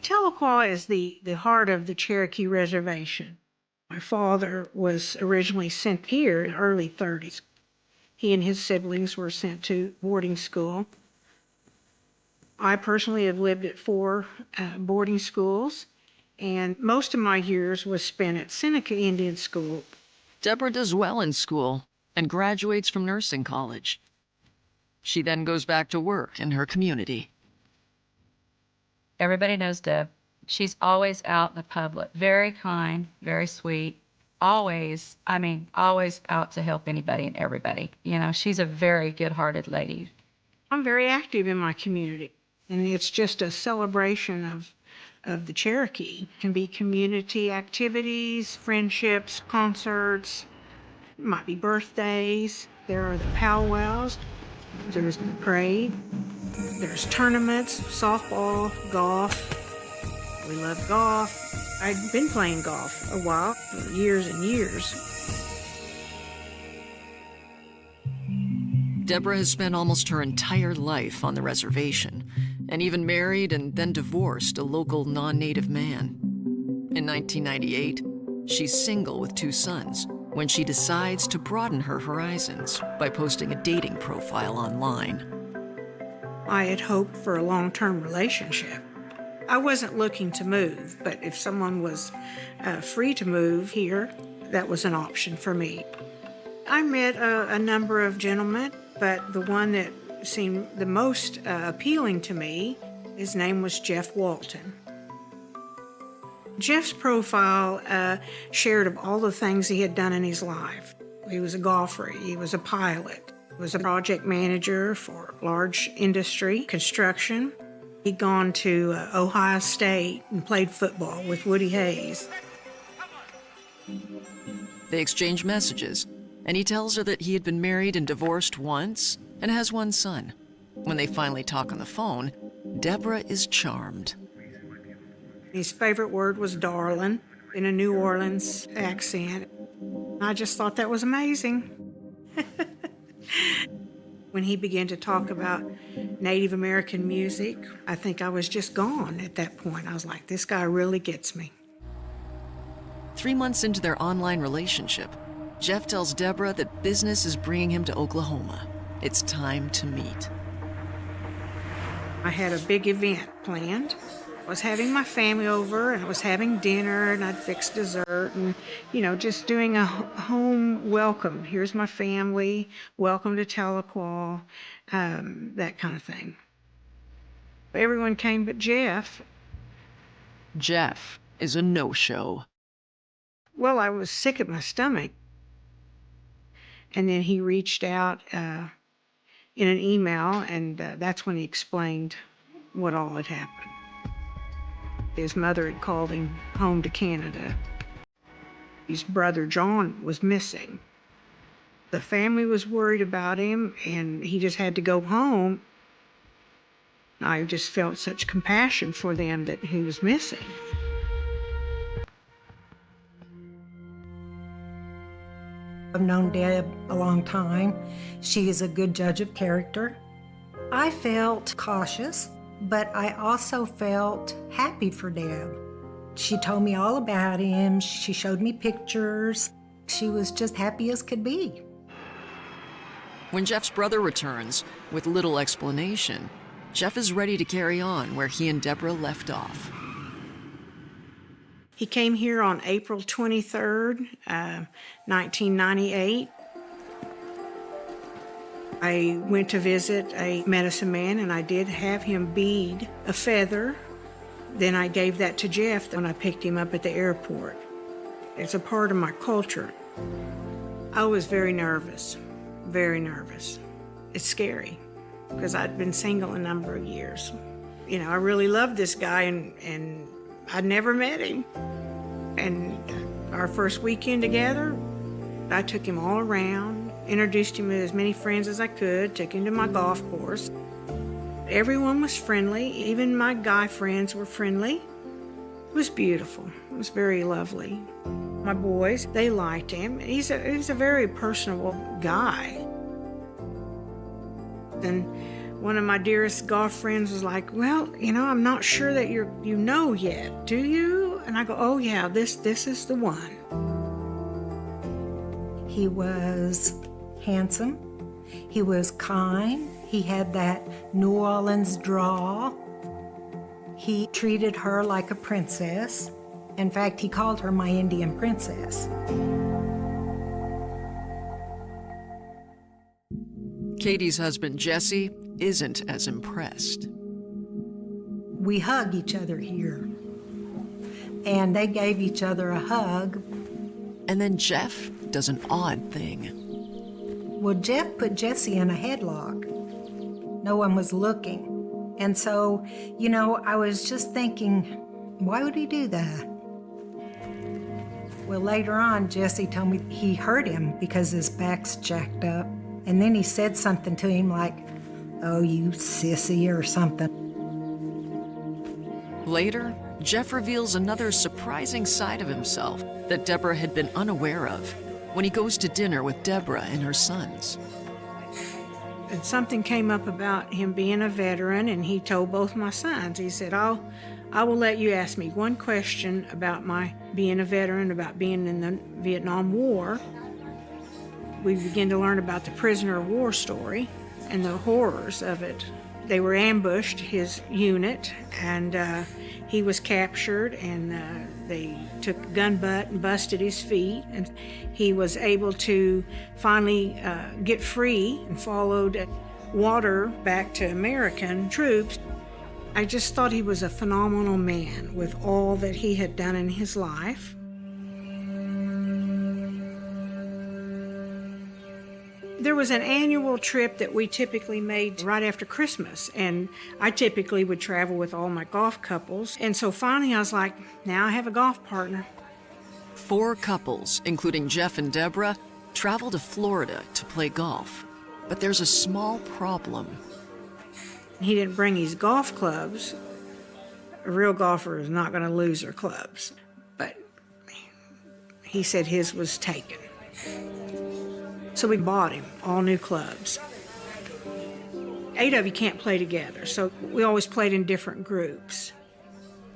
Tahlequah is the heart of the Cherokee Reservation. My father was originally sent here in the early 30s. He and his siblings were sent to boarding school. I personally have lived at 4 boarding schools, and most of my years was spent at Seneca Indian School. Deborah does well in school and graduates from nursing college. She then goes back to work in her community. Everybody knows Deb. She's always out in the public, very kind, very sweet, always out to help anybody and everybody. You know, she's a very good-hearted lady. I'm very active in my community, and it's just a celebration of the Cherokee. It can be community activities, friendships, concerts. It might be birthdays. There are the powwows. There's the parade. There's tournaments, softball, golf. We love golf. I'd been playing golf a while, for years and years. Deborah has spent almost her entire life on the reservation, and even married and then divorced a local non-native man. In 1998, she's single with 2 sons when she decides to broaden her horizons by posting a dating profile online. I had hoped for a long-term relationship. I wasn't looking to move, but if someone was free to move here, that was an option for me. I met a number of gentlemen, but the one that seemed the most appealing to me, his name was Jeff Walton. Jeff's profile shared of all the things he had done in his life. He was a golfer, he was a pilot, he was a project manager for large industry, construction. He'd gone to Ohio State and played football with Woody Hayes. They exchange messages, and he tells her that he had been married and divorced once and has 1 son. When they finally talk on the phone, Deborah is charmed. His favorite word was darling, in a New Orleans accent. I just thought that was amazing. When he began to talk about Native American music, I think I was just gone at that point. I was like, this guy really gets me. 3 months into their online relationship, Jeff tells Deborah that business is bringing him to Oklahoma. It's time to meet. I had a big event planned. I was having my family over, and I was having dinner, and I'd fix dessert, and, you know, just doing a home welcome. Here's my family, welcome to Tahlequah, that kind of thing. Everyone came but Jeff. Jeff is a no-show. Well, I was sick at my stomach. And then he reached out in an email, and that's when he explained what all had happened. His mother had called him home to Canada. His brother John was missing. The family was worried about him, and he just had to go home. I just felt such compassion for them that he was missing. I've known Deb a long time. She is a good judge of character. I felt cautious, but I also felt happy for Deb. She told me all about him. She showed me pictures. She was just happy as could be. When Jeff's brother returns, with little explanation, Jeff is ready to carry on where he and Deborah left off. He came here on April 23rd, 1998. I went to visit a medicine man, and I did have him bead a feather. Then I gave that to Jeff when I picked him up at the airport. It's a part of my culture. I was very nervous, very nervous. It's scary, because I'd been single a number of years. You know, I really loved this guy, and I'd never met him. And our first weekend together, I took him all around, introduced him to as many friends as I could, took him to my golf course. Everyone was friendly, even my guy friends were friendly. It was beautiful, it was very lovely. My boys, they liked him. He's a very personable guy. And One of my dearest golf friends was like, well, I'm not sure that you know yet, do you? And I go, oh yeah, this is the one. He was handsome. He was kind. He had that New Orleans drawl. He treated her like a princess. In fact, he called her my Indian princess. Katie's husband, Jesse, isn't as impressed. We hug each other here. And they gave each other a hug. And then Jeff does an odd thing. Well, Jeff put Jesse in a headlock. No one was looking. And so, I was just thinking, why would he do that? Well, later on, Jesse told me he hurt him because his back's jacked up. And then he said something to him like, oh, you sissy, or something. Later, Jeff reveals another surprising side of himself that Deborah had been unaware of when he goes to dinner with Deborah and her sons. And something came up about him being a veteran, and he told both my sons, he said, I will let you ask me one question about my being a veteran, about being in the Vietnam War. We began to learn about the prisoner of war story and the horrors of it. They were ambushed, his unit, and he was captured, and they took a gun butt and busted his feet, and he was able to finally get free and followed water back to American troops. I just thought he was a phenomenal man with all that he had done in his life. There was an annual trip that we typically made right after Christmas, and I typically would travel with all my golf couples. And so finally I was like, now I have a golf partner. 4 couples, including Jeff and Deborah, travel to Florida to play golf. But there's a small problem. He didn't bring his golf clubs. A real golfer is not going to lose their clubs. But he said his was taken. So we bought him all new clubs. 8 of you can't play together, so we always played in different groups.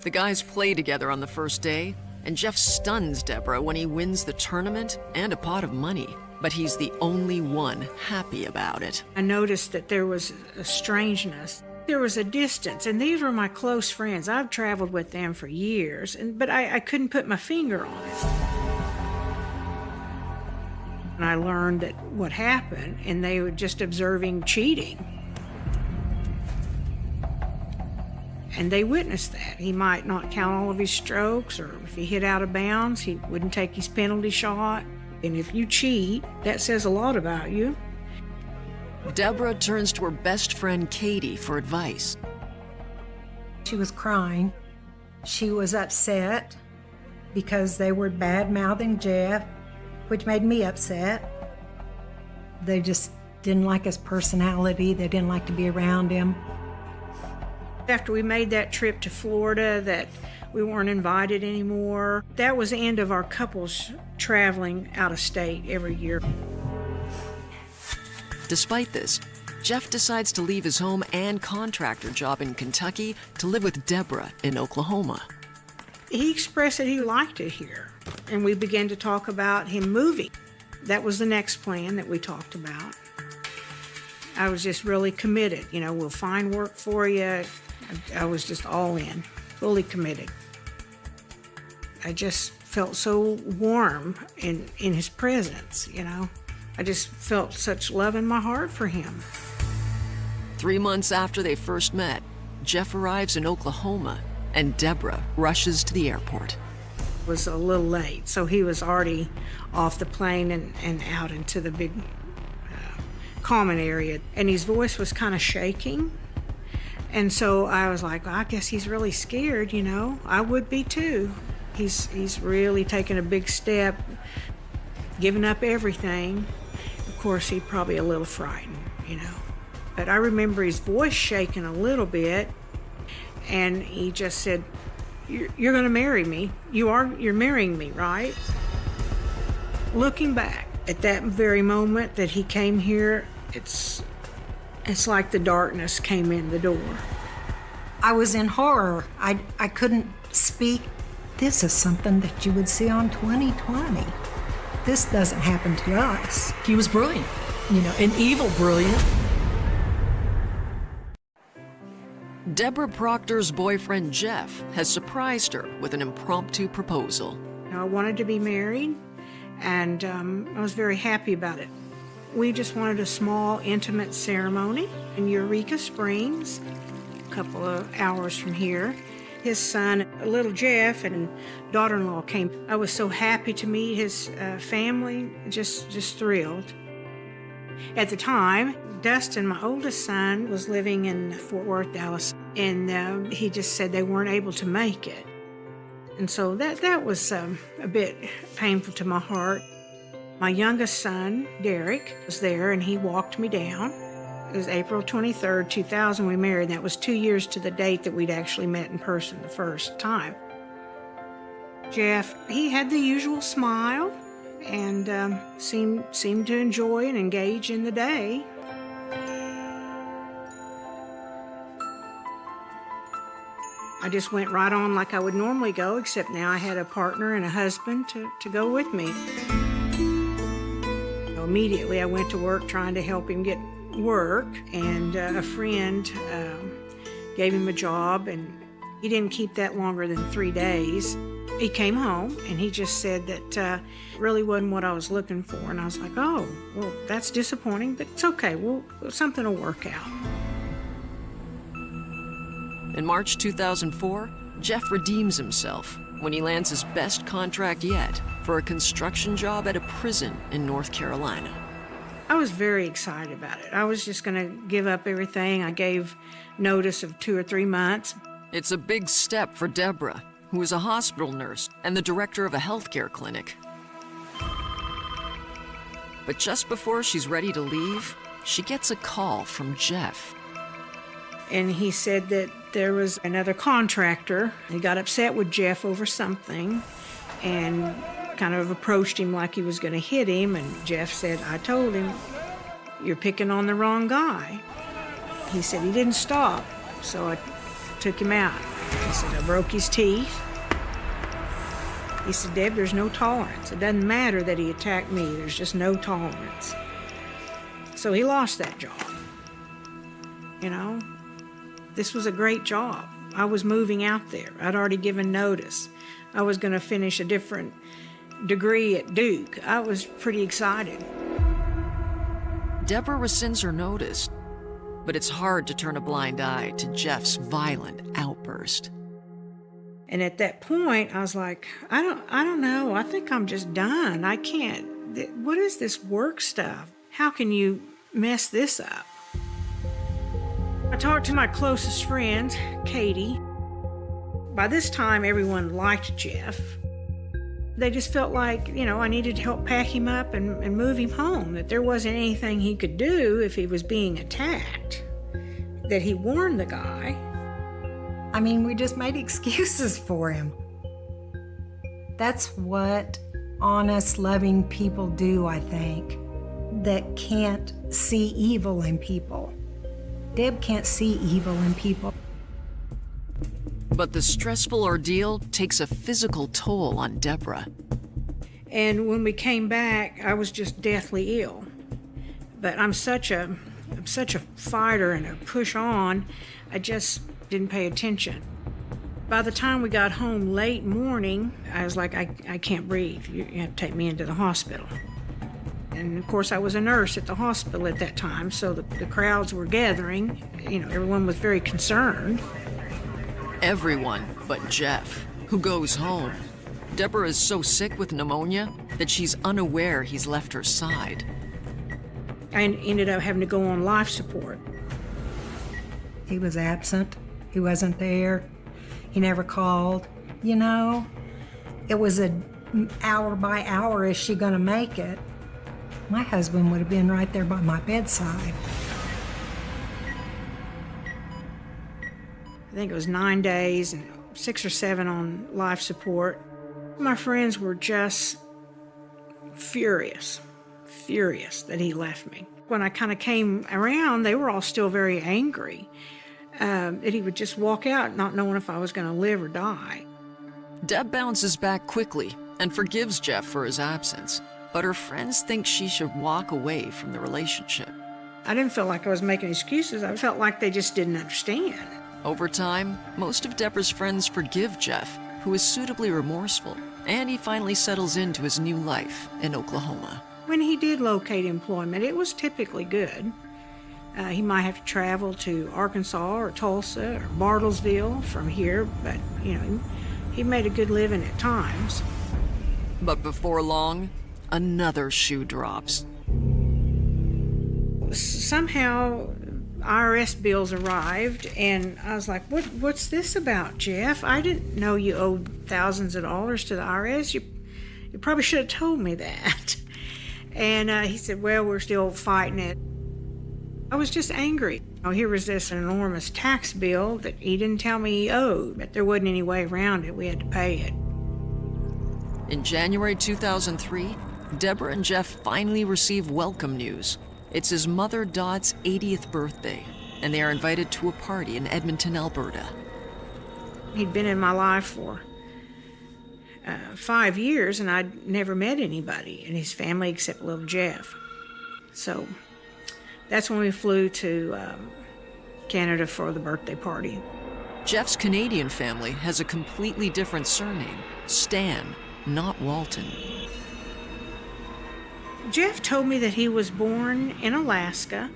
The guys play together on the first day, and Jeff stuns Deborah when he wins the tournament and a pot of money. But he's the only one happy about it. I noticed that there was a strangeness. There was a distance, and these were my close friends. I've traveled with them for years, but I couldn't put my finger on it. And I learned that what happened, and they were just observing cheating. And they witnessed that. He might not count all of his strokes, or if he hit out of bounds, he wouldn't take his penalty shot. And if you cheat, that says a lot about you. Deborah turns to her best friend Katie for advice. She was crying. She was upset because they were bad-mouthing Jeff, which made me upset. They just didn't like his personality. They didn't like to be around him. After we made that trip to Florida, that we weren't invited anymore, that was the end of our couples traveling out of state every year. Despite this, Jeff decides to leave his home and contractor job in Kentucky to live with Deborah in Oklahoma. He expressed that he liked it here, and we began to talk about him moving. That was the next plan that we talked about. I was just really committed. We'll find work for you. I was just all in, fully committed. I just felt so warm in his presence, I just felt such love in my heart for him. 3 months after they first met, Jeff arrives in Oklahoma, and Deborah rushes to the airport. It was a little late, so he was already off the plane and out into the big common area, and his voice was kind of shaking. And so I was like, well, I guess he's really scared, I would be too. He's really taken a big step, giving up everything. Of course, he's probably a little frightened, But I remember his voice shaking a little bit, and he just said, you're going to marry me. You're marrying me, right? Looking back at that very moment that he came here, it's It's like the darkness came in the door. I was in horror. I couldn't speak. This is something that you would see on 2020. This doesn't happen to us. He was brilliant, an evil brilliant. Deborah Proctor's boyfriend, Jeff, has surprised her with an impromptu proposal. I wanted to be married, and I was very happy about it. We just wanted a small, intimate ceremony in Eureka Springs, a couple of hours from here. His son, little Jeff, and daughter-in-law came. I was so happy to meet his family, just thrilled. At the time, Dustin, my oldest son, was living in Fort Worth, Dallas, and he just said they weren't able to make it. And so that was a bit painful to my heart. My youngest son, Derek, was there, and he walked me down. It was April 23rd, 2000 we married, and that was 2 years to the date that we'd actually met in person the first time. Jeff, he had the usual smile and seemed to enjoy and engage in the day. I just went right on like I would normally go, except now I had a partner and a husband to go with me. Immediately I went to work trying to help him get work, and a friend gave him a job, and he didn't keep that longer than 3 days. He came home and he just said that really wasn't what I was looking for, and I was like, oh, well, that's disappointing, but it's okay, something will work out. In March 2004, Jeff redeems himself when he lands his best contract yet for a construction job at a prison in North Carolina. I was very excited about it. I was just going to give up everything. I gave notice of 2 or 3 months. It's a big step for Deborah, who is a hospital nurse and the director of a healthcare clinic. But just before she's ready to leave, she gets a call from Jeff. And he said that there was another contractor. He got upset with Jeff over something and kind of approached him like he was going to hit him. And Jeff said, I told him, you're picking on the wrong guy. He said he didn't stop, so I took him out. He said, I broke his teeth. He said, Deb, there's no tolerance. It doesn't matter that he attacked me. There's just no tolerance. So he lost that job. This was a great job. I was moving out there. I'd already given notice. I was going to finish a different degree at Duke. I was pretty excited. Deborah rescinds her notice, but it's hard to turn a blind eye to Jeff's violent outburst. And at that point, I was like, I don't know. I think I'm just done. I can't. What is this work stuff? How can you mess this up? I talked to my closest friend, Katie. By this time, everyone liked Jeff. They just felt like, I needed to help pack him up and move him home, that there wasn't anything he could do if he was being attacked, that he warned the guy. I mean, we just made excuses for him. That's what honest, loving people do, I think, that can't see evil in people. Deb can't see evil in people. But the stressful ordeal takes a physical toll on Deborah. And when we came back, I was just deathly ill. But I'm such a fighter and a push on, I just didn't pay attention. By the time we got home late morning, I was like, I can't breathe. You have to take me into the hospital. And of course, I was a nurse at the hospital at that time, so the crowds were gathering. Everyone was very concerned. Everyone but Jeff, who goes home. Deborah is so sick with pneumonia that she's unaware he's left her side. I ended up having to go on life support. He was absent. He wasn't there. He never called. It was an hour by hour, is she going to make it? My husband would have been right there by my bedside. I think it was 9 days and 6 or 7 on life support. My friends were just furious that he left me. When I kind of came around, they were all still very angry. That he would just walk out not knowing if I was going to live or die. Deb bounces back quickly and forgives Jeff for his absence, but her friends think she should walk away from the relationship. I didn't feel like I was making excuses. I felt like they just didn't understand. Over time, most of Deborah's friends forgive Jeff, who is suitably remorseful, and he finally settles into his new life in Oklahoma. When he did locate employment, it was typically good. He might have to travel to Arkansas or Tulsa or Bartlesville from here, but, he made a good living at times. But before long, another shoe drops. Somehow, IRS bills arrived, and I was like, what's this about, Jeff? I didn't know you owed thousands of dollars to the IRS. You probably should have told me that. And he said, well, we're still fighting it. I was just angry. Here was this enormous tax bill that he didn't tell me he owed, but there wasn't any way around it. We had to pay it. In January 2003, Deborah and Jeff finally receive welcome news. It's his mother Dot's 80th birthday, and they are invited to a party in Edmonton, Alberta. He'd been in my life for 5 years, and I'd never met anybody in his family except little Jeff. So that's when we flew to Canada for the birthday party. Jeff's Canadian family has a completely different surname, Stan, not Walton. Jeff told me that he was born in Alaska.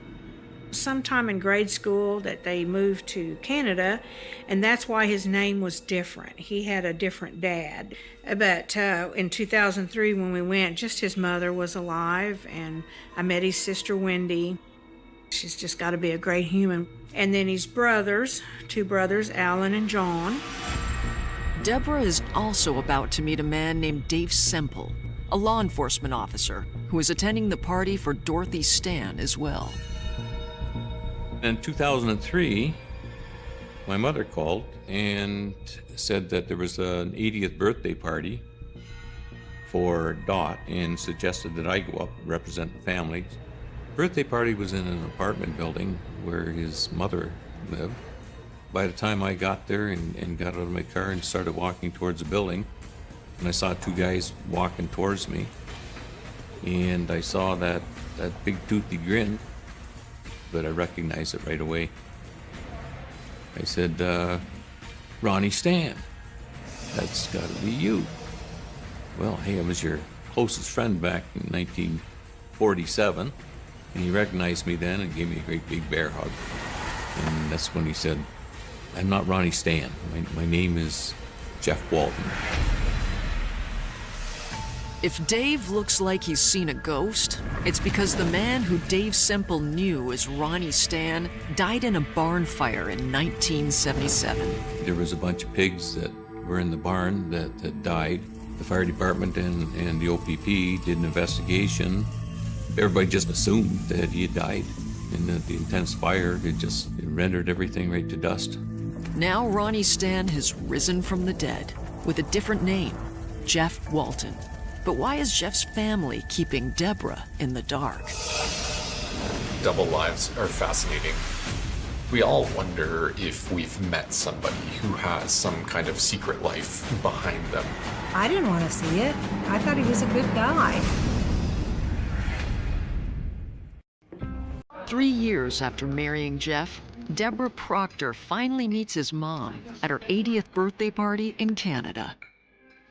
Sometime in grade school that they moved to Canada, and that's why his name was different. He had a different dad. But in 2003 when we went, just his mother was alive, and I met his sister Wendy. She's just got to be a great human. And then his brothers, 2 brothers, Alan and John. Deborah is also about to meet a man named Dave Semple, a law enforcement officer who is attending the party for Dorothy Stan as well. In 2003, my mother called and said that there was an 80th birthday party for Dot and suggested that I go up and represent the family. Birthday party was in an apartment building where his mother lived. By the time I got there and got out of my car and started walking towards the building, and I saw 2 guys walking towards me, and I saw that big toothy grin, but I recognized it right away. I said, Ronnie Stan, that's gotta be you. Well, hey, I was your closest friend back in 1947, and he recognized me then and gave me a great big bear hug. And that's when he said, I'm not Ronnie Stan, my name is Jeff Walton. If Dave looks like he's seen a ghost, it's because the man who Dave Semple knew as Ronnie Stan died in a barn fire in 1977. There was a bunch of pigs that were in the barn that died. The fire department and the OPP did an investigation. Everybody just assumed that he had died. And the intense fire, it rendered everything right to dust. Now Ronnie Stan has risen from the dead with a different name, Jeff Walton. But why is Jeff's family keeping Deborah in the dark? Double lives are fascinating. We all wonder if we've met somebody who has some kind of secret life behind them. I didn't want to see it. I thought he was a good guy. 3 years after marrying Jeff, Deborah Proctor finally meets his mom at her 80th birthday party in Canada.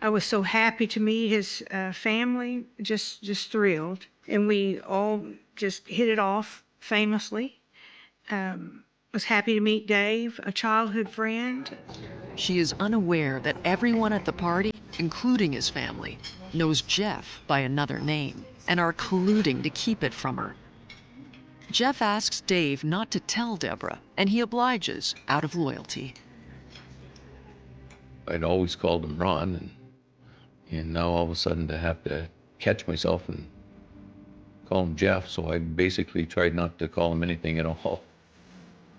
I was so happy to meet his family, just thrilled. And we all just hit it off famously. Was happy to meet Dave, a childhood friend. She is unaware that everyone at the party, including his family, knows Jeff by another name and are colluding to keep it from her. Jeff asks Dave not to tell Deborah, and he obliges out of loyalty. I'd always called him Ron, and now all of a sudden to have to catch myself and call him Jeff, so I basically tried not to call him anything at all.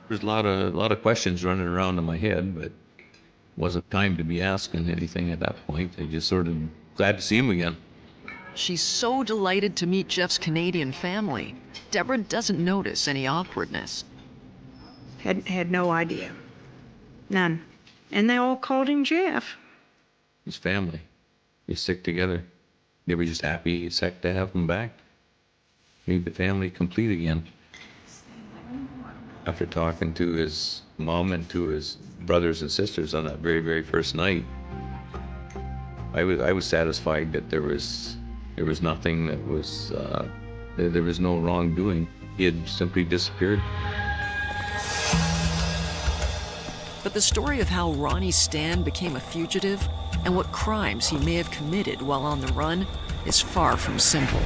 There's a lot of questions running around in my head, but wasn't time to be asking anything at that point. I just sort of glad to see him again. She's so delighted to meet Jeff's Canadian family, Deborah doesn't notice any awkwardness. Had no idea. None. And they all called him Jeff. His family. They stick together. They were just happy as heck to have him back. Made the family complete again. After talking to his mom and to his brothers and sisters on that very, very first night, I was satisfied that there was nothing that was, there was no wrongdoing. He had simply disappeared. But the story of how Ronnie Stan became a fugitive and what crimes he may have committed while on the run is far from simple.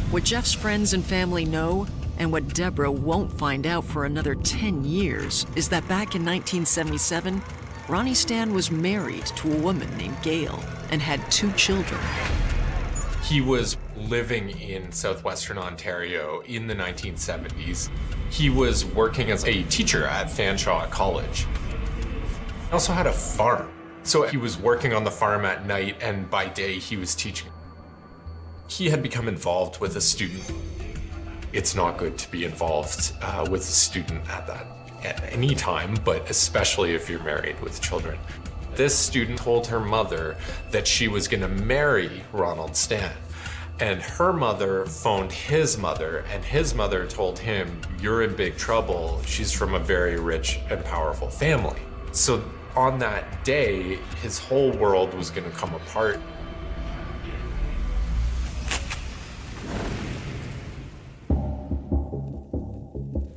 What Jeff's friends and family know, and what Deborah won't find out for another 10 years, is that back in 1977, Ronnie Stan was married to a woman named Gail and had 2 children. He was living in southwestern Ontario in the 1970s. He was working as a teacher at Fanshawe College. He also had a farm. So he was working on the farm at night, and by day he was teaching. He had become involved with a student. It's not good to be involved with a student at any time, but especially if you're married with children. This student told her mother that she was going to marry Ronald Stan. And her mother phoned his mother, and his mother told him, "You're in big trouble. She's from a very rich and powerful family." So on that day, his whole world was going to come apart.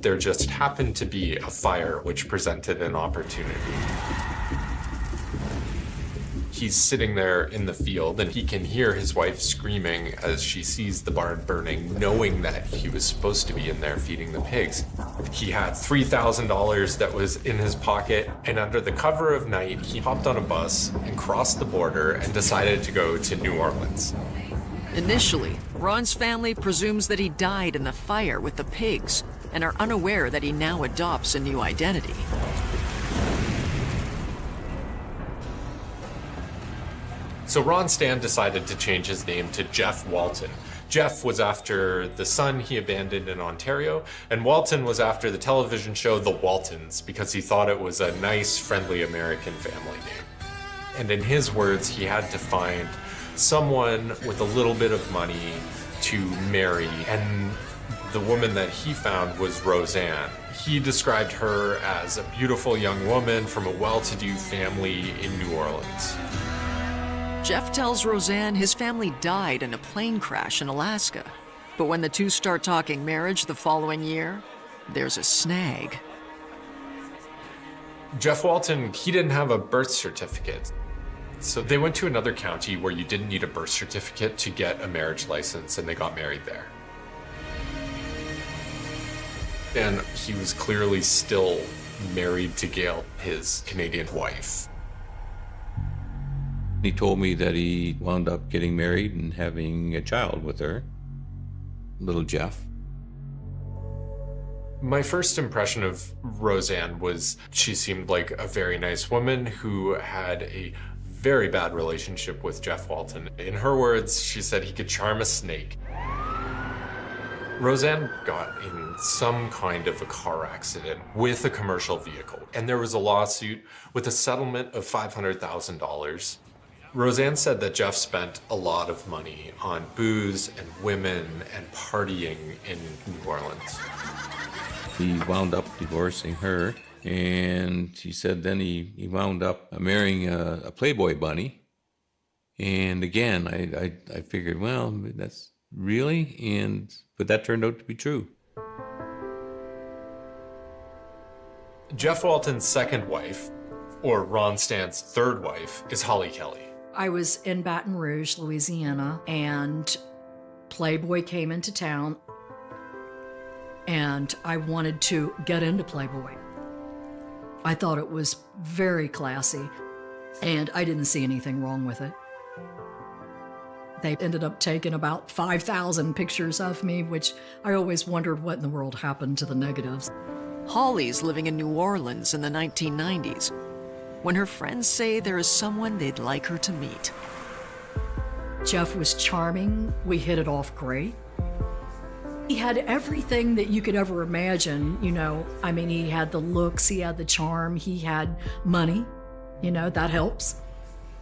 There just happened to be a fire which presented an opportunity. He's sitting there in the field and he can hear his wife screaming as she sees the barn burning, knowing that he was supposed to be in there feeding the pigs. He had $3,000 that was in his pocket, and under the cover of night, he hopped on a bus and crossed the border and decided to go to New Orleans. Initially, Ron's family presumes that he died in the fire with the pigs and are unaware that he now adopts a new identity. So Ron Stan decided to change his name to Jeff Walton. Jeff was after the son he abandoned in Ontario, and Walton was after the television show The Waltons because he thought it was a nice, friendly American family name. And in his words, he had to find someone with a little bit of money to marry, and the woman that he found was Roseanne. He described her as a beautiful young woman from a well-to-do family in New Orleans. Jeff tells Roseanne his family died in a plane crash in Alaska. But when the two start talking marriage the following year, there's a snag. Jeff Walton, he didn't have a birth certificate. So they went to another county where you didn't need a birth certificate to get a marriage license, and they got married there. And he was clearly still married to Gail, his Canadian wife. He told me that he wound up getting married and having a child with her, little Jeff. My first impression of Roseanne was she seemed like a very nice woman who had a very bad relationship with Jeff Walton. In her words, she said he could charm a snake. Roseanne got in some kind of a car accident with a commercial vehicle, and there was a lawsuit with a settlement of $500,000. Roseanne said that Jeff spent a lot of money on booze and women and partying in New Orleans. He wound up divorcing her, and she said then he wound up marrying a Playboy bunny. And again, I figured, well, that's really, but that turned out to be true. Jeff Walton's second wife, or Ron Stan's third wife, is Holly Kelly. I was in Baton Rouge, Louisiana, and Playboy came into town, and I wanted to get into Playboy. I thought it was very classy, and I didn't see anything wrong with it. They ended up taking about 5,000 pictures of me, which I always wondered what in the world happened to the negatives. Holly's living in New Orleans in the 1990s, when her friends say there is someone they'd like her to meet. Jeff was charming. We hit it off great. He had everything that you could ever imagine, you know. I mean, he had the looks, he had the charm, he had money, you know, that helps.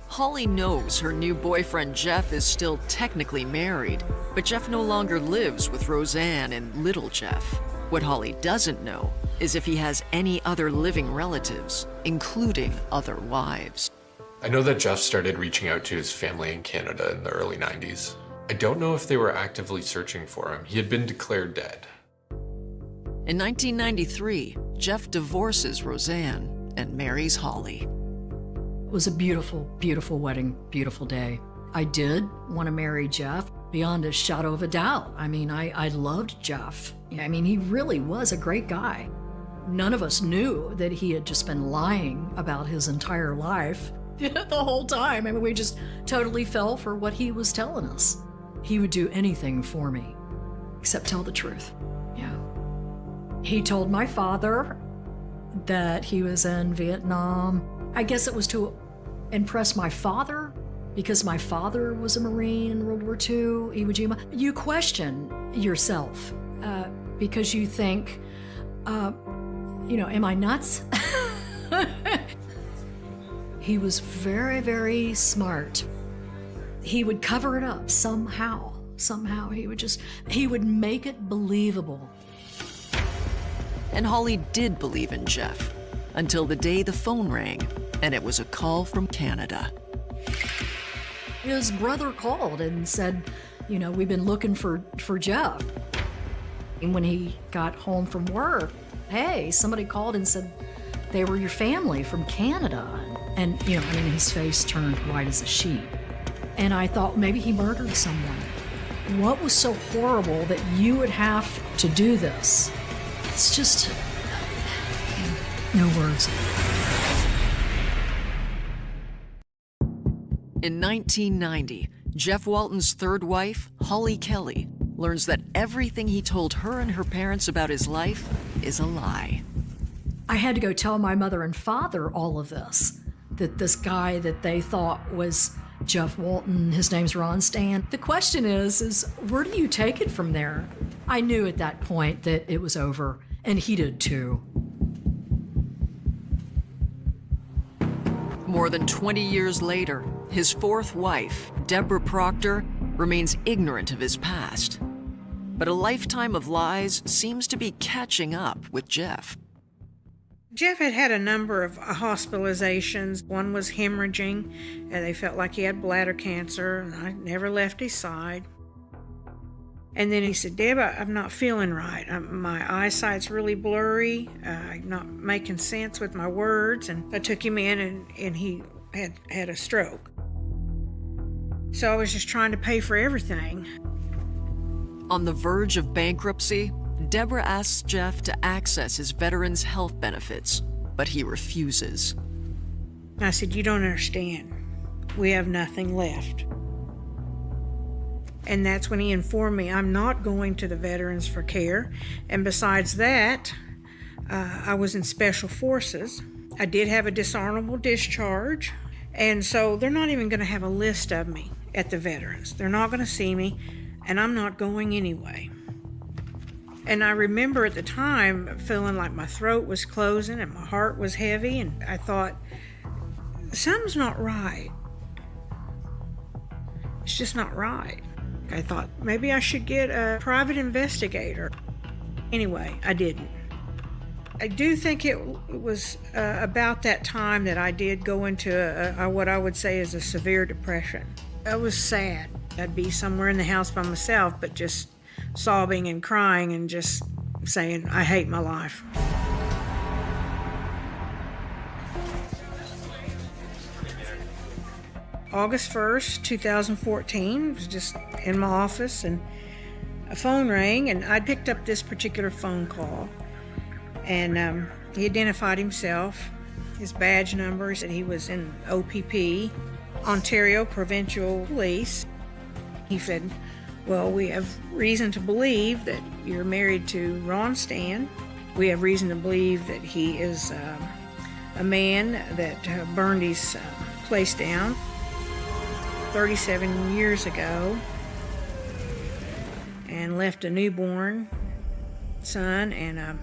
Holly knows her new boyfriend Jeff is still technically married, but Jeff no longer lives with Roseanne and little Jeff. What Holly doesn't know is if he has any other living relatives, including other wives. I know that Jeff started reaching out to his family in Canada in the early 90s. I don't know if they were actively searching for him. He had been declared dead. In 1993, Jeff divorces Roseanne and marries Holly. It was a beautiful, beautiful wedding, beautiful day. I did want to marry Jeff beyond a shadow of a doubt. I mean, I loved Jeff. I mean, he really was a great guy. None of us knew that he had just been lying about his entire life the whole time. I mean, we just totally fell for what he was telling us. He would do anything for me, except tell the truth. Yeah. He told my father that he was in Vietnam. I guess it was to impress my father, because my father was a Marine in World War II, Iwo Jima. You question yourself because you think, you know, am I nuts? He was very, very smart. He would cover it up somehow. Somehow he would make it believable. And Holly did believe in Jeff until the day the phone rang, and it was a call from Canada. His brother called and said, you know, we've been looking for Jeff. And when he got home from work, hey, somebody called and said they were your family from Canada. And you know, I mean, his face turned white as a sheet. And I thought maybe he murdered someone. What was so horrible that you would have to do this? It's just, no words. In 1990, Jeff Walton's third wife, Holly Kelly, learns that everything he told her and her parents about his life is a lie. I had to go tell my mother and father all of this, that this guy that they thought was Jeff Walton, his name's Ron Stan. The question is where do you take it from there? I knew at that point that it was over, and he did too. More than 20 years later, his fourth wife, Deborah Proctor, remains ignorant of his past. But a lifetime of lies seems to be catching up with Jeff. Jeff had had a number of hospitalizations. One was hemorrhaging, and they felt like he had bladder cancer, and I never left his side. And then he said, Deb, I'm not feeling right. My eyesight's really blurry. I'm not making sense with my words. And I took him in, and he had a stroke. So I was just trying to pay for everything. On the verge of bankruptcy, Deborah asks Jeff to access his veterans' health benefits, but he refuses. I said, you don't understand. We have nothing left. And that's when he informed me, I'm not going to the Veterans for Care. And besides that, I was in Special Forces. I did have a dishonorable discharge. And so they're not even going to have a list of me at the Veterans. They're not going to see me, and I'm not going anyway. And I remember at the time feeling like my throat was closing and my heart was heavy, and I thought, something's not right. It's just not right. I thought maybe I should get a private investigator. Anyway, I didn't. I do think it was about that time that I did go into what I would say is a severe depression. I was sad. I'd be somewhere in the house by myself, but just sobbing and crying and just saying, I hate my life. August 1st, 2014, I was just in my office and a phone rang, and I picked up this particular phone call, and he identified himself, his badge numbers, and he was in OPP, Ontario Provincial Police. He said, well, we have reason to believe that you're married to Ron Stan. We have reason to believe that he is a man that burned his place down. 37 years ago and left a newborn son and a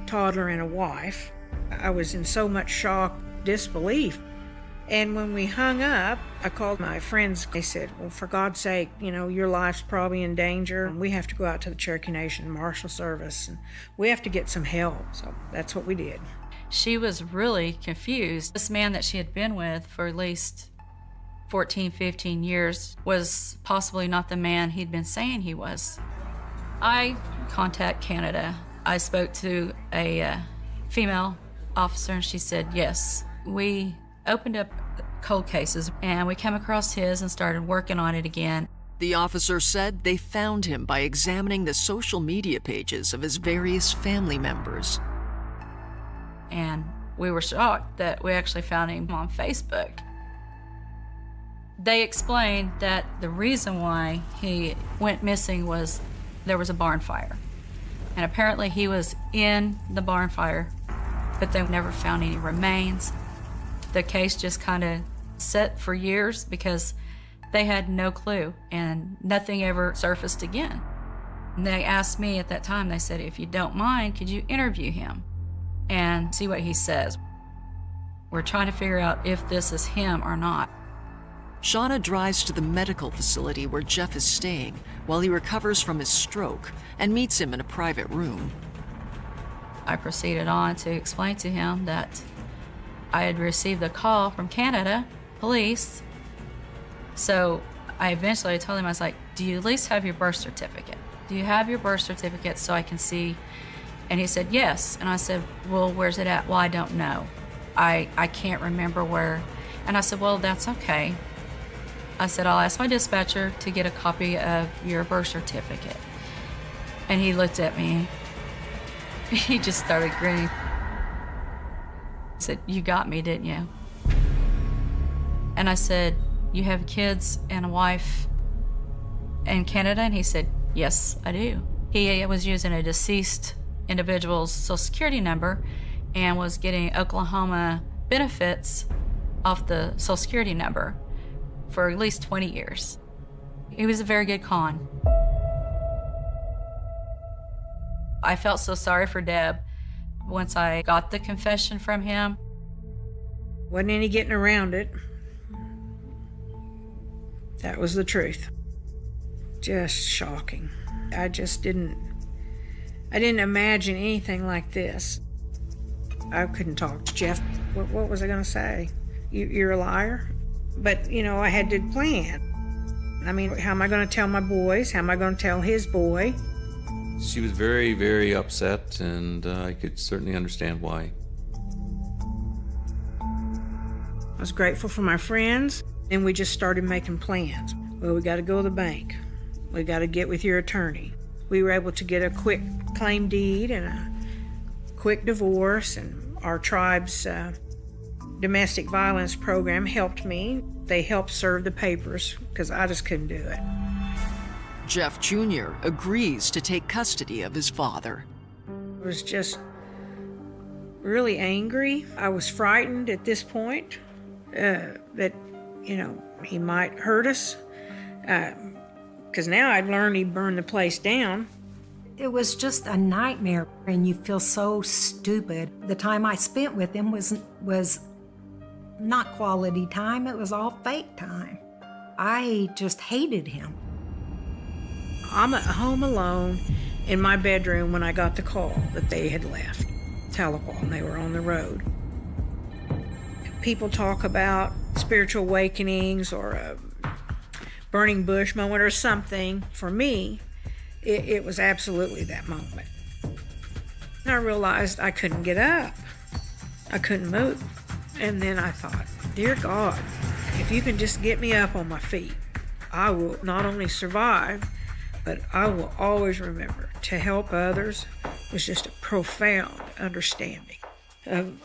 toddler and a wife. I was in so much shock, disbelief. And when we hung up, I called my friends. They said, well, for God's sake, your life's probably in danger. We have to go out to the Cherokee Nation Marshal Service, and we have to get some help. So that's what we did. She was really confused. This man that she had been with for at least 14, 15 years was possibly not the man he'd been saying he was. I contacted Canada. I spoke to a female officer, and she said, yes, we opened up cold cases, and we came across his and started working on it again. The officer said they found him by examining the social media pages of his various family members. And we were shocked that we actually found him on Facebook. They explained that the reason why he went missing was there was a barn fire. And apparently he was in the barn fire, but they never found any remains. The case just kind of sat for years because they had no clue, and nothing ever surfaced again. And they asked me at that time, they said, if you don't mind, could you interview him and see what he says? We're trying to figure out if this is him or not. Shauna drives to the medical facility where Jeff is staying while he recovers from his stroke and meets him in a private room. I proceeded on to explain to him that I had received a call from Canada police. So I eventually told him, I was like, do you at least have your birth certificate? Do you have your birth certificate so I can see? And he said, yes. And I said, well, where's it at? Well, I don't know. I can't remember where. And I said, well, that's okay. I said, I'll ask my dispatcher to get a copy of your birth certificate. And he looked at me. He just started grinning. He said, you got me, didn't you? And I said, you have kids and a wife in Canada? And he said, yes, I do. He was using a deceased individual's Social Security number and was getting Oklahoma benefits off the Social Security number for at least 20 years. He was a very good con. I felt so sorry for Deb once I got the confession from him. Wasn't any getting around it. That was the truth. Just shocking. I didn't imagine anything like this. I couldn't talk to Jeff. What was I gonna say? You're a liar? But, I had to plan. I mean, how am I gonna tell my boys? How am I gonna tell his boy? She was very, very upset, and I could certainly understand why. I was grateful for my friends, and we just started making plans. Well, we got to go to the bank. We got to get with your attorney. We were able to get a quick claim deed and a quick divorce, and our tribe's domestic violence program helped me. They helped serve the papers because I just couldn't do it. Jeff Jr. agrees to take custody of his father. I was just really angry. I was frightened at this point that, he might hurt us. Because now I'd learned he'd burn the place down. It was just a nightmare, and you feel so stupid. The time I spent with him was not quality time, it was all fake time. I just hated him. I'm at home alone in my bedroom when I got the call that they had left Tahlequah and they were on the road. People talk about spiritual awakenings or a burning bush moment or something. For me, it was absolutely that moment. And I realized I couldn't get up. I couldn't move. And then I thought, dear God, if you can just get me up on my feet, I will not only survive, but I will always remember to help others was just a profound understanding of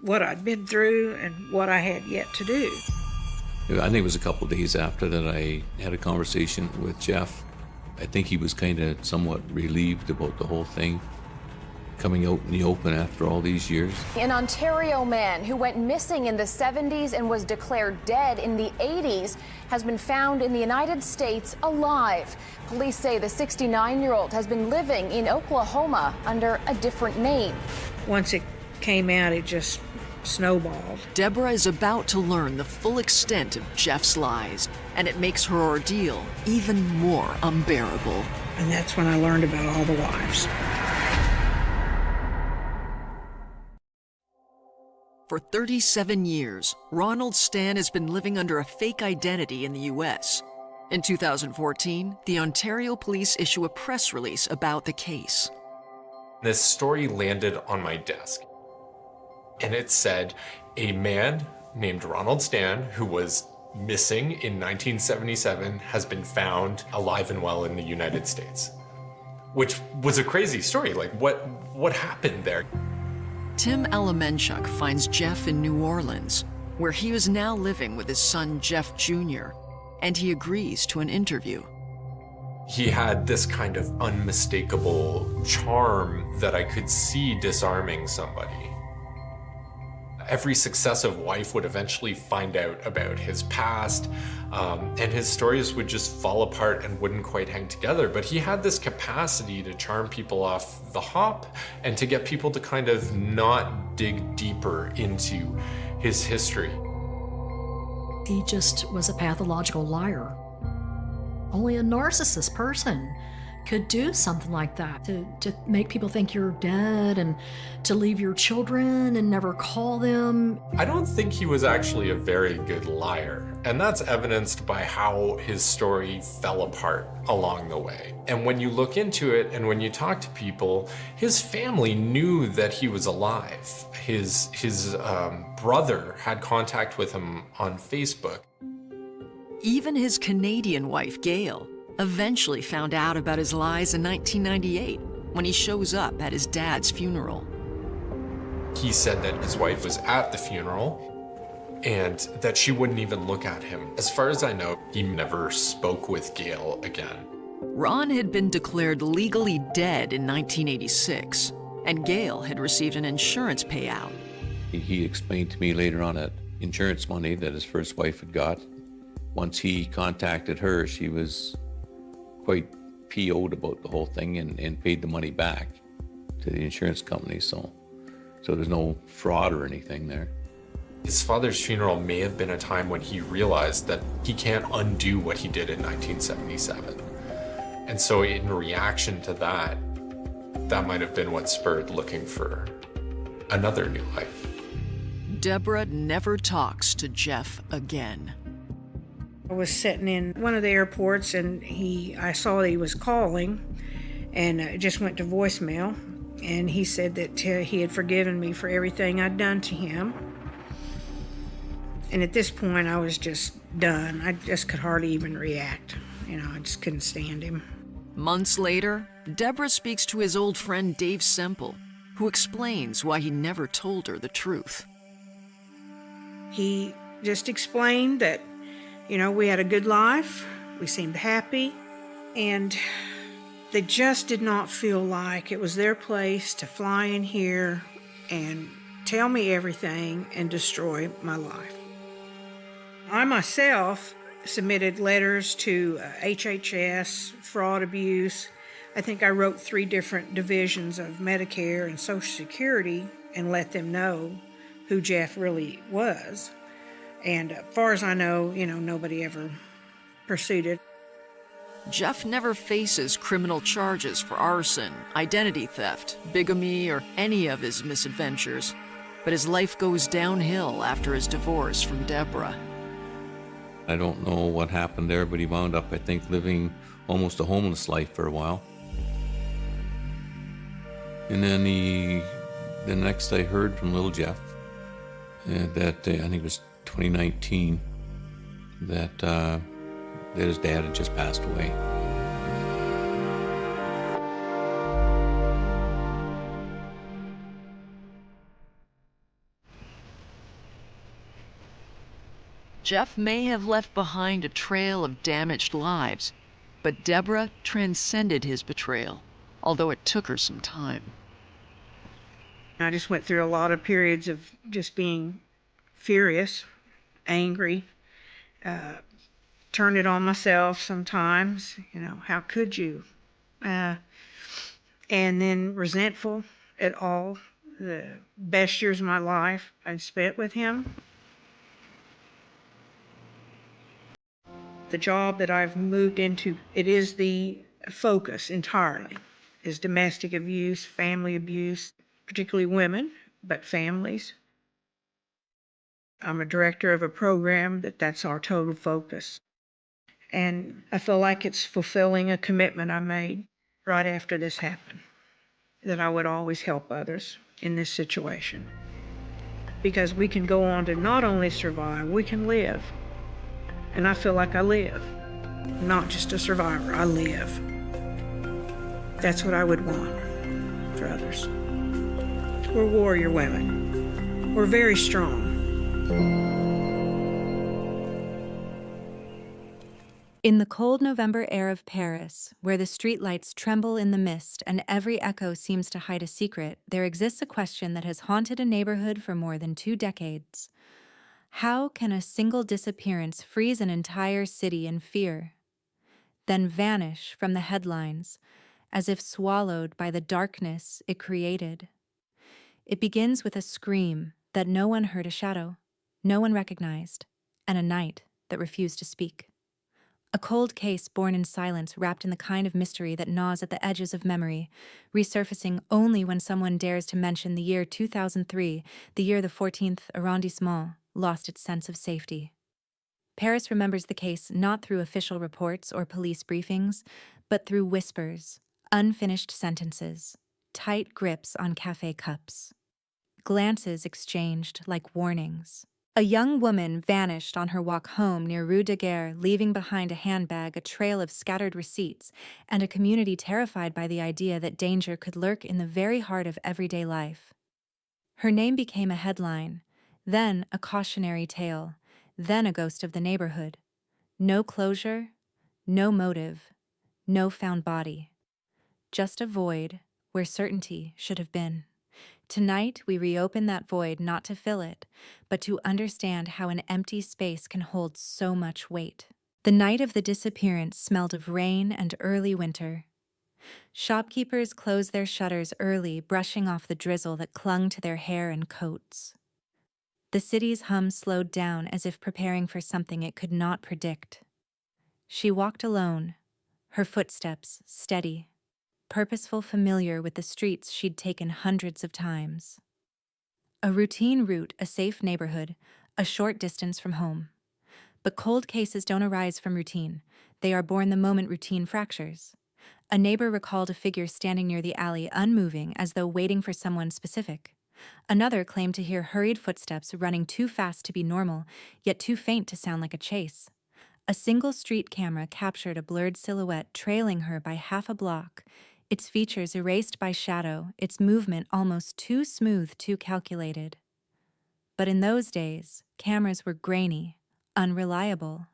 what I'd been through and what I had yet to do. I think it was a couple of days after that I had a conversation with Jeff. I think he was kind of somewhat relieved about the whole thing. coming out in the open after all these years. An Ontario man who went missing in the 70s and was declared dead in the 80s has been found in the United States alive. Police say the 69-year-old has been living in Oklahoma under a different name. Once it came out, it just snowballed. Deborah is about to learn the full extent of Jeff's lies, and it makes her ordeal even more unbearable. And that's when I learned about all the wives. For 37 years, Ronald Stan has been living under a fake identity in the U.S. In 2014, the Ontario police issue a press release about the case. This story landed on my desk, and it said a man named Ronald Stan, who was missing in 1977, has been found alive and well in the United States, which was a crazy story. Like, what happened there? Tim Elemenchuk finds Jeff in New Orleans, where he is now living with his son Jeff Jr., and he agrees to an interview. He had this kind of unmistakable charm that I could see disarming somebody. Every successive wife would eventually find out about his past, and his stories would just fall apart and wouldn't quite hang together. But he had this capacity to charm people off the hop and to get people to kind of not dig deeper into his history. He just was a pathological liar. Only a narcissist person could do something like that, to make people think you're dead and to leave your children and never call them. I don't think he was actually a very good liar, and that's evidenced by how his story fell apart along the way. And when you look into it and when you talk to people, his family knew that he was alive. His brother had contact with him on Facebook. Even his Canadian wife, Gail, eventually found out about his lies in 1998 when he shows up at his dad's funeral. He said that his wife was at the funeral and that she wouldn't even look at him. As far as I know, he never spoke with Gail again. Ron had been declared legally dead in 1986, and Gail had received an insurance payout. He explained to me later on that insurance money that his first wife had got. Once he contacted her, she was quite PO'd about the whole thing and paid the money back to the insurance company. So there's no fraud or anything there. His father's funeral may have been a time when he realized that he can't undo what he did in 1977. And so in reaction to that, that might have been what spurred looking for another new life. Deborah never talks to Jeff again. I was sitting in one of the airports and I saw that he was calling, and it just went to voicemail. And he said that he had forgiven me for everything I'd done to him. And at this point, I was just done. I just could hardly even react. I just couldn't stand him. Months later, Deborah speaks to his old friend Dave Semple, who explains why he never told her the truth. He just explained that we had a good life, we seemed happy, and they just did not feel like it was their place to fly in here and tell me everything and destroy my life. I myself submitted letters to HHS, fraud, abuse. I think I wrote 3 different divisions of Medicare and Social Security and let them know who Jeff really was. And as far as I know, nobody ever pursued it. Jeff never faces criminal charges for arson, identity theft, bigamy, or any of his misadventures. But his life goes downhill after his divorce from Deborah. I don't know what happened there, but he wound up, I think, living almost a homeless life for a while. And then the next I heard from little Jeff, that I think it was 2019, that his dad had just passed away. Jeff may have left behind a trail of damaged lives, but Deborah transcended his betrayal, although it took her some time. I just went through a lot of periods of just being furious, angry, turn it on myself sometimes, how could you? And then resentful at all the best years of my life I spent with him. The job that I've moved into, it is the focus entirely, is domestic abuse, family abuse, particularly women, but families. I'm a director of a program that's our total focus. And I feel like it's fulfilling a commitment I made right after this happened, that I would always help others in this situation. Because we can go on to not only survive, we can live. And I feel like I live. Not just a survivor, I live. That's what I would want for others. We're warrior women. We're very strong. In the cold November air of Paris, where the streetlights tremble in the mist and every echo seems to hide a secret, there exists a question that has haunted a neighborhood for more than 2 decades. How can a single disappearance freeze an entire city in fear, then vanish from the headlines, as if swallowed by the darkness it created? It begins with a scream that no one heard a shadow, no one recognized, and a night that refused to speak. A cold case born in silence, wrapped in the kind of mystery that gnaws at the edges of memory, resurfacing only when someone dares to mention the year 2003, the year the 14th arrondissement lost its sense of safety. Paris remembers the case not through official reports or police briefings, but through whispers, unfinished sentences, tight grips on café cups, glances exchanged like warnings. A young woman vanished on her walk home near Rue de Guerre, leaving behind a handbag, a trail of scattered receipts, and a community terrified by the idea that danger could lurk in the very heart of everyday life. Her name became a headline, then a cautionary tale, then a ghost of the neighborhood. No closure, no motive, no found body. Just a void where certainty should have been. Tonight, we reopen that void not to fill it, but to understand how an empty space can hold so much weight. The night of the disappearance smelled of rain and early winter. Shopkeepers closed their shutters early, brushing off the drizzle that clung to their hair and coats. The city's hum slowed down as if preparing for something it could not predict. She walked alone, her footsteps steady, purposeful, familiar with the streets she'd taken hundreds of times. A routine route, a safe neighborhood, a short distance from home. But cold cases don't arise from routine. They are born the moment routine fractures. A neighbor recalled a figure standing near the alley, unmoving, as though waiting for someone specific. Another claimed to hear hurried footsteps running too fast to be normal, yet too faint to sound like a chase. A single street camera captured a blurred silhouette trailing her by half a block, its features erased by shadow, its movement almost too smooth, too calculated. But in those days, cameras were grainy, unreliable,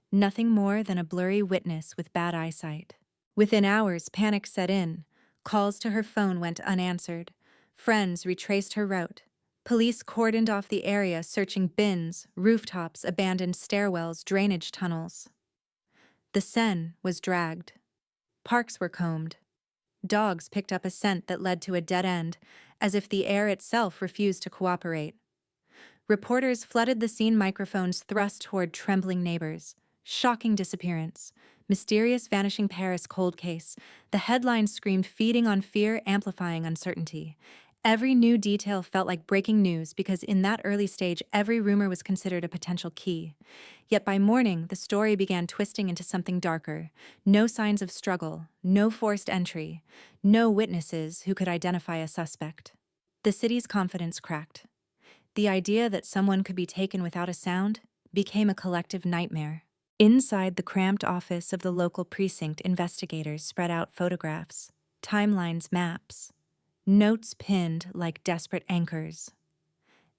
nothing more than a blurry witness with bad eyesight. Within hours, panic set in. Calls to her phone went unanswered. Friends retraced her route. Police cordoned off the area, searching bins, rooftops, abandoned stairwells, drainage tunnels. The Seine was dragged. Parks were combed. Dogs picked up a scent that led to a dead end, as if the air itself refused to cooperate. Reporters flooded the scene, microphones thrust toward trembling neighbors. Shocking disappearance. Mysterious vanishing Paris cold case. The headlines screamed, feeding on fear, amplifying uncertainty. Every new detail felt like breaking news because in that early stage, every rumor was considered a potential key. Yet by morning, the story began twisting into something darker. No signs of struggle, no forced entry, no witnesses who could identify a suspect. The city's confidence cracked. The idea that someone could be taken without a sound became a collective nightmare. Inside the cramped office of the local precinct, investigators spread out photographs, timelines, maps, notes pinned like desperate anchors.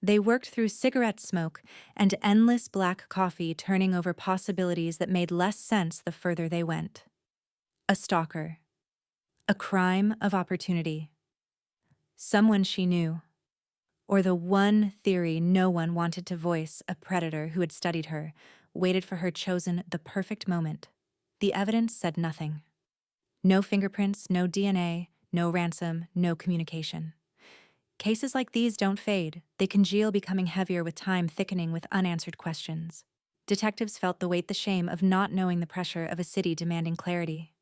They worked through cigarette smoke and endless black coffee, turning over possibilities that made less sense the further they went. A stalker. A crime of opportunity. someone she knew, or the one theory no one wanted to voice, a predator who had studied her, waited for her chosen the perfect moment. The evidence said nothing. No fingerprints, no DNA, no ransom, no communication. Cases like these don't fade. They congeal, becoming heavier with time, thickening with unanswered questions. Detectives felt the shame of not knowing, the pressure of a city demanding clarity.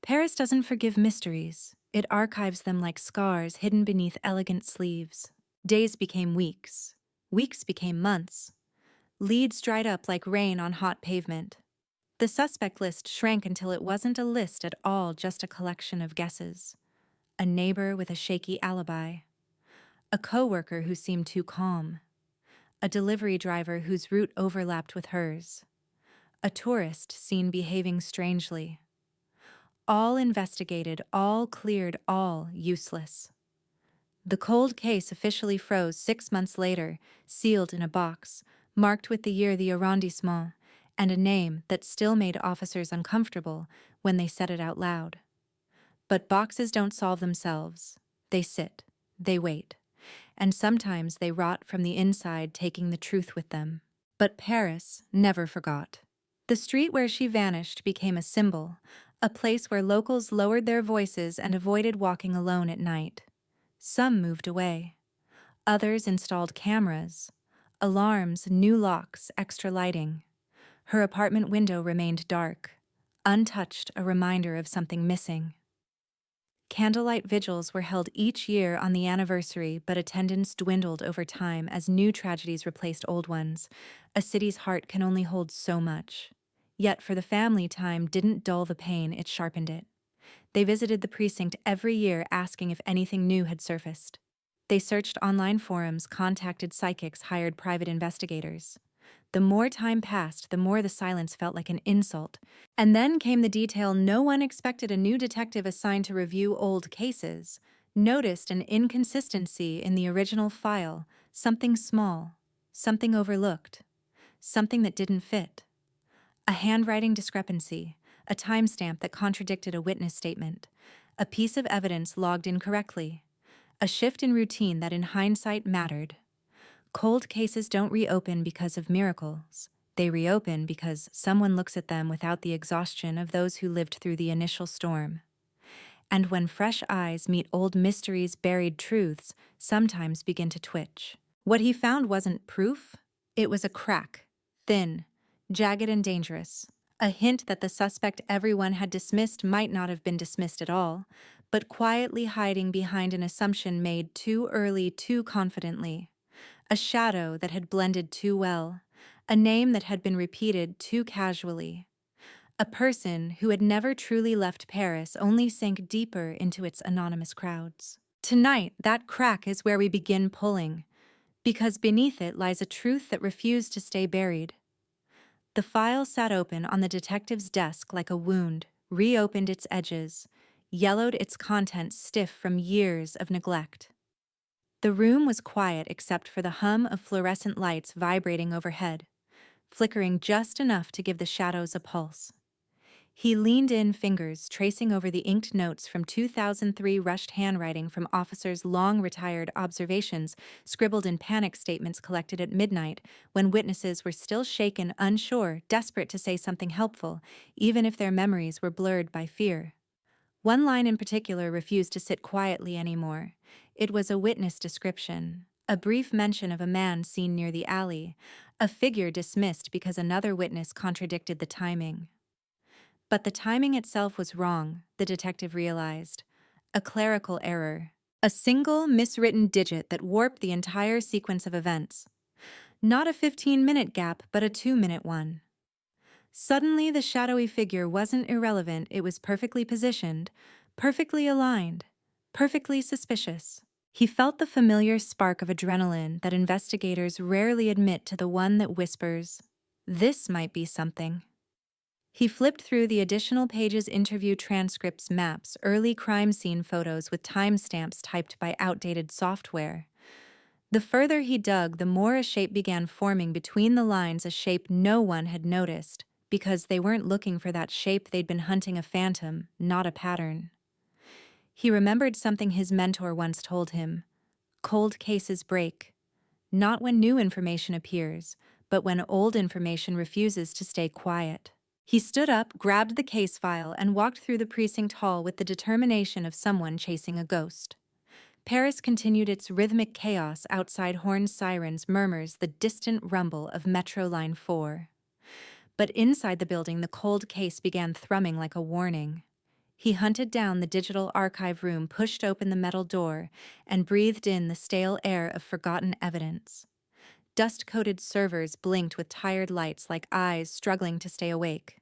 Paris doesn't forgive mysteries. It archives them like scars hidden beneath elegant sleeves. Days became weeks. Weeks became months. Leads dried up like rain on hot pavement. The suspect list shrank until it wasn't a list at all, just a collection of guesses. A neighbor with a shaky alibi. A coworker who seemed too calm. A delivery driver whose route overlapped with hers. A tourist seen behaving strangely. All investigated, all cleared, all useless. The cold case officially froze 6 months later, sealed in a box, marked with the year, the arrondissement, and a name that still made officers uncomfortable when they said it out loud. But boxes don't solve themselves. They sit, they wait, and sometimes they rot from the inside, taking the truth with them. But Paris never forgot. The street where she vanished became a symbol, a place where locals lowered their voices and avoided walking alone at night. Some moved away. Others installed cameras, alarms, new locks, extra lighting. Her apartment window remained dark, untouched, a reminder of something missing. Candlelight vigils were held each year on the anniversary, but attendance dwindled over time as new tragedies replaced old ones. A city's heart can only hold so much. Yet for the family, time didn't dull the pain, it sharpened it. They visited the precinct every year, asking if anything new had surfaced. They searched online forums, contacted psychics, hired private investigators. The more time passed, the more the silence felt like an insult. And then came the detail no one expected. A new detective assigned to review old cases noticed an inconsistency in the original file, something small, something overlooked, something that didn't fit. A handwriting discrepancy, a timestamp that contradicted a witness statement, a piece of evidence logged incorrectly, a shift in routine that in hindsight mattered. Cold cases don't reopen because of miracles. They reopen because someone looks at them without the exhaustion of those who lived through the initial storm. And when fresh eyes meet old mysteries, buried truths sometimes begin to twitch. What he found wasn't proof. It was a crack, thin, jagged and dangerous. A hint that the suspect everyone had dismissed might not have been dismissed at all, but quietly hiding behind an assumption made too early, too confidently. A shadow that had blended too well, a name that had been repeated too casually. A person who had never truly left Paris, only sank deeper into its anonymous crowds. Tonight, that crack is where we begin pulling, because beneath it lies a truth that refused to stay buried. The file sat open on the detective's desk like a wound, reopened its edges, yellowed its contents stiff from years of neglect. The room was quiet except for the hum of fluorescent lights vibrating overhead, flickering just enough to give the shadows a pulse. He leaned in, fingers tracing over the inked notes from 2003, rushed handwriting from officers' long-retired observations, scribbled in panic statements collected at midnight when witnesses were still shaken, unsure, desperate to say something helpful, even if their memories were blurred by fear. One line in particular refused to sit quietly anymore. It was a witness description, a brief mention of a man seen near the alley, a figure dismissed because another witness contradicted the timing. But the timing itself was wrong, the detective realized. A clerical error. A single miswritten digit that warped the entire sequence of events. Not a 15-minute gap, but a 2-minute one. Suddenly, the shadowy figure wasn't irrelevant, it was perfectly positioned, perfectly aligned, perfectly suspicious. He felt the familiar spark of adrenaline that investigators rarely admit to the one that whispers, "This might be something." He flipped through the additional pages, interview transcripts, maps, early crime scene photos with timestamps typed by outdated software. The further he dug, the more a shape began forming between the lines, a shape no one had noticed, because they weren't looking for that shape, they'd been hunting a phantom, not a pattern. He remembered something his mentor once told him: cold cases break, not when new information appears, but when old information refuses to stay quiet. He stood up, grabbed the case file, and walked through the precinct hall with the determination of someone chasing a ghost. Paris continued its rhythmic chaos outside horn sirens, murmurs, the distant rumble of Metro Line 4. But inside the building, the cold case began thrumming like a warning. He hunted down the digital archive room, pushed open the metal door, and breathed in the stale air of forgotten evidence. Dust-coated servers blinked with tired lights like eyes struggling to stay awake.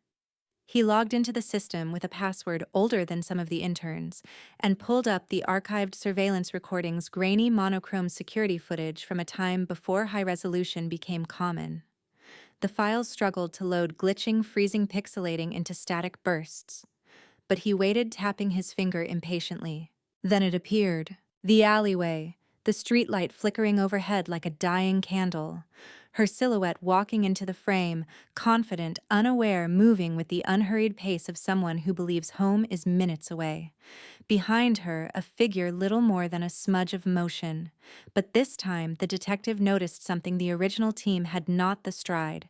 He logged into the system with a password older than some of the interns and pulled up the archived surveillance recordings' grainy monochrome security footage from a time before high resolution became common. The files struggled to load, glitching, freezing, pixelating into static bursts. But he waited, tapping his finger impatiently. Then it appeared. The alleyway, the streetlight flickering overhead like a dying candle. Her silhouette walking into the frame, confident, unaware, moving with the unhurried pace of someone who believes home is minutes away. Behind her, a figure little more than a smudge of motion. But this time, the detective noticed something the original team had not the stride.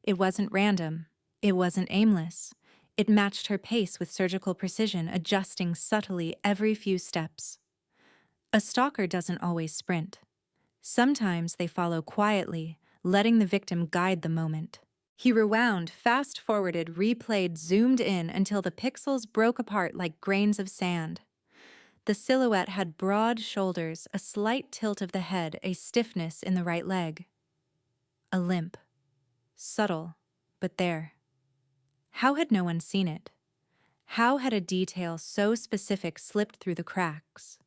It wasn't random. It wasn't aimless. It matched her pace with surgical precision, adjusting subtly every few steps. A stalker doesn't always sprint. Sometimes they follow quietly, letting the victim guide the moment. He rewound, fast-forwarded, replayed, zoomed in until the pixels broke apart like grains of sand. The silhouette had broad shoulders, a slight tilt of the head, a stiffness in the right leg. A limp. Subtle, but there. How had no one seen it? How had a detail so specific slipped through the cracks?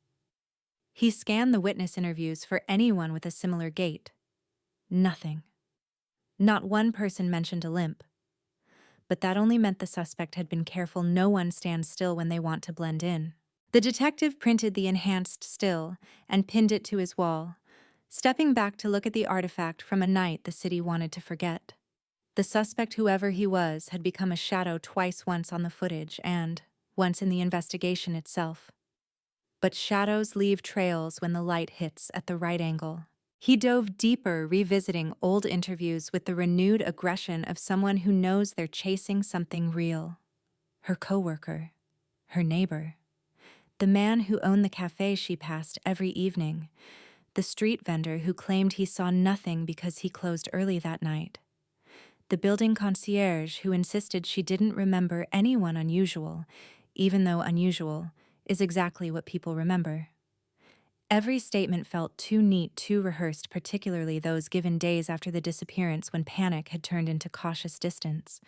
He scanned the witness interviews for anyone with a similar gait. Nothing. Not one person mentioned a limp. But that only meant the suspect had been careful. No one stands still when they want to blend in. The detective printed the enhanced still and pinned it to his wall, stepping back to look at the artifact from a night the city wanted to forget. The suspect, whoever he was, had become a shadow twice, once on the footage and once in the investigation itself. But shadows leave trails when the light hits at the right angle. He dove deeper, revisiting old interviews with the renewed aggression of someone who knows they're chasing something real. Her coworker, her neighbor, the man who owned the cafe she passed every evening, the street vendor who claimed he saw nothing because he closed early that night, the building concierge who insisted she didn't remember anyone unusual, even though unusual is exactly what people remember. Every statement felt too neat, too rehearsed, particularly those given days after the disappearance when panic had turned into cautious distance.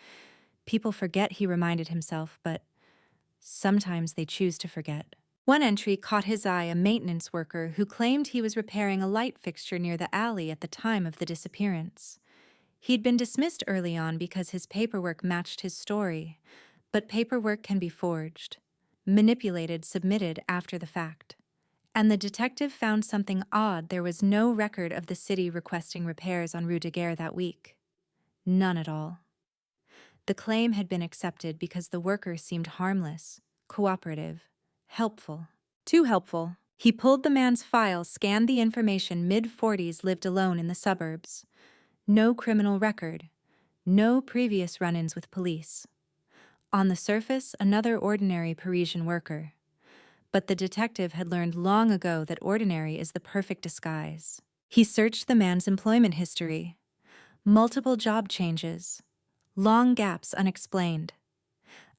People forget, he reminded himself, but sometimes they choose to forget. One entry caught his eye: a maintenance worker who claimed he was repairing a light fixture near the alley at the time of the disappearance. He'd been dismissed early on because his paperwork matched his story, but paperwork can be forged, manipulated, submitted after the fact. And the detective found something odd. There was no record of the city requesting repairs on Rue de Guerre that week. None at all. The claim had been accepted because the worker seemed harmless, cooperative, helpful. Too helpful. He pulled the man's file, scanned the information. Mid-40s, lived alone in the suburbs. No criminal record. No previous run-ins with police. On the surface, another ordinary Parisian worker. But the detective had learned long ago that ordinary is the perfect disguise. He searched the man's employment history. Multiple job changes. Long gaps unexplained.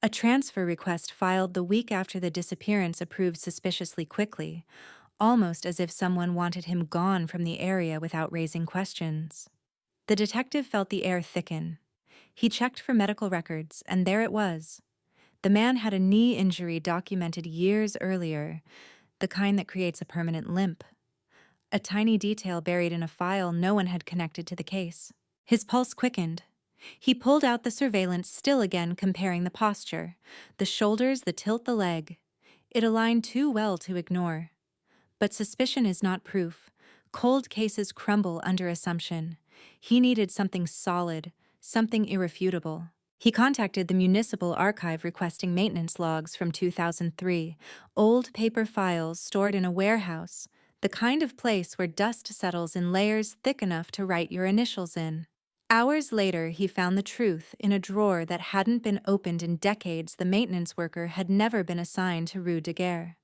A transfer request filed the week after the disappearance approved suspiciously quickly, almost as if someone wanted him gone from the area without raising questions. The detective felt the air thicken. He checked for medical records, and there it was. The man had a knee injury documented years earlier, the kind that creates a permanent limp. A tiny detail buried in a file no one had connected to the case. His pulse quickened. He pulled out the surveillance still again, comparing the posture, the shoulders, the tilt, the leg. It aligned too well to ignore. But suspicion is not proof. Cold cases crumble under assumption. He needed something solid, something irrefutable. He contacted the municipal archive requesting maintenance logs from 2003, old paper files stored in a warehouse, the kind of place where dust settles in layers thick enough to write your initials in. Hours later, he found the truth in a drawer that hadn't been opened in decades. The maintenance worker had never been assigned to Rue de Guerre.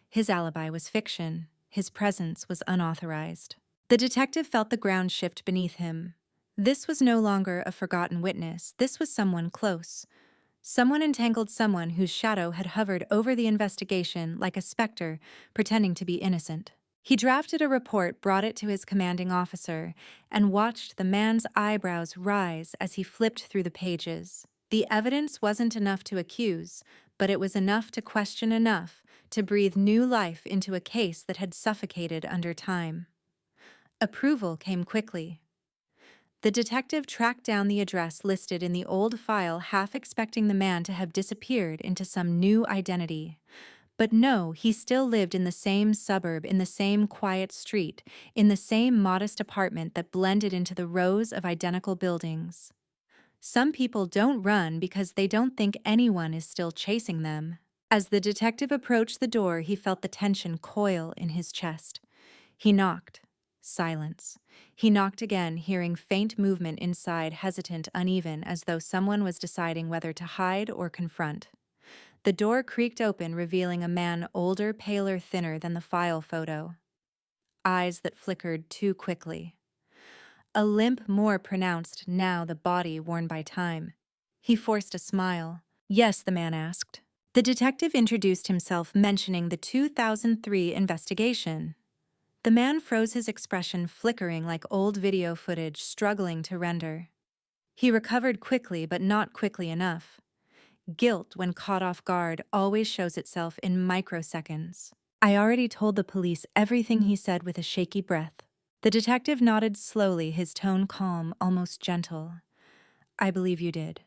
His alibi was fiction. His presence was unauthorized. The detective felt the ground shift beneath him. This was no longer a forgotten witness. This was someone close. Someone entangled someone whose shadow had hovered over the investigation like a specter, pretending to be innocent. He drafted a report, brought it to his commanding officer, and watched the man's eyebrows rise as he flipped through the pages. The evidence wasn't enough to accuse, but it was enough to question, enough to breathe new life into a case that had suffocated under time. Approval came quickly. The detective tracked down the address listed in the old file, half expecting the man to have disappeared into some new identity. But no, he still lived in the same suburb, in the same quiet street, in the same modest apartment that blended into the rows of identical buildings. Some people don't run because they don't think anyone is still chasing them. As the detective approached the door, he felt the tension coil in his chest. He knocked. Silence. He knocked again, hearing faint movement inside, hesitant, uneven, as though someone was deciding whether to hide or confront. The door creaked open, revealing a man older, paler, thinner than the file photo. Eyes that flickered too quickly. A limp more pronounced now, the body worn by time. He forced a smile. Yes, the man asked. The detective introduced himself, mentioning the 2003 investigation. The man froze, his expression flickering like old video footage struggling to render. He recovered quickly, but not quickly enough. Guilt, when caught off guard, always shows itself in microseconds. I already told the police everything, he said with a shaky breath. The detective nodded slowly, his tone calm, almost gentle. I believe you did.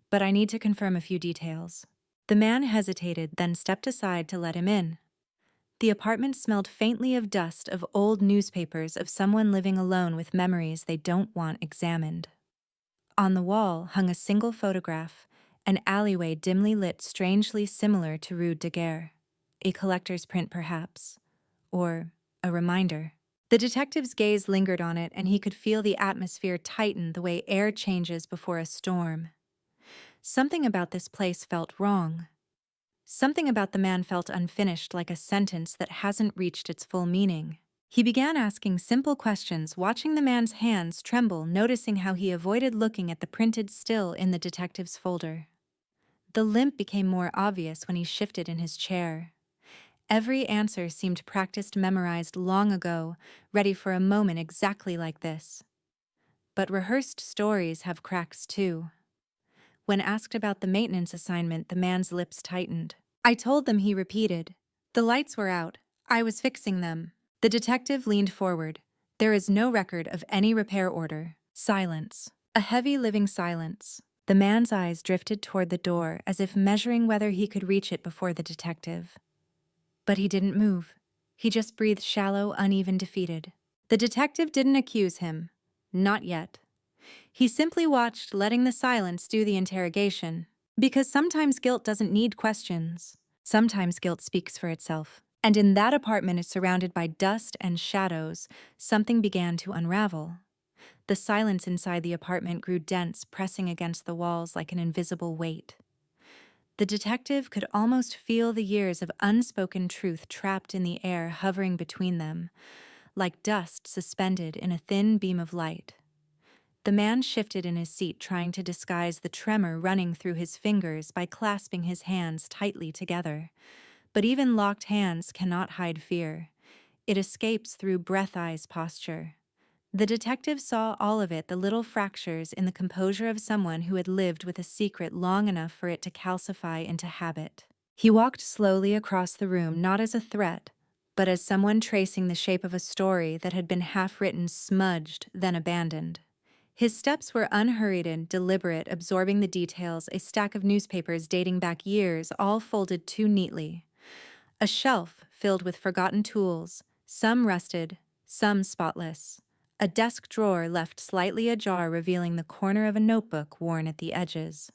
But I need to confirm a few details. The man hesitated, then stepped aside to let him in. The apartment smelled faintly of dust, of old newspapers, of someone living alone with memories they don't want examined. On the wall hung a single photograph, an alleyway dimly lit, strangely similar to Rue de Guerre. A collector's print, perhaps. Or a reminder. The detective's gaze lingered on it, and he could feel the atmosphere tighten the way air changes before a storm. Something about this place felt wrong. Something about the man felt unfinished, like a sentence that hasn't reached its full meaning. He began asking simple questions, watching the man's hands tremble, noticing how he avoided looking at the printed still in the detective's folder. The limp became more obvious when he shifted in his chair. Every answer seemed practiced, memorized long ago, ready for a moment exactly like this. But rehearsed stories have cracks too. When asked about the maintenance assignment, the man's lips tightened. I told them, he repeated. The lights were out. I was fixing them. The detective leaned forward. There is no record of any repair order. Silence. A heavy, living silence. The man's eyes drifted toward the door, as if measuring whether he could reach it before the detective. But he didn't move. He just breathed shallow, uneven, defeated. The detective didn't accuse him. Not yet. He simply watched, letting the silence do the interrogation. Because sometimes guilt doesn't need questions. Sometimes guilt speaks for itself. And in that apartment, surrounded by dust and shadows, something began to unravel. The silence inside the apartment grew dense, pressing against the walls like an invisible weight. The detective could almost feel the years of unspoken truth trapped in the air, hovering between them, like dust suspended in a thin beam of light. The man shifted in his seat, trying to disguise the tremor running through his fingers by clasping his hands tightly together. But even locked hands cannot hide fear. It escapes through breath-eyes posture. The detective saw all of it, the little fractures in the composure of someone who had lived with a secret long enough for it to calcify into habit. He walked slowly across the room, not as a threat, but as someone tracing the shape of a story that had been half-written, smudged, then abandoned. His steps were unhurried and deliberate, absorbing the details, a stack of newspapers dating back years, all folded too neatly. A shelf filled with forgotten tools, some rusted, some spotless. A desk drawer left slightly ajar, revealing the corner of a notebook worn at the edges.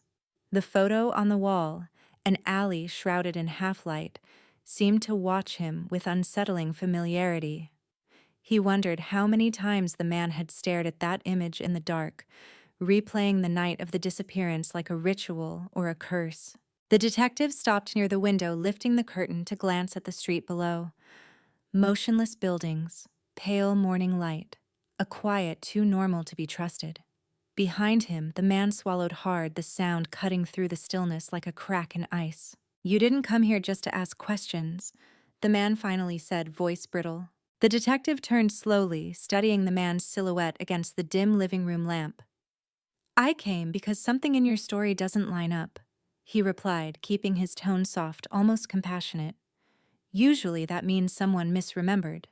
The photo on the wall, an alley shrouded in half-light, seemed to watch him with unsettling familiarity. He wondered how many times the man had stared at that image in the dark, replaying the night of the disappearance like a ritual or a curse. The detective stopped near the window, lifting the curtain to glance at the street below. Motionless buildings, pale morning light, a quiet too normal to be trusted. Behind him, the man swallowed hard, the sound cutting through the stillness like a crack in ice. "You didn't come here just to ask questions," the man finally said, voice brittle. The detective turned slowly, studying the man's silhouette against the dim living room lamp. "I came because something in your story doesn't line up," he replied, keeping his tone soft, almost compassionate. "Usually that means someone misremembered,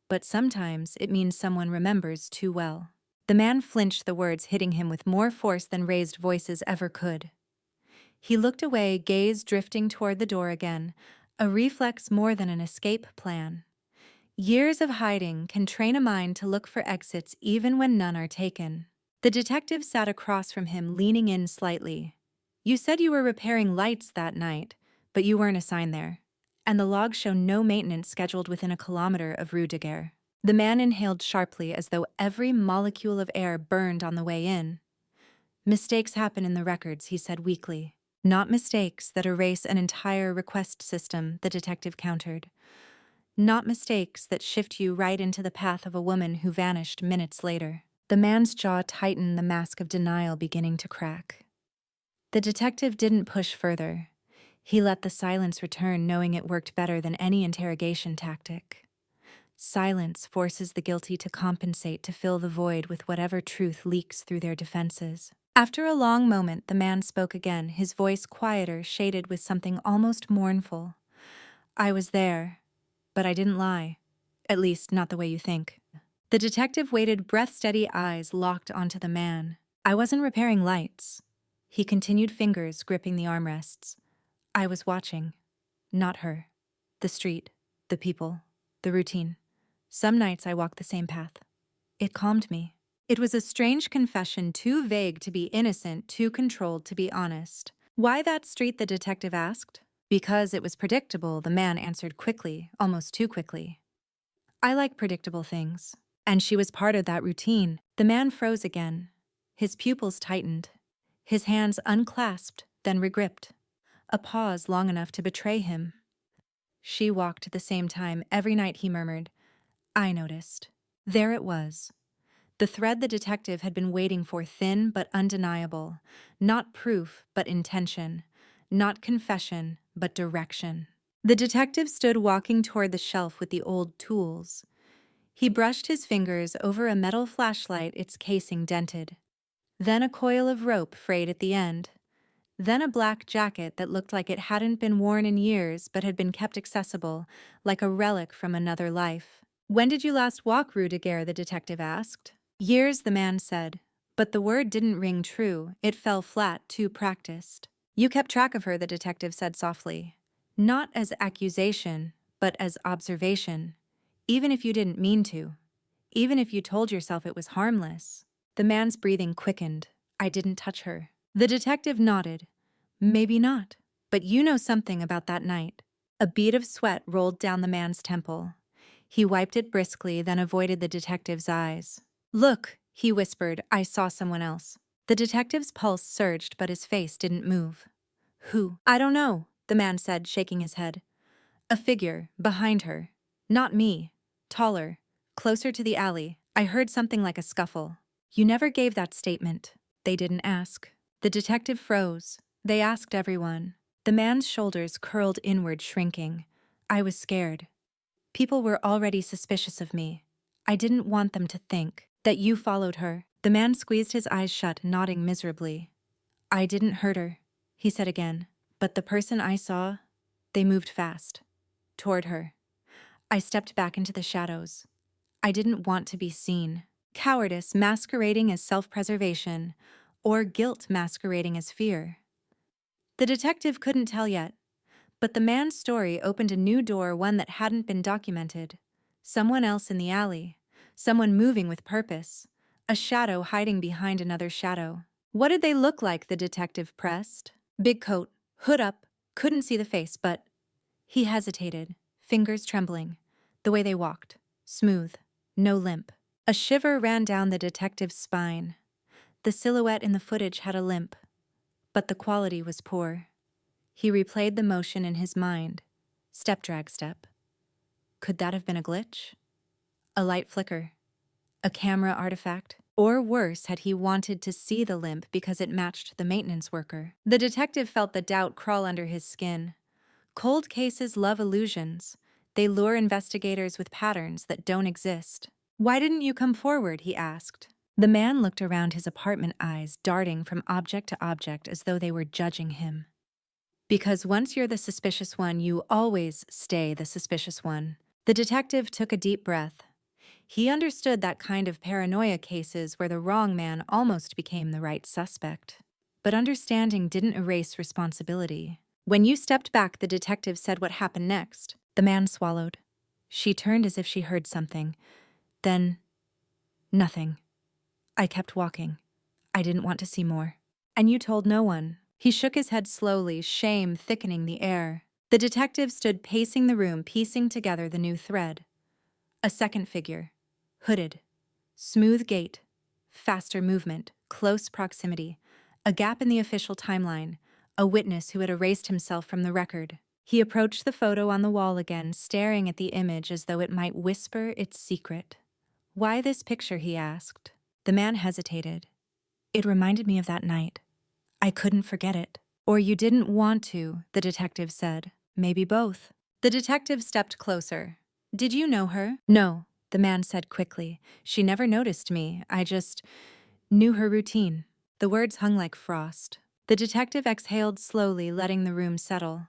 but sometimes it means someone remembers too well." The man flinched, the words hitting him with more force than raised voices ever could. He looked away, gaze drifting toward the door again, a reflex more than an escape plan. Years of hiding can train a mind to look for exits even when none are taken. The detective sat across from him, leaning in slightly. "You said you were repairing lights that night, but you weren't assigned there. And the logs show no maintenance scheduled within a kilometer of Rue de Guerre." The man inhaled sharply, as though every molecule of air burned on the way in. "Mistakes happen in the records," he said weakly. "Not mistakes that erase an entire request system," the detective countered. "Not mistakes that shift you right into the path of a woman who vanished minutes later." The man's jaw tightened, the mask of denial beginning to crack. The detective didn't push further. He let the silence return, knowing it worked better than any interrogation tactic. Silence forces the guilty to compensate, to fill the void with whatever truth leaks through their defenses. After a long moment, the man spoke again, his voice quieter, shaded with something almost mournful. "I was there, but I didn't lie. At least, not the way you think." The detective waited, breath-steady eyes locked onto the man. "I wasn't repairing lights," he continued, fingers gripping the armrests. "I was watching. Not her. The street, the people, the routine. Some nights I walked the same path. It calmed me." It was a strange confession, too vague to be innocent, too controlled to be honest. "Why that street?" the detective asked. "Because it was predictable," the man answered quickly, almost too quickly. "I like predictable things. And she was part of that routine." The man froze again. His pupils tightened. His hands unclasped, then regripped. A pause long enough to betray him. "She walked at the same time every night," he murmured. "I noticed." There it was. The thread the detective had been waiting for, thin but undeniable. Not proof, but intention. Not confession, but direction. The detective stood walking toward the shelf with the old tools. He brushed his fingers over a metal flashlight, its casing dented. Then a coil of rope frayed at the end. Then a black jacket that looked like it hadn't been worn in years but had been kept accessible, like a relic from another life. "When did you last walk Rue de Guerre?" the detective asked. "Years," the man said. But the word didn't ring true. It fell flat, too practiced. "You kept track of her," the detective said softly. "Not as accusation, but as observation. Even if you didn't mean to. Even if you told yourself it was harmless." The man's breathing quickened. "I didn't touch her." The detective nodded. "Maybe not. But you know something about that night." A bead of sweat rolled down the man's temple. He wiped it briskly, then avoided the detective's eyes. "Look," he whispered, "I saw someone else." The detective's pulse surged, but his face didn't move. "Who?" "I don't know," the man said, shaking his head. "A figure, behind her. Not me. Taller. Closer to the alley. I heard something like a scuffle." "You never gave that statement." "They didn't ask." The detective froze. "They asked everyone." The man's shoulders curled inward, shrinking. "I was scared. People were already suspicious of me. I didn't want them to think that you followed her." The man squeezed his eyes shut, nodding miserably. "I didn't hurt her," he said again. "But the person I saw, they moved fast. Toward her. I stepped back into the shadows. I didn't want to be seen." Cowardice masquerading as self-preservation, or guilt masquerading as fear. The detective couldn't tell yet, but the man's story opened a new door, one that hadn't been documented. Someone else in the alley. Someone moving with purpose. A shadow hiding behind another shadow. What did they look like, the detective pressed. Big coat, hood up, couldn't see the face, but... He hesitated, fingers trembling. The way they walked. Smooth. No limp. A shiver ran down the detective's spine. The silhouette in the footage had a limp, but the quality was poor. He replayed the motion in his mind. Step, drag, step. Could that have been a glitch? A light flicker? A camera artifact? Or worse, had he wanted to see the limp because it matched the maintenance worker? The detective felt the doubt crawl under his skin. Cold cases love illusions. They lure investigators with patterns that don't exist. Why didn't you come forward? He asked. The man looked around his apartment, eyes darting from object to object as though they were judging him. Because once you're the suspicious one, you always stay the suspicious one. The detective took a deep breath. He understood that kind of paranoia cases where the wrong man almost became the right suspect. But understanding didn't erase responsibility. When you stepped back, the detective said what happened next. The man swallowed. She turned as if she heard something. Then, nothing. I kept walking. I didn't want to see more. And you told no one. He shook his head slowly, shame thickening the air. The detective stood pacing the room, piecing together the new thread. A second figure. Hooded. Smooth gait. Faster movement. Close proximity. A gap in the official timeline. A witness who had erased himself from the record. He approached the photo on the wall again, staring at the image as though it might whisper its secret. Why this picture? He asked. The man hesitated. It reminded me of that night. I couldn't forget it. Or you didn't want to, the detective said. Maybe both. The detective stepped closer. Did you know her? No, the man said quickly. She never noticed me. I just knew her routine. The words hung like frost. The detective exhaled slowly, letting the room settle.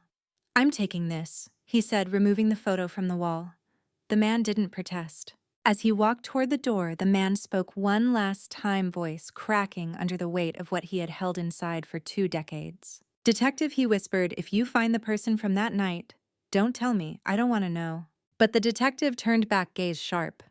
I'm taking this, he said, removing the photo from the wall. The man didn't protest. As he walked toward the door, the man spoke one last time, voice cracking under the weight of what he had held inside for 2 decades. Detective, he whispered, if you find the person from that night, don't tell me, I don't want to know. But the detective turned back, gaze sharp.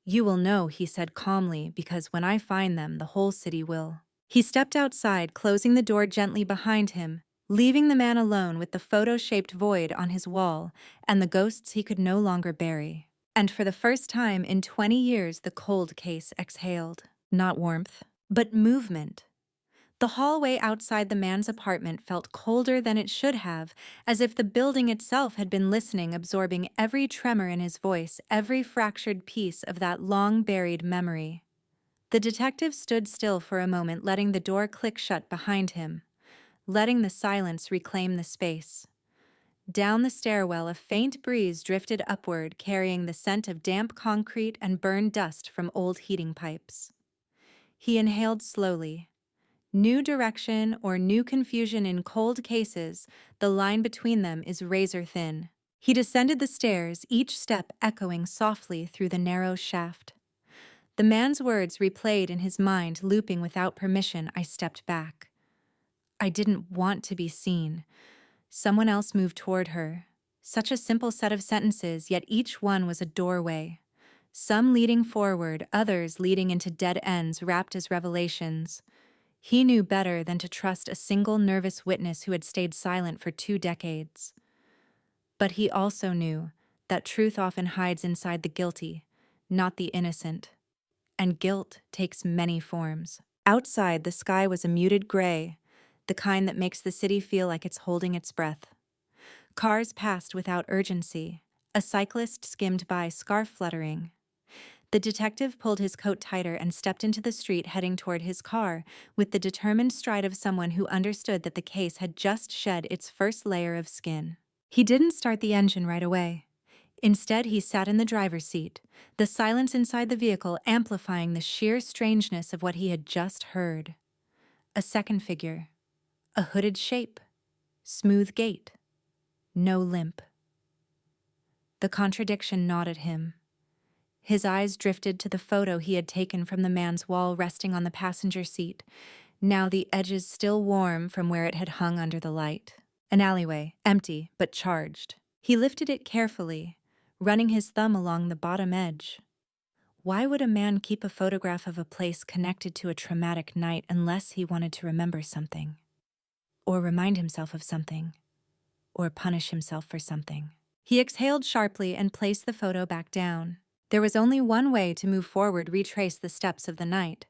You will know, he said calmly, because when I find them, the whole city will. He stepped outside, closing the door gently behind him, leaving the man alone with the photo-shaped void on his wall and the ghosts he could no longer bury. And for the first time in 20 years, the cold case exhaled. Not warmth, but movement. The hallway outside the man's apartment felt colder than it should have, as if the building itself had been listening, absorbing every tremor in his voice, every fractured piece of that long-buried memory. The detective stood still for a moment, letting the door click shut behind him, letting the silence reclaim the space. Down the stairwell, a faint breeze drifted upward, carrying the scent of damp concrete and burned dust from old heating pipes. He inhaled slowly. New direction or new confusion in cold cases, the line between them is razor thin. He descended the stairs, each step echoing softly through the narrow shaft. The man's words replayed in his mind, looping without permission. I stepped back. I didn't want to be seen. Someone else moved toward her. Such a simple set of sentences, yet each one was a doorway. Some leading forward, others leading into dead ends wrapped as revelations. He knew better than to trust a single nervous witness who had stayed silent for 2 decades. But he also knew that truth often hides inside the guilty, not the innocent. And guilt takes many forms. Outside, the sky was a muted gray, the kind that makes the city feel like it's holding its breath. Cars passed without urgency. A cyclist skimmed by, scarf fluttering. The detective pulled his coat tighter and stepped into the street, heading toward his car, with the determined stride of someone who understood that the case had just shed its first layer of skin. He didn't start the engine right away. Instead, he sat in the driver's seat, the silence inside the vehicle amplifying the sheer strangeness of what he had just heard. A second figure. A hooded shape. Smooth gait. No limp. The contradiction gnawed at him. His eyes drifted to the photo he had taken from the man's wall resting on the passenger seat, now the edges still warm from where it had hung under the light. An alleyway, empty but charged. He lifted it carefully, running his thumb along the bottom edge. Why would a man keep a photograph of a place connected to a traumatic night unless he wanted to remember something? Or remind himself of something? Or punish himself for something? He exhaled sharply and placed the photo back down. There was only one way to move forward, retrace the steps of the night.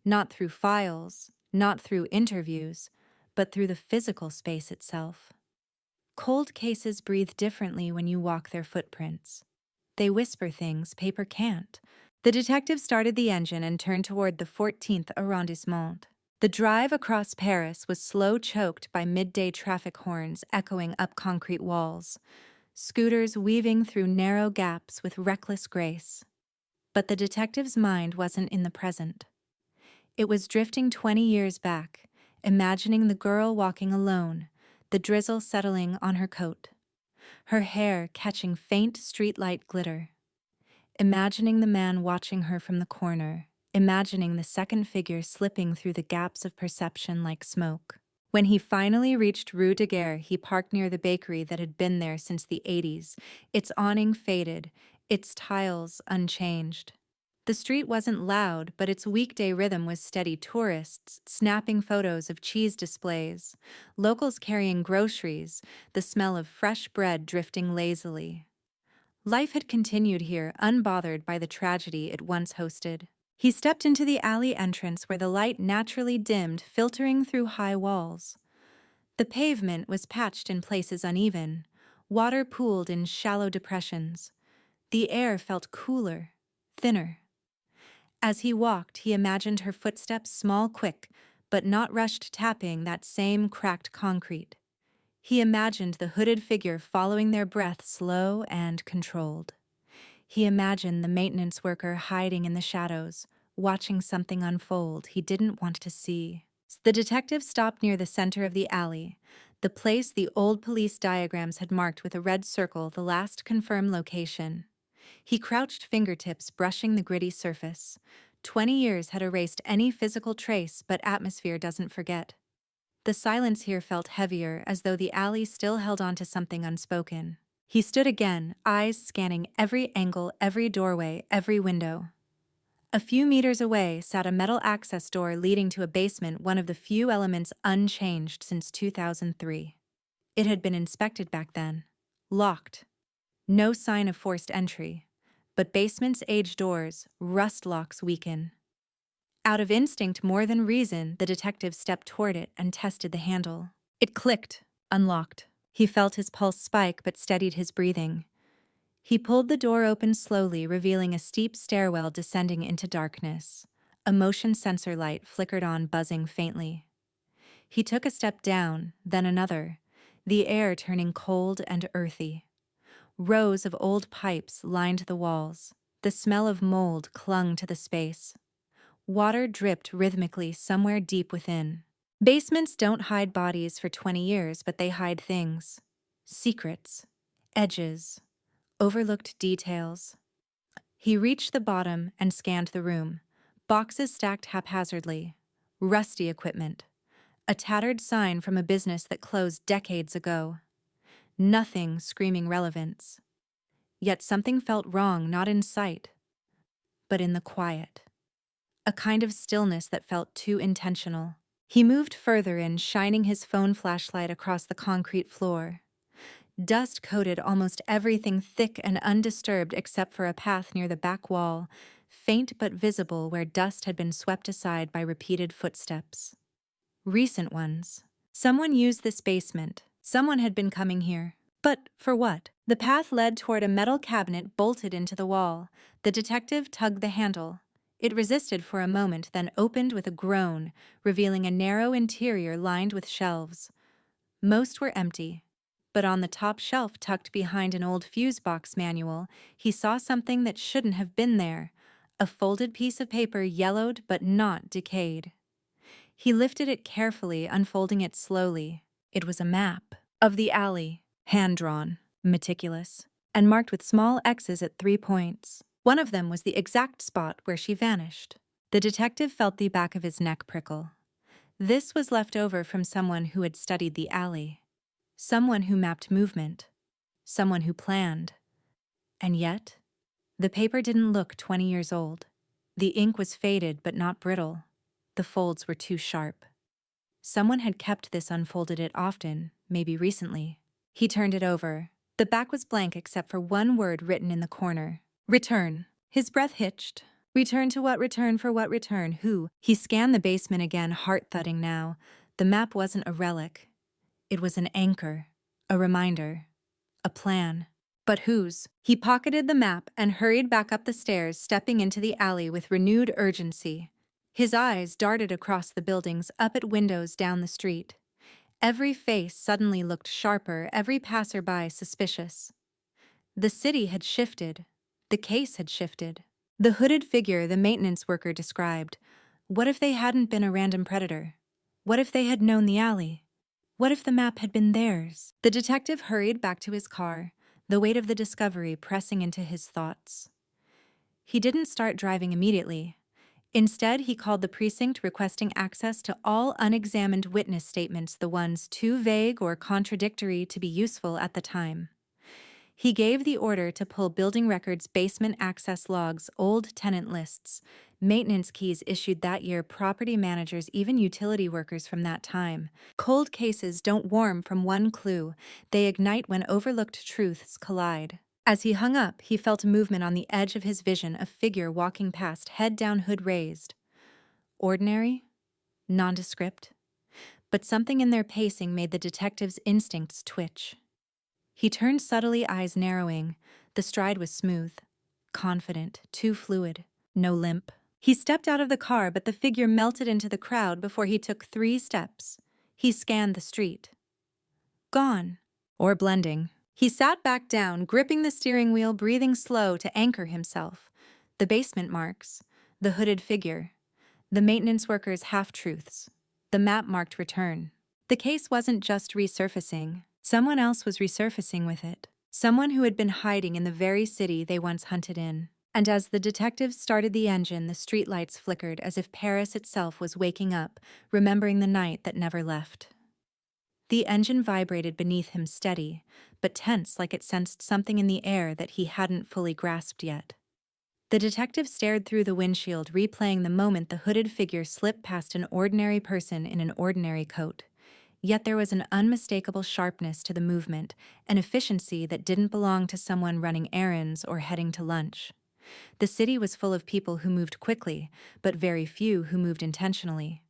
Not through files, not through interviews, but through the physical space itself. Cold cases breathe differently when you walk their footprints. They whisper things paper can't. The detective started the engine and turned toward the 14th arrondissement. The drive across Paris was slow-choked by midday traffic horns echoing up concrete walls, scooters weaving through narrow gaps with reckless grace. But the detective's mind wasn't in the present. It was drifting 20 years back, imagining the girl walking alone, the drizzle settling on her coat, her hair catching faint streetlight glitter. Imagining the man watching her from the corner, imagining the second figure slipping through the gaps of perception like smoke. When he finally reached Rue de Guerre, he parked near the bakery that had been there since the 80s, its awning faded, its tiles unchanged. The street wasn't loud, but its weekday rhythm was steady: tourists snapping photos of cheese displays, locals carrying groceries, the smell of fresh bread drifting lazily. Life had continued here, unbothered by the tragedy it once hosted. He stepped into the alley entrance where the light naturally dimmed, filtering through high walls. The pavement was patched in places uneven, water pooled in shallow depressions. The air felt cooler, thinner. As he walked, he imagined her footsteps small, quick, but not rushed, tapping that same cracked concrete. He imagined the hooded figure following their breath, slow and controlled. He imagined the maintenance worker hiding in the shadows, watching something unfold he didn't want to see. The detective stopped near the center of the alley, the place the old police diagrams had marked with a red circle, the last confirmed location. He crouched, fingertips brushing the gritty surface. 20 years had erased any physical trace, but atmosphere doesn't forget. The silence here felt heavier, as though the alley still held on to something unspoken. He stood again, eyes scanning every angle, every doorway, every window. A few meters away sat a metal access door leading to a basement, one of the few elements unchanged since 2003. It had been inspected back then. Locked. No sign of forced entry. But basements age doors, rust locks weaken. Out of instinct more than reason, the detective stepped toward it and tested the handle. It clicked, unlocked. He felt his pulse spike but steadied his breathing. He pulled the door open slowly, revealing a steep stairwell descending into darkness. A motion sensor light flickered on, buzzing faintly. He took a step down, then another, the air turning cold and earthy. Rows of old pipes lined the walls. The smell of mold clung to the space. Water dripped rhythmically somewhere deep within. Basements don't hide bodies for 20 years, but they hide things. Secrets, edges, overlooked details. He reached the bottom and scanned the room. Boxes stacked haphazardly. Rusty equipment. A tattered sign from a business that closed decades ago. Nothing screaming relevance. Yet something felt wrong, not in sight, but in the quiet. A kind of stillness that felt too intentional. He moved further in, shining his phone flashlight across the concrete floor. Dust coated almost everything, thick and undisturbed except for a path near the back wall, faint but visible where dust had been swept aside by repeated footsteps. Recent ones. Someone used this basement. Someone had been coming here. But for what? The path led toward a metal cabinet bolted into the wall. The detective tugged the handle. It resisted for a moment, then opened with a groan, revealing a narrow interior lined with shelves. Most were empty, but on the top shelf, tucked behind an old fuse box manual, he saw something that shouldn't have been there, a folded piece of paper, yellowed but not decayed. He lifted it carefully, unfolding it slowly. It was a map of the alley, hand-drawn, meticulous, and marked with small X's at 3 points. One of them was the exact spot where she vanished. The detective felt the back of his neck prickle. This was left over from someone who had studied the alley. Someone who mapped movement. Someone who planned. And yet, The paper didn't look 20 years old. The ink was faded but not brittle. The folds were too sharp. Someone had kept this, unfolded it often, maybe recently. He turned it over. The back was blank except for one word written in the corner. Return. His breath hitched. Return to what? Return for what? Return who? He scanned the basement again, heart thudding now. The map wasn't a relic. It was an anchor, a reminder, a plan. But whose? He pocketed the map and hurried back up the stairs, stepping into the alley with renewed urgency. His eyes darted across the buildings, up at windows down the street. Every face suddenly looked sharper, every passerby suspicious. The city had shifted. The case had shifted. The hooded figure the maintenance worker described. What if they hadn't been a random predator? What if they had known the alley? What if the map had been theirs? The detective hurried back to his car, the weight of the discovery pressing into his thoughts. He didn't start driving immediately. Instead, he called the precinct requesting access to all unexamined witness statements, the ones too vague or contradictory to be useful at the time. He gave the order to pull building records, basement access logs, old tenant lists, maintenance keys issued that year, property managers, even utility workers from that time. Cold cases don't warm from one clue. They ignite when overlooked truths collide. As he hung up, he felt movement on the edge of his vision, a figure walking past, head down, hood raised. Ordinary? Nondescript? But something in their pacing made the detective's instincts twitch. He turned subtly, eyes narrowing. The stride was smooth, confident, too fluid, no limp. He stepped out of the car, but the figure melted into the crowd before he took 3 steps. He scanned the street. Gone. Or blending. He sat back down, gripping the steering wheel, breathing slow to anchor himself. The basement marks, the hooded figure, the maintenance worker's half-truths. The map marked return. The case wasn't just resurfacing. Someone else was resurfacing with it. Someone who had been hiding in the very city they once hunted in. And as the detectives started the engine, the streetlights flickered as if Paris itself was waking up, remembering the night that never left. The engine vibrated beneath him, steady, but tense, like it sensed something in the air that he hadn't fully grasped yet. The detective stared through the windshield, replaying the moment the hooded figure slipped past an ordinary person in an ordinary coat. Yet there was an unmistakable sharpness to the movement, an efficiency that didn't belong to someone running errands or heading to lunch. The city was full of people who moved quickly, but very few who moved intentionally.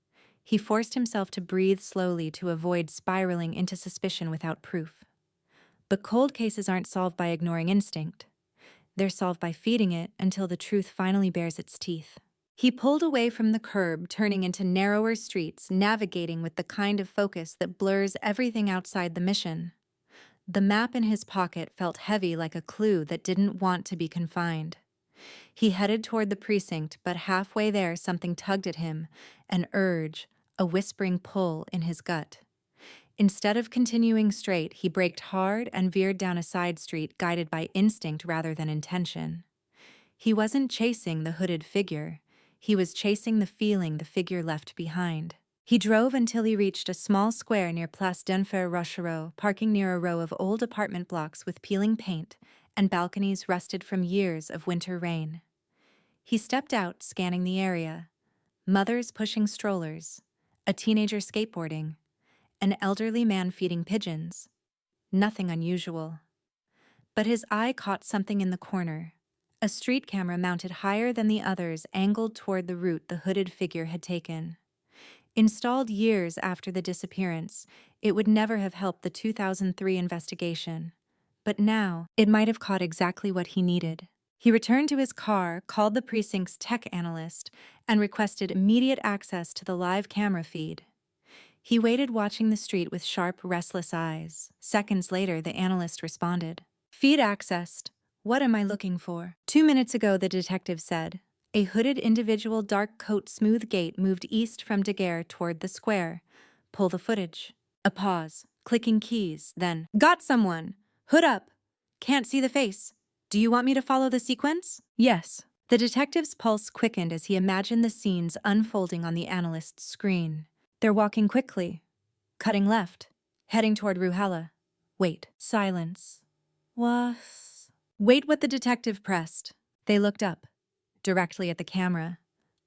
He forced himself to breathe slowly to avoid spiraling into suspicion without proof. But cold cases aren't solved by ignoring instinct. They're solved by feeding it until the truth finally bears its teeth. He pulled away from the curb, turning into narrower streets, navigating with the kind of focus that blurs everything outside the mission. The map in his pocket felt heavy, like a clue that didn't want to be confined. He headed toward the precinct, but halfway there something tugged at him, an urge, a whispering pull in his gut. Instead of continuing straight, he braked hard and veered down a side street, guided by instinct rather than intention. He wasn't chasing the hooded figure. He was chasing the feeling the figure left behind. He drove until he reached a small square near Place d'Enfer Rochereau, parking near a row of old apartment blocks with peeling paint and balconies rusted from years of winter rain. He stepped out, scanning the area. Mothers pushing strollers, a teenager skateboarding, an elderly man feeding pigeons. Nothing unusual. But his eye caught something in the corner. A street camera mounted higher than the others, angled toward the route the hooded figure had taken. Installed years after the disappearance, it would never have helped the 2003 investigation. But now, it might have caught exactly what he needed. He returned to his car, called the precinct's tech analyst, and requested immediate access to the live camera feed. He waited, watching the street with sharp, restless eyes. Seconds later, the analyst responded. Feed accessed. What am I looking for? 2 minutes ago, the detective said. A hooded individual, dark coat, smooth gait, moved east from Daguerre toward the square. Pull the footage. A pause. Clicking keys. Then, got someone. Hood up. Can't see the face. Do you want me to follow the sequence? Yes. The detective's pulse quickened as he imagined the scenes unfolding on the analyst's screen. They're walking quickly. Cutting left. Heading toward Rue Halle. Wait. Silence. Was. Wait. What the detective pressed. They looked up, directly at the camera,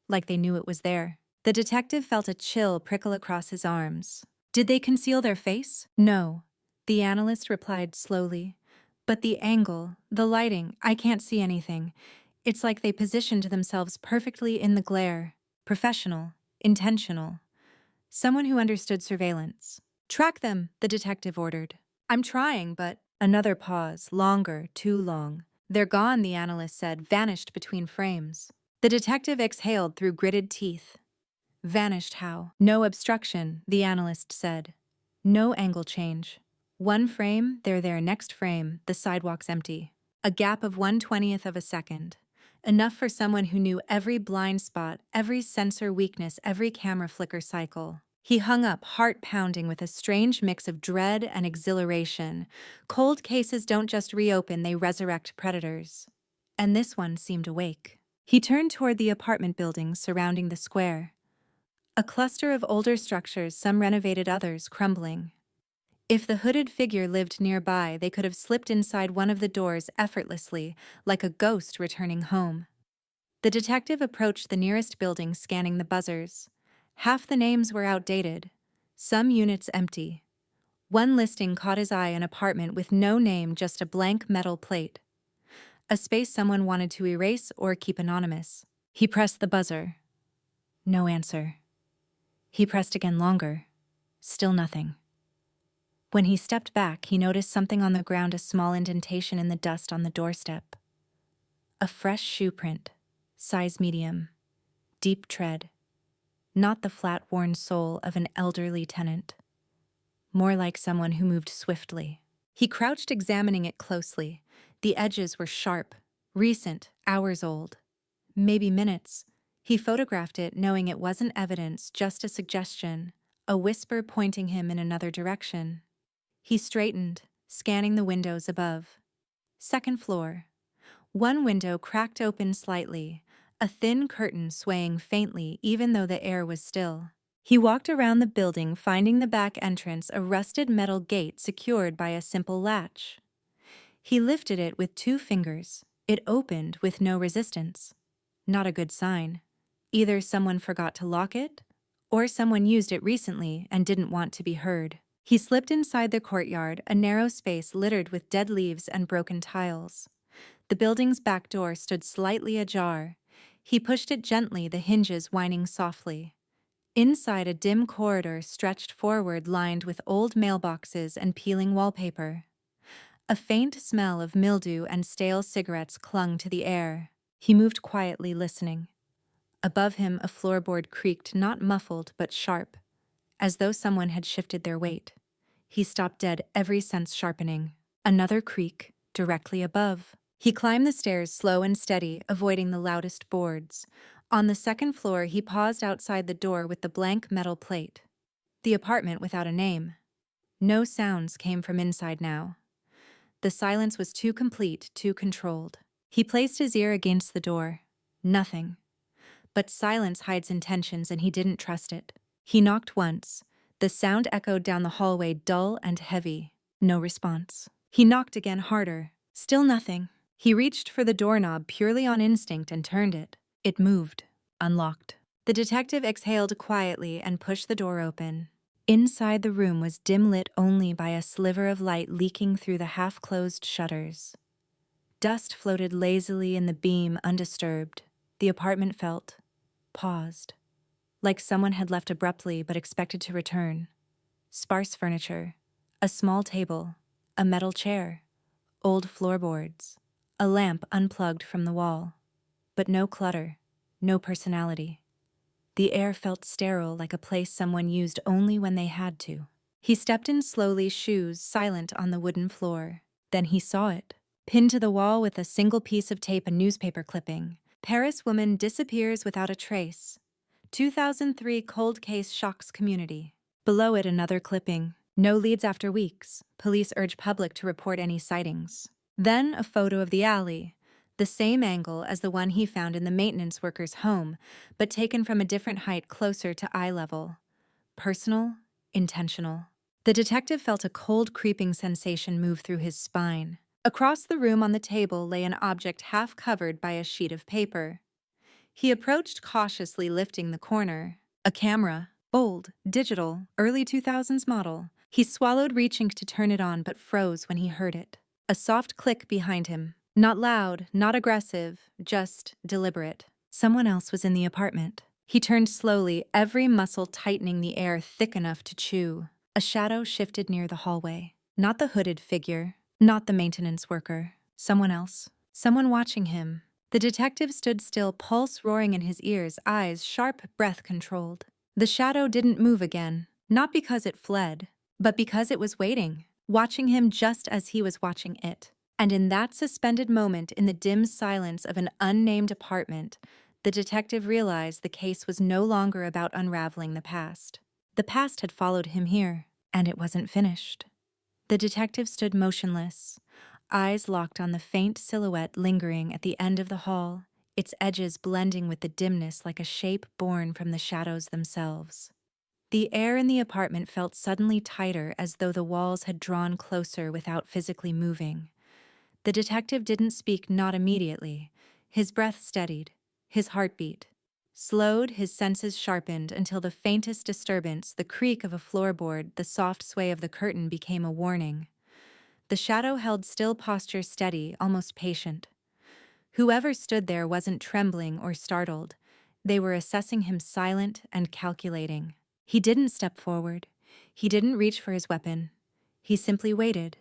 like they knew it was there. The detective felt a chill prickle across his arms. Did they conceal their face? No, the analyst replied slowly. But the angle, the lighting, I can't see anything. It's like they positioned themselves perfectly in the glare. Professional, intentional. Someone who understood surveillance. Track them, the detective ordered. I'm trying, but... Another pause, longer, too long. They're gone, the analyst said, vanished between frames. The detective exhaled through gritted teeth. Vanished how? No obstruction, the analyst said. No angle change. One frame, they're there, next frame, the sidewalk's empty. A gap of 1/20th of a second. Enough for someone who knew every blind spot, every sensor weakness, every camera flicker cycle. He hung up, heart pounding with a strange mix of dread and exhilaration. Cold cases don't just reopen, they resurrect predators. And this one seemed awake. He turned toward the apartment buildings surrounding the square. A cluster of older structures, some renovated, others crumbling. If the hooded figure lived nearby, they could have slipped inside one of the doors effortlessly, like a ghost returning home. The detective approached the nearest building, scanning the buzzers. Half the names were outdated, some units empty. One listing caught his eye, an apartment with no name, just a blank metal plate. A space someone wanted to erase or keep anonymous. He pressed the buzzer. No answer. He pressed again, longer. Still nothing. When he stepped back, he noticed something on the ground, a small indentation in the dust on the doorstep. A fresh shoe print, size medium, deep tread. Not the flat, worn sole of an elderly tenant. More like someone who moved swiftly. He crouched, examining it closely. The edges were sharp, recent, hours old. Maybe minutes. He photographed it, knowing it wasn't evidence, just a suggestion, a whisper pointing him in another direction. He straightened, scanning the windows above. Second floor. One window cracked open slightly, a thin curtain swaying faintly even though the air was still. He walked around the building, finding the back entrance, a rusted metal gate secured by a simple latch. He lifted it with 2 fingers. It opened with no resistance. Not a good sign. Either someone forgot to lock it, or someone used it recently and didn't want to be heard. He slipped inside the courtyard, a narrow space littered with dead leaves and broken tiles. The building's back door stood slightly ajar. He pushed it gently, the hinges whining softly. Inside, a dim corridor stretched forward, lined with old mailboxes and peeling wallpaper. A faint smell of mildew and stale cigarettes clung to the air. He moved quietly, listening. Above him, a floorboard creaked, not muffled but sharp, as though someone had shifted their weight. He stopped dead, every sense sharpening. Another creak, directly above. He climbed the stairs, slow and steady, avoiding the loudest boards. On the second floor, he paused outside the door with the blank metal plate. The apartment without a name. No sounds came from inside now. The silence was too complete, too controlled. He placed his ear against the door. Nothing. But silence hides intentions, and he didn't trust it. He knocked once. The sound echoed down the hallway, dull and heavy. No response. He knocked again, harder. Still nothing. He reached for the doorknob purely on instinct and turned it. It moved, unlocked. The detective exhaled quietly and pushed the door open. Inside the room was dim lit only by a sliver of light leaking through the half-closed shutters. Dust floated lazily in the beam, undisturbed. The apartment felt paused, like someone had left abruptly but expected to return. Sparse furniture, a small table, a metal chair, old floorboards, a lamp unplugged from the wall. But no clutter, no personality. The air felt sterile, like a place someone used only when they had to. He stepped in slowly, shoes silent on the wooden floor. Then he saw it. Pinned to the wall with a single piece of tape, a newspaper clipping. Paris woman disappears without a trace. 2003 cold case shocks community. Below it, another clipping. No leads after weeks. Police urge public to report any sightings. Then a photo of the alley. The same angle as the one he found in the maintenance worker's home, but taken from a different height closer to eye level. Personal, intentional. The detective felt a cold, creeping sensation move through his spine. Across the room on the table lay an object half covered by a sheet of paper. He approached cautiously, lifting the corner. A camera, bold, digital, early 2000s model. He swallowed, reaching to turn it on, but froze when he heard it. A soft click behind him. Not loud, not aggressive, just deliberate. Someone else was in the apartment. He turned slowly, every muscle tightening, the air thick enough to chew. A shadow shifted near the hallway. Not the hooded figure, not the maintenance worker. Someone else. Someone watching him. The detective stood still, pulse roaring in his ears, eyes sharp, breath controlled. The shadow didn't move again, not because it fled, but because it was waiting, watching him just as he was watching it. And in that suspended moment, in the dim silence of an unnamed apartment, the detective realized the case was no longer about unraveling the past. The past had followed him here, and it wasn't finished. The detective stood motionless, eyes locked on the faint silhouette lingering at the end of the hall, its edges blending with the dimness like a shape born from the shadows themselves. The air in the apartment felt suddenly tighter, as though the walls had drawn closer without physically moving. The detective didn't speak, not immediately. His breath steadied, his heartbeat slowed, his senses sharpened until the faintest disturbance, the creak of a floorboard, the soft sway of the curtain, became a warning. The shadow held still, posture steady, almost patient. Whoever stood there wasn't trembling or startled. They were assessing him, silent and calculating. He didn't step forward. He didn't reach for his weapon. He simply waited,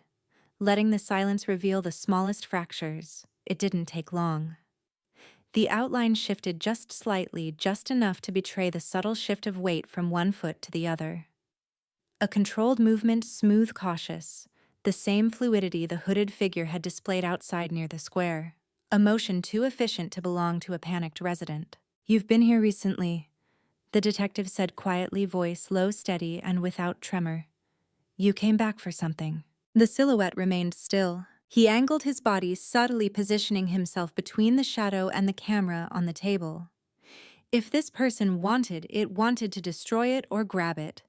letting the silence reveal the smallest fractures. It didn't take long. The outline shifted just slightly, just enough to betray the subtle shift of weight from one foot to the other. A controlled movement, smooth, cautious. The same fluidity the hooded figure had displayed outside near the square. A motion too efficient to belong to a panicked resident. "You've been here recently," the detective said quietly, voice low, steady, and without tremor. "You came back for something." The silhouette remained still. He angled his body, subtly positioning himself between the shadow and the camera on the table. If this person wanted to destroy it or grab it.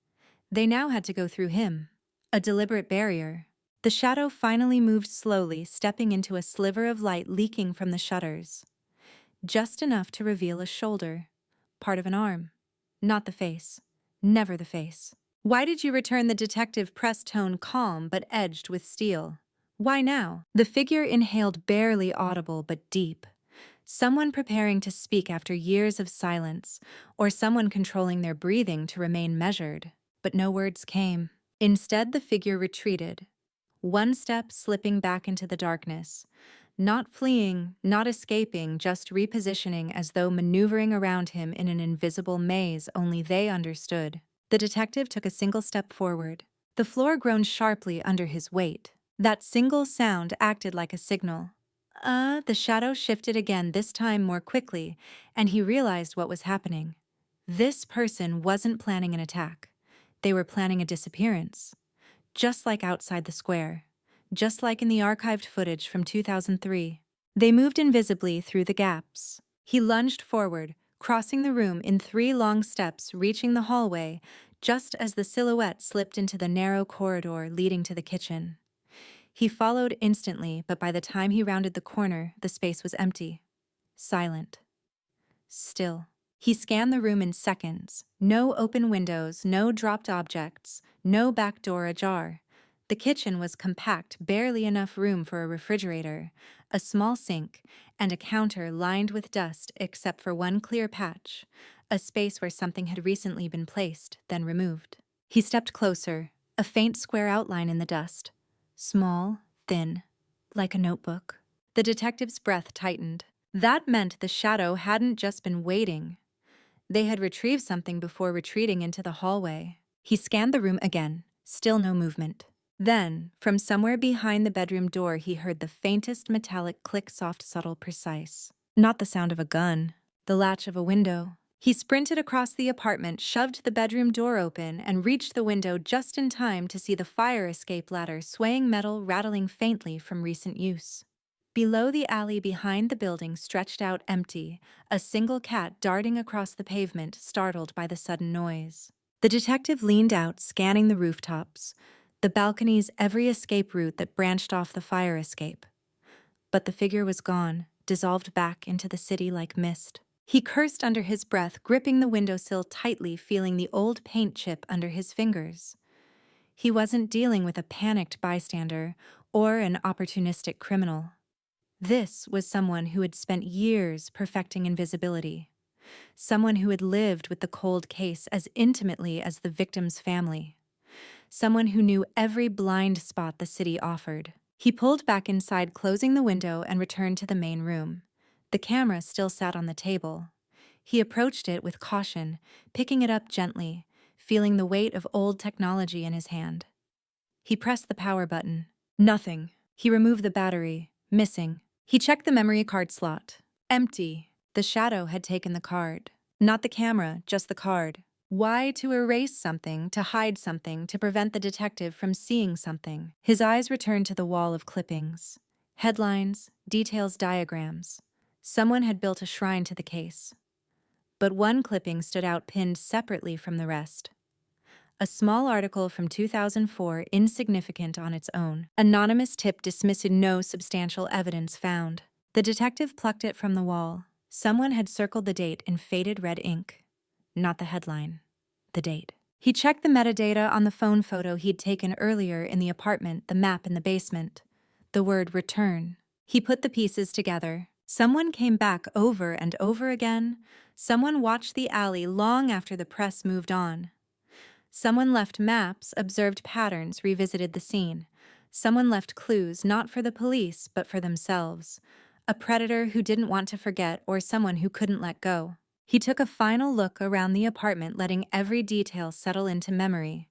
They now had to go through him. A deliberate barrier. The shadow finally moved slowly, stepping into a sliver of light leaking from the shutters. Just enough to reveal a shoulder, part of an arm. Not the face. Never the face. "Why did you return?" The detective pressed, tone calm but edged with steel. "Why now?" The figure inhaled, barely audible but deep. Someone preparing to speak after years of silence, or someone controlling their breathing to remain measured. But no words came. Instead, the figure retreated, one step slipping back into the darkness. Not fleeing, not escaping, just repositioning, as though maneuvering around him in an invisible maze only they understood. The detective took a single step forward. The floor groaned sharply under his weight. That single sound acted like a signal. The shadow shifted again, this time more quickly, and he realized what was happening. This person wasn't planning an attack. They were planning a disappearance. Just like outside the square. Just like in the archived footage from 2003. They moved invisibly through the gaps. He lunged forward, crossing the room in 3 long steps, reaching the hallway, just as the silhouette slipped into the narrow corridor leading to the kitchen. He followed instantly, but by the time he rounded the corner, the space was empty. Silent. Still. He scanned the room in seconds. No open windows, no dropped objects, no back door ajar. The kitchen was compact, barely enough room for a refrigerator, a small sink, and a counter lined with dust except for one clear patch, a space where something had recently been placed, then removed. He stepped closer, a faint square outline in the dust. Small, thin, like a notebook. The detective's breath tightened. That meant the shadow hadn't just been waiting. They had retrieved something before retreating into the hallway. He scanned the room again, still no movement. Then, from somewhere behind the bedroom door, he heard the faintest metallic click, soft, subtle, precise. Not the sound of a gun, the latch of a window. He sprinted across the apartment, shoved the bedroom door open, and reached the window just in time to see the fire escape ladder, swaying metal, rattling faintly from recent use. Below, the alley behind the building stretched out empty, a single cat darting across the pavement, startled by the sudden noise. The detective leaned out, scanning the rooftops. the balcony's every escape route that branched off the fire escape. But the figure was gone, dissolved back into the city like mist. He cursed under his breath, gripping the windowsill tightly, feeling the old paint chip under his fingers. He wasn't dealing with a panicked bystander or an opportunistic criminal. This was someone who had spent years perfecting invisibility. Someone who had lived with the cold case as intimately as the victim's family. Someone who knew every blind spot the city offered. He pulled back inside, closing the window, and returned to the main room. The camera still sat on the table. He approached it with caution, picking it up gently, feeling the weight of old technology in his hand. He pressed the power button. Nothing. He removed the battery. Missing. He checked the memory card slot. Empty. The shadow had taken the card. Not the camera, just the card. Why to erase something, to hide something, to prevent the detective from seeing something? His eyes returned to the wall of clippings. Headlines, details, diagrams. Someone had built a shrine to the case. But one clipping stood out, pinned separately from the rest. A small article from 2004, insignificant on its own. Anonymous tip dismissed, no substantial evidence found. The detective plucked it from the wall. Someone had circled the date in faded red ink. Not the headline, the date. He checked the metadata on the phone photo he'd taken earlier in the apartment, the map in the basement. The word return. He put the pieces together. Someone came back over and over again. Someone watched the alley long after the press moved on. Someone left maps, observed patterns, revisited the scene. Someone left clues, not for the police, but for themselves. A predator who didn't want to forget, or someone who couldn't let go. He took a final look around the apartment, letting every detail settle into memory.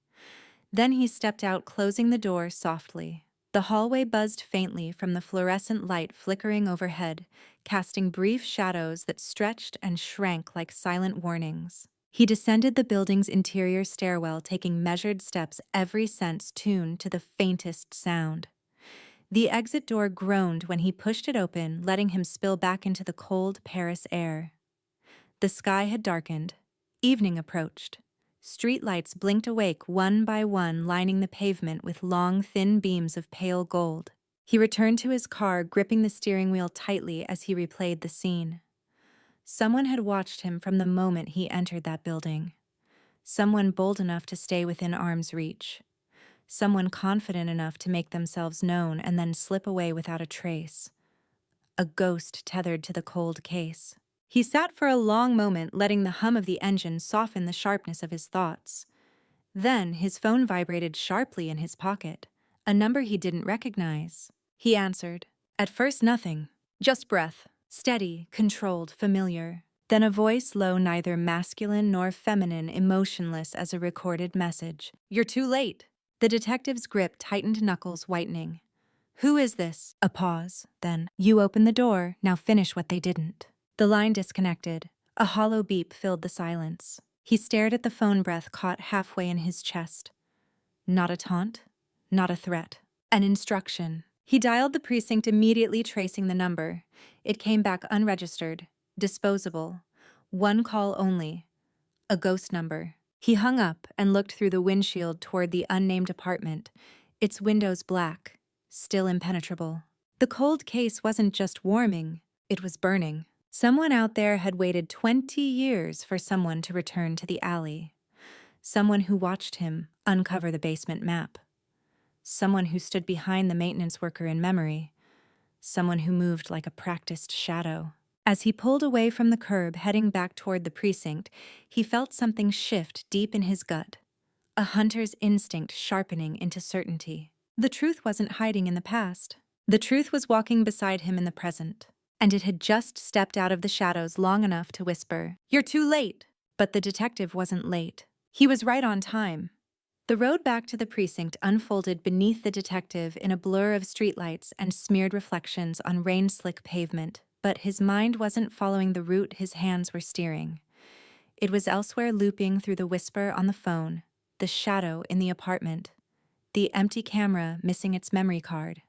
Then he stepped out, closing the door softly. The hallway buzzed faintly from the fluorescent light flickering overhead, casting brief shadows that stretched and shrank like silent warnings. He descended the building's interior stairwell, taking measured steps, every sense tuned to the faintest sound. The exit door groaned when he pushed it open, letting him spill back into the cold Paris air. The sky had darkened. Evening approached. Street lights blinked awake one by one, lining the pavement with long, thin beams of pale gold. He returned to his car, gripping the steering wheel tightly as he replayed the scene. Someone had watched him from the moment he entered that building. Someone bold enough to stay within arm's reach. Someone confident enough to make themselves known and then slip away without a trace. A ghost tethered to the cold case. He sat for a long moment, letting the hum of the engine soften the sharpness of his thoughts. Then his phone vibrated sharply in his pocket, a number he didn't recognize. He answered. At first, nothing. Just breath. Steady, controlled, familiar. Then a voice, low, neither masculine nor feminine, emotionless as a recorded message. You're too late. The detective's grip tightened, knuckles whitening. Who is this? A pause. Then, you opened the door, now finish what they didn't. The line disconnected. A hollow beep filled the silence. He stared at the phone, breath caught halfway in his chest. Not a taunt, not a threat. An instruction. He dialed the precinct, immediately tracing the number. It came back unregistered, disposable. One call only. A ghost number. He hung up and looked through the windshield toward the unnamed apartment, its windows black, still impenetrable. The cold case wasn't just warming, it was burning. Someone out there had waited 20 years for someone to return to the alley. Someone who watched him uncover the basement map. Someone who stood behind the maintenance worker in memory. Someone who moved like a practiced shadow. As he pulled away from the curb, heading back toward the precinct, he felt something shift deep in his gut. A hunter's instinct sharpening into certainty. The truth wasn't hiding in the past. The truth was walking beside him in the present. And it had just stepped out of the shadows long enough to whisper, "You're too late." But the detective wasn't late. He was right on time. The road back to the precinct unfolded beneath the detective in a blur of streetlights and smeared reflections on rain-slick pavement, but his mind wasn't following the route his hands were steering. It was elsewhere, looping through the whisper on the phone, the shadow in the apartment, the empty camera missing its memory card.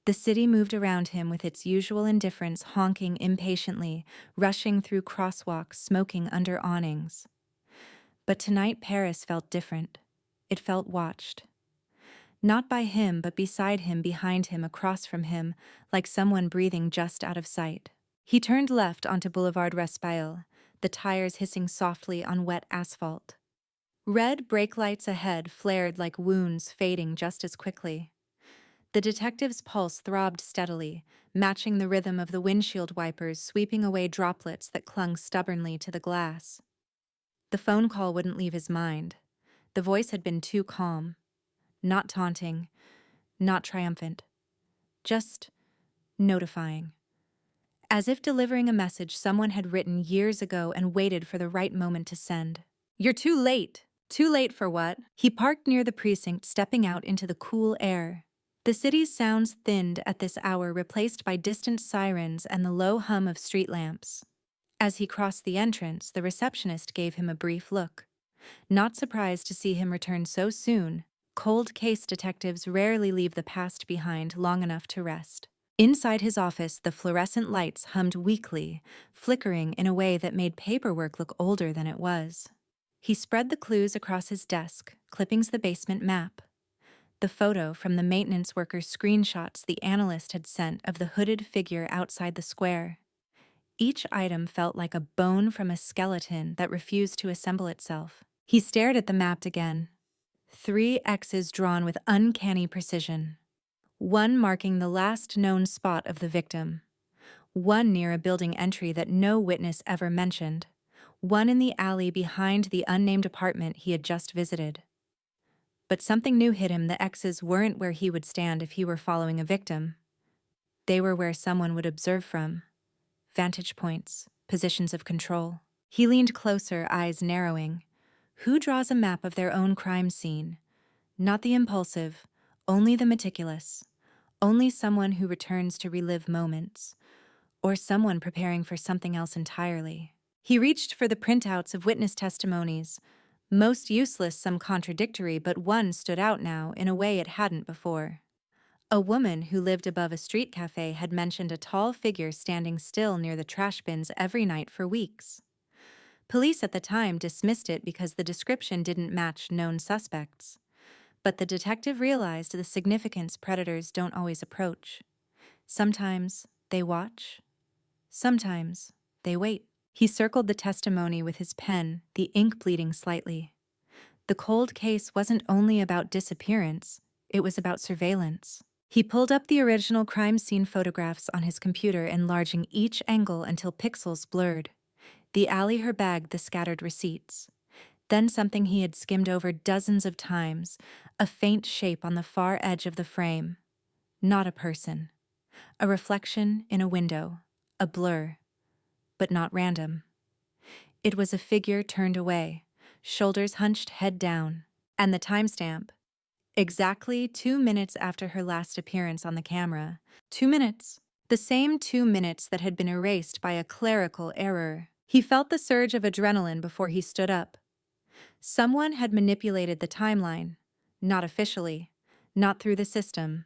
The city moved around him with its usual indifference, honking impatiently, rushing through crosswalks, smoking under awnings. But tonight Paris felt different. It felt watched. Not by him, but beside him, behind him, across from him, like someone breathing just out of sight. He turned left onto Boulevard Raspail, the tires hissing softly on wet asphalt. Red brake lights ahead flared like wounds fading just as quickly. The detective's pulse throbbed steadily, matching the rhythm of the windshield wipers sweeping away droplets that clung stubbornly to the glass. The phone call wouldn't leave his mind. The voice had been too calm. Not taunting, not triumphant. Just notifying. As if delivering a message someone had written years ago and waited for the right moment to send. "You're too late." Too late for what? He parked near the precinct, stepping out into the cool air. The city's sounds thinned at this hour, replaced by distant sirens and the low hum of street lamps. As he crossed the entrance, the receptionist gave him a brief look. Not surprised to see him return so soon, cold case detectives rarely leave the past behind long enough to rest. Inside his office, the fluorescent lights hummed weakly, flickering in a way that made paperwork look older than it was. He spread the clues across his desk, clippings the basement map. The photo from the maintenance worker's screenshots the analyst had sent of the hooded figure outside the square. Each item felt like a bone from a skeleton that refused to assemble itself. He stared at the map again. 3 X's drawn with uncanny precision. One marking the last known spot of the victim. One near a building entry that no witness ever mentioned. One in the alley behind the unnamed apartment he had just visited. But something new hit him. The X's weren't where he would stand if he were following a victim. They were where someone would observe from. Vantage points, positions of control. He leaned closer, eyes narrowing. Who draws a map of their own crime scene? Not the impulsive, only the meticulous. Only someone who returns to relive moments. Or someone preparing for something else entirely. He reached for the printouts of witness testimonies. Most useless, some contradictory, but one stood out now in a way it hadn't before. A woman who lived above a street cafe had mentioned a tall figure standing still near the trash bins every night for weeks. Police at the time dismissed it because the description didn't match known suspects. But the detective realized the significance predators don't always approach. Sometimes they watch. Sometimes they wait. He circled the testimony with his pen, the ink bleeding slightly. The cold case wasn't only about disappearance, it was about surveillance. He pulled up the original crime scene photographs on his computer, enlarging each angle until pixels blurred. The alley, her bag, the scattered receipts. Then something he had skimmed over dozens of times, a faint shape on the far edge of the frame. Not a person. A reflection in a window, a blur. But not random. It was a figure turned away, shoulders hunched, head down, and the timestamp. Exactly 2 minutes after her last appearance on the camera. 2 minutes. The same 2 minutes that had been erased by a clerical error. He felt the surge of adrenaline before he stood up. Someone had manipulated the timeline. Not officially. Not through the system.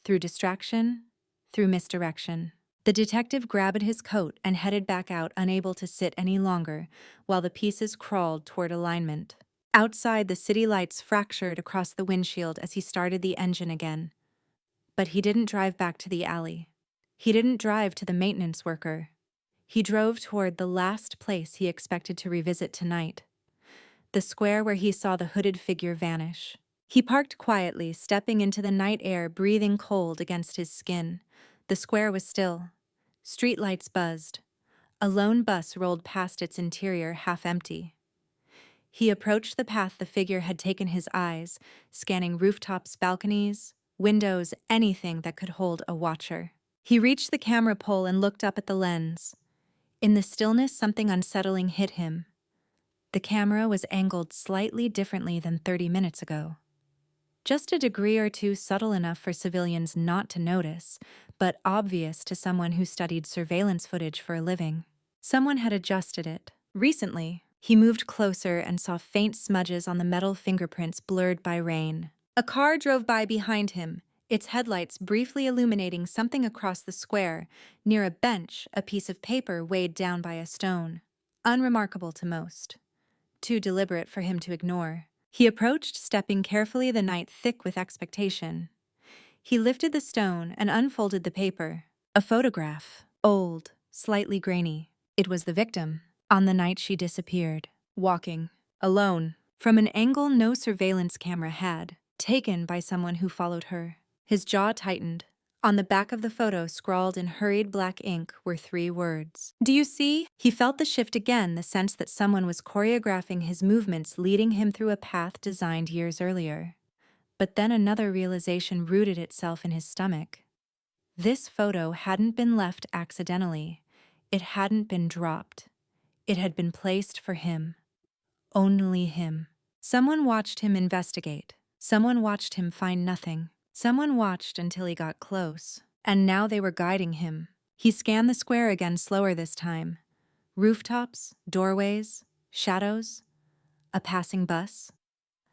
Through distraction. Through misdirection. The detective grabbed his coat and headed back out, unable to sit any longer, while the pieces crawled toward alignment. Outside, the city lights fractured across the windshield as he started the engine again. But he didn't drive back to the alley. He didn't drive to the maintenance worker. He drove toward the last place he expected to revisit tonight. The square where he saw the hooded figure vanish. He parked quietly, stepping into the night air, breathing cold against his skin. The square was still. Streetlights buzzed. A lone bus rolled past its interior, half empty. He approached the path the figure had taken his eyes, scanning rooftops, balconies, windows, anything that could hold a watcher. He reached the camera pole and looked up at the lens. In the stillness, something unsettling hit him. The camera was angled slightly differently than 30 minutes ago. Just a degree or two subtle enough for civilians not to notice, but obvious to someone who studied surveillance footage for a living. Someone had adjusted it. Recently, he moved closer and saw faint smudges on the metal fingerprints blurred by rain. A car drove by behind him, its headlights briefly illuminating something across the square. Near a bench, a piece of paper weighed down by a stone. Unremarkable to most. Too deliberate for him to ignore. He approached, stepping carefully, the night thick with expectation. He lifted the stone and unfolded the paper. A photograph, old, slightly grainy. It was the victim, on the night she disappeared, walking, alone, from an angle no surveillance camera had, taken by someone who followed her. His jaw tightened. On the back of the photo, scrawled in hurried black ink, were 3 words. "Do you see?" He felt the shift again, the sense that someone was choreographing his movements, leading him through a path designed years earlier. But then another realization rooted itself in his stomach. This photo hadn't been left accidentally. It hadn't been dropped. It had been placed for him. Only him. Someone watched him investigate. Someone watched him find nothing. Someone watched until he got close. And now they were guiding him. He scanned the square again, slower this time. Rooftops, doorways, shadows, a passing bus.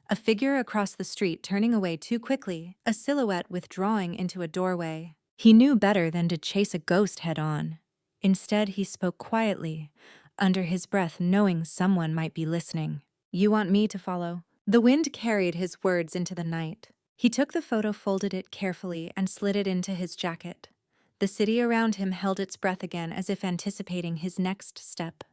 A figure across the street turning away too quickly, a silhouette withdrawing into a doorway. He knew better than to chase a ghost head-on. Instead, he spoke quietly, under his breath, knowing someone might be listening. "You want me to follow?" The wind carried his words into the night. He took the photo, folded it carefully, and slid it into his jacket. The city around him held its breath again, as if anticipating his next step.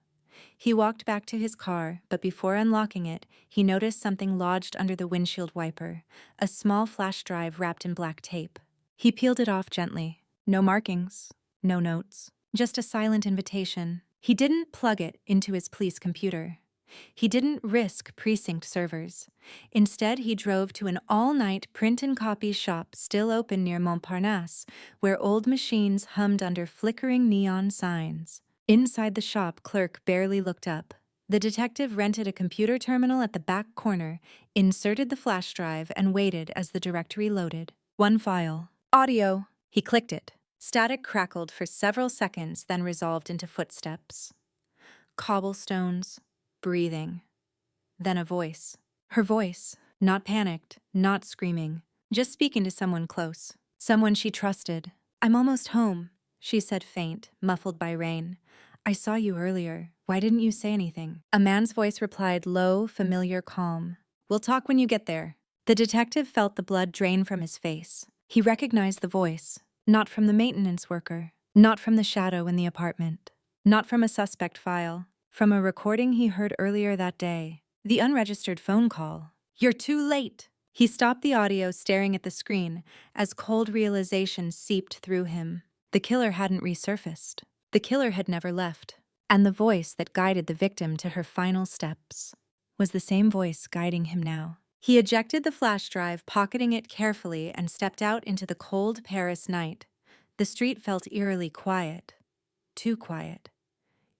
He walked back to his car, but before unlocking it, he noticed something lodged under the windshield wiper, a small flash drive wrapped in black tape. He peeled it off gently. No markings, no notes, just a silent invitation. He didn't plug it into his police computer. He didn't risk precinct servers. Instead, he drove to an all-night print and copy shop still open near Montparnasse, where old machines hummed under flickering neon signs. Inside the shop, clerk barely looked up. The detective rented a computer terminal at the back corner, inserted the flash drive, and waited as the directory loaded. One file. Audio. He clicked it. Static crackled for several seconds, then resolved into footsteps. Cobblestones. Breathing. Then a voice. Her voice. Not panicked, not screaming, just speaking to someone close. Someone she trusted. "I'm almost home," she said, faint, muffled by rain. "I saw you earlier. Why didn't you say anything?" A man's voice replied, low, familiar, calm. "We'll talk when you get there." The detective felt the blood drain from his face. He recognized the voice. Not from the maintenance worker. Not from the shadow in the apartment. Not from a suspect file. From a recording he heard earlier that day. The unregistered phone call. "You're too late." He stopped the audio, staring at the screen, as cold realization seeped through him. The killer hadn't resurfaced. The killer had never left. And the voice that guided the victim to her final steps was the same voice guiding him now. He ejected the flash drive, pocketing it carefully, and stepped out into the cold Paris night. The street felt eerily quiet. Too quiet.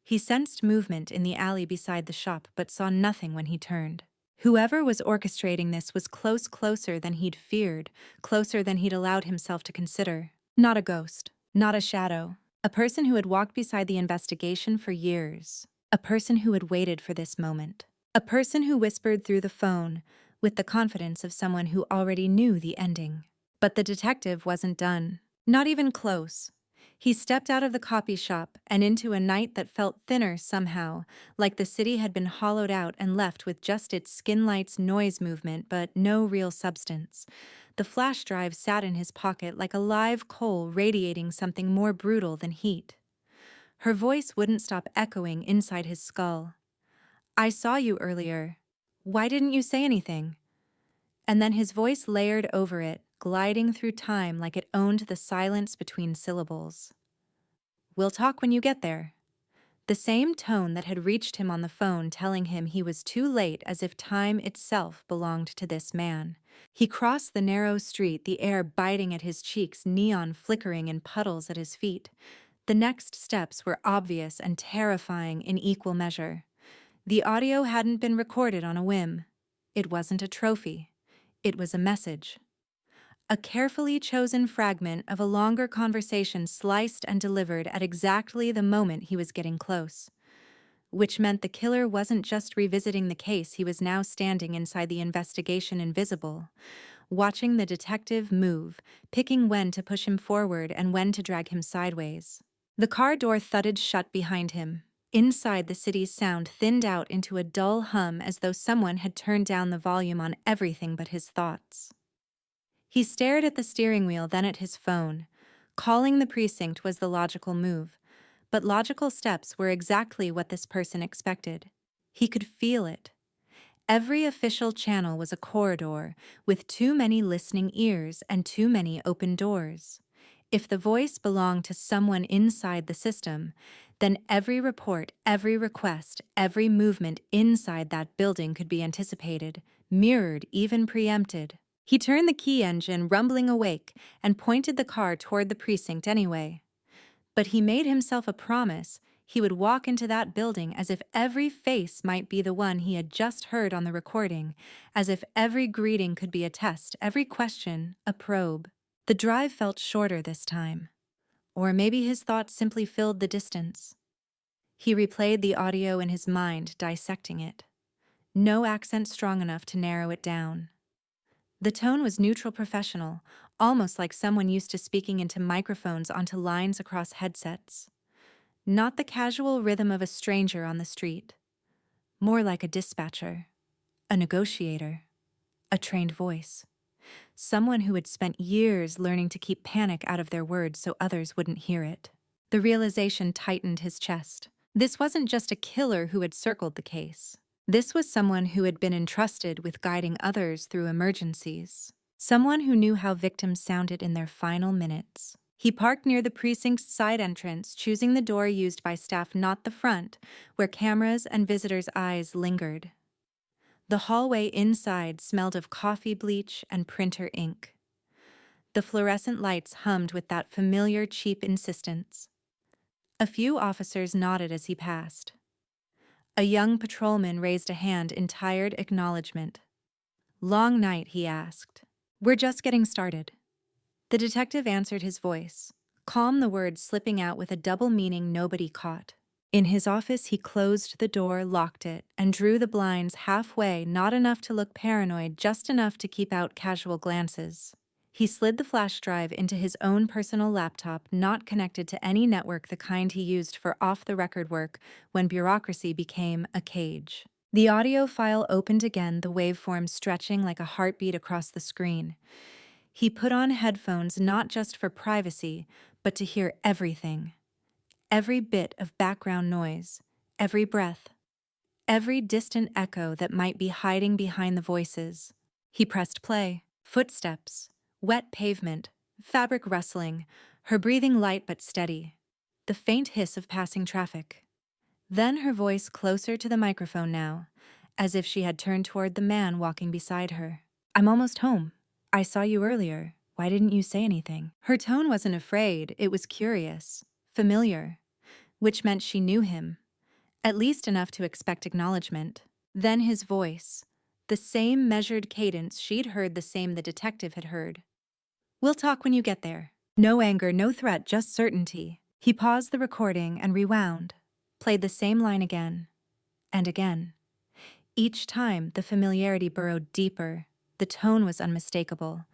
He sensed movement in the alley beside the shop, but saw nothing when he turned. Whoever was orchestrating this was closer than he'd feared, closer than he'd allowed himself to consider. Not a ghost, not a shadow. A person who had walked beside the investigation for years. A person who had waited for this moment. A person who whispered through the phone, with the confidence of someone who already knew the ending. But the detective wasn't done. Not even close. He stepped out of the copy shop and into a night that felt thinner somehow, like the city had been hollowed out and left with just its skin light's noise movement, but no real substance. The flash drive sat in his pocket like a live coal radiating something more brutal than heat. Her voice wouldn't stop echoing inside his skull. "I saw you earlier. Why didn't you say anything?" And then his voice layered over it, gliding through time like it owned the silence between syllables. "We'll talk when you get there." The same tone that had reached him on the phone, telling him he was too late, as if time itself belonged to this man. He crossed the narrow street, the air biting at his cheeks, neon flickering in puddles at his feet. The next steps were obvious and terrifying in equal measure. The audio hadn't been recorded on a whim. It wasn't a trophy. It was a message. A carefully chosen fragment of a longer conversation, sliced and delivered at exactly the moment he was getting close. Which meant the killer wasn't just revisiting the case, he was now standing inside the investigation, invisible, watching the detective move, picking when to push him forward and when to drag him sideways. The car door thudded shut behind him. inside the city's sound thinned out into a dull hum as though someone had turned down the volume on everything but his thoughts. He stared at the steering wheel, then at his phone. Calling the precinct was the logical move, but logical steps were exactly what this person expected. He could feel it. Every official channel was a corridor with too many listening ears and too many open doors. If the voice belonged to someone inside the system, then every report, every request, every movement inside that building could be anticipated, mirrored, even preempted. He turned the key engine, rumbling awake, and pointed the car toward the precinct anyway. But he made himself a promise he would walk into that building as if every face might be the one he had just heard on the recording, as if every greeting could be a test, every question a probe. The drive felt shorter this time. Or maybe his thoughts simply filled the distance. He replayed the audio in his mind, dissecting it. No accent strong enough to narrow it down. The tone was neutral professional, almost like someone used to speaking into microphones onto lines across headsets. Not the casual rhythm of a stranger on the street. More like a dispatcher, a negotiator, a trained voice. Someone who had spent years learning to keep panic out of their words so others wouldn't hear it. The realization tightened his chest. This wasn't just a killer who had circled the case. This was someone who had been entrusted with guiding others through emergencies. Someone who knew how victims sounded in their final minutes. He parked near the precinct's side entrance, choosing the door used by staff, not the front, where cameras and visitors' eyes lingered. The hallway inside smelled of coffee bleach and printer ink. The fluorescent lights hummed with that familiar, cheap insistence. A few officers nodded as he passed. A young patrolman raised a hand in tired acknowledgement. "Long night?" he asked. "We're just getting started." The detective answered his voice, calm, the words slipping out with a double meaning nobody caught. In his office, he closed the door, locked it, and drew the blinds halfway, not enough to look paranoid, just enough to keep out casual glances. He slid the flash drive into his own personal laptop, not connected to any network, the kind he used for off-the-record work when bureaucracy became a cage. The audio file opened again, the waveform stretching like a heartbeat across the screen. He put on headphones not just for privacy, but to hear everything. Every bit of background noise, every breath, every distant echo that might be hiding behind the voices. He pressed play. Footsteps, wet pavement, fabric rustling, her breathing light but steady. The faint hiss of passing traffic. Then her voice closer to the microphone now, as if she had turned toward the man walking beside her. "I'm almost home. I saw you earlier. Why didn't you say anything?" Her tone wasn't afraid, it was curious, familiar, which meant she knew him, at least enough to expect acknowledgement. Then his voice, the same measured cadence she'd heard, the same the detective had heard. "We'll talk when you get there." No anger, no threat, just certainty. He paused the recording and rewound, played the same line again and again. Each time, the familiarity burrowed deeper. The tone was unmistakable,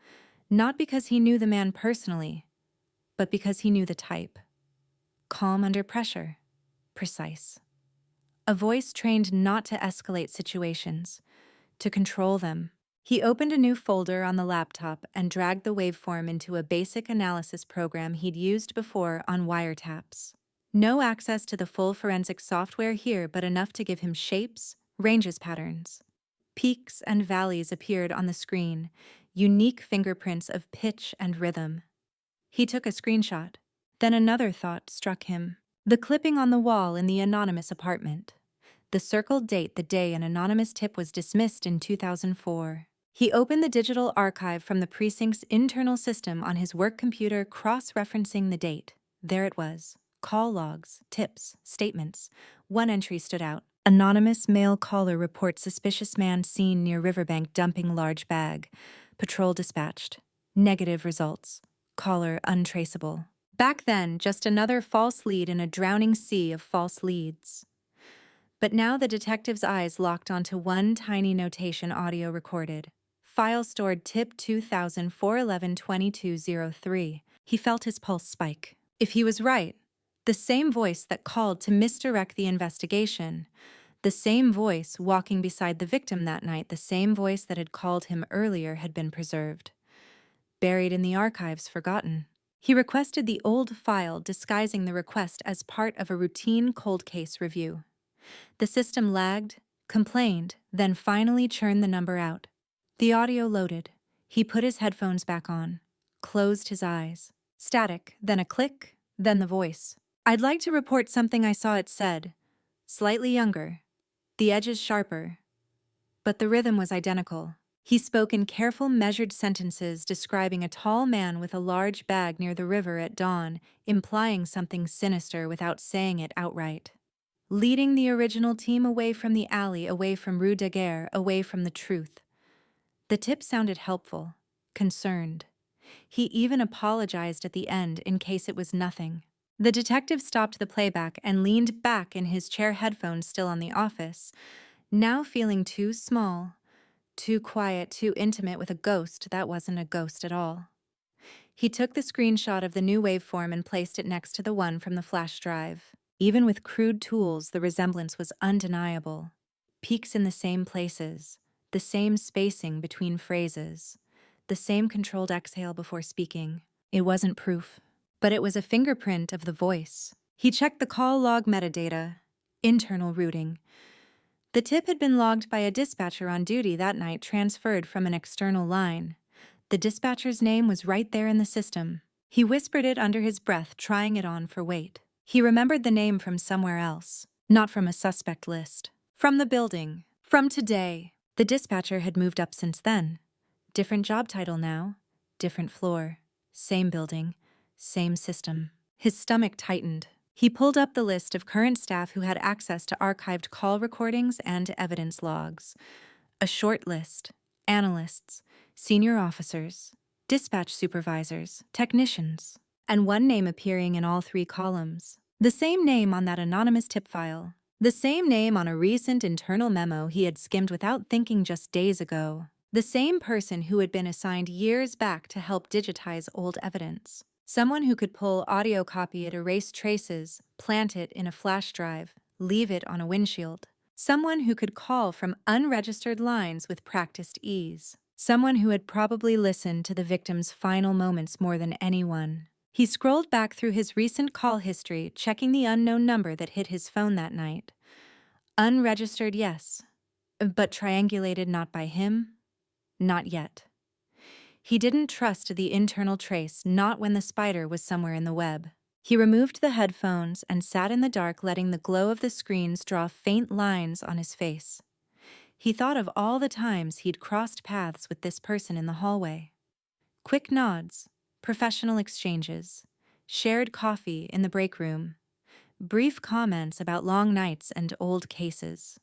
not because he knew the man personally, but because he knew the type. Calm under pressure, precise. A voice trained not to escalate situations, to control them. He opened a new folder on the laptop and dragged the waveform into a basic analysis program he'd used before on wiretaps. No access to the full forensic software here, but enough to give him shapes, ranges, patterns. Peaks and valleys appeared on the screen, unique fingerprints of pitch and rhythm. He took a screenshot. Then another thought struck him. The clipping on the wall in the anonymous apartment. The circled date, the day an anonymous tip was dismissed in 2004. He opened the digital archive from the precinct's internal system on his work computer, cross-referencing the date. There it was. Call logs, tips, statements. One entry stood out. Anonymous male caller reports suspicious man seen near riverbank dumping large bag. Patrol dispatched. Negative results. Caller untraceable. Back then, just another false lead in a drowning sea of false leads. But now the detective's eyes locked onto one tiny notation, audio recorded. File stored tip 2004112203. He felt his pulse spike. If he was right, The same voice that called to misdirect the investigation. The same voice walking beside the victim that night, the same voice that had called him earlier had been preserved. Buried in the archives, forgotten. He requested the old file, disguising the request as part of a routine cold case review. The system lagged, complained, then finally churned the number out. The audio loaded. He put his headphones back on, closed his eyes. Static, then a click, then the voice. "I'd like to report something I saw," it said. Slightly younger, the edges sharper, but the rhythm was identical. He spoke in careful, measured sentences describing a tall man with a large bag near the river at dawn, implying something sinister without saying it outright. Leading the original team away from the alley, away from Rue Daguerre, away from the truth. The tip sounded helpful, concerned. He even apologized at the end in case it was nothing. The detective stopped the playback and leaned back in his chair, headphones still on the office, now feeling too small, too quiet, too intimate with a ghost that wasn't a ghost at all. He took the screenshot of the new waveform and placed it next to the one from the flash drive. Even with crude tools, the resemblance was undeniable. Peaks in the same places, the same spacing between phrases, the same controlled exhale before speaking. It wasn't proof, but it was a fingerprint of the voice. He checked the call log metadata, internal routing. The tip had been logged by a dispatcher on duty that night, transferred from an external line. The dispatcher's name was right there in the system. He whispered it under his breath, trying it on for weight. He remembered the name from somewhere else, not from a suspect list. From the building, from today. The dispatcher had moved up since then. Different job title now, different floor, same building, same system. His stomach tightened. He pulled up the list of current staff who had access to archived call recordings and evidence logs. A short list: analysts, senior officers, dispatch supervisors, technicians, and one name appearing in all three columns. The same name on that anonymous tip file. The same name on a recent internal memo he had skimmed without thinking just days ago. The same person who had been assigned years back to help digitize old evidence. Someone who could pull audio copy it, erase traces, plant it in a flash drive, leave it on a windshield. Someone who could call from unregistered lines with practiced ease. Someone who had probably listened to the victim's final moments more than anyone. He scrolled back through his recent call history, checking the unknown number that hit his phone that night. Unregistered, yes, but triangulated not by him, not yet. He didn't trust the internal trace, not when the spider was somewhere in the web. He removed the headphones and sat in the dark, letting the glow of the screens draw faint lines on his face. He thought of all the times he'd crossed paths with this person in the hallway. Quick nods, professional exchanges, shared coffee in the break room, brief comments about long nights and old cases.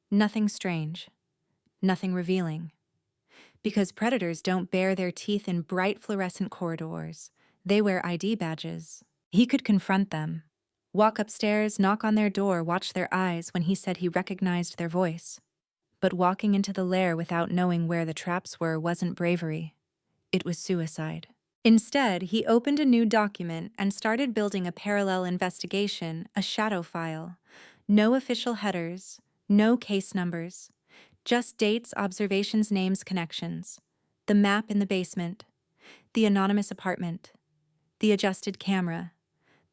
Nothing strange, nothing revealing. Because predators don't bare their teeth in bright fluorescent corridors. They wear ID badges. He could confront them. Walk upstairs, knock on their door, watch their eyes when he said he recognized their voice. But walking into the lair without knowing where the traps were wasn't bravery. It was suicide. Instead, he opened a new document and started building a parallel investigation, a shadow file. No official headers, no case numbers. Just dates, observations, names, connections. The map in the basement. The anonymous apartment. The adjusted camera.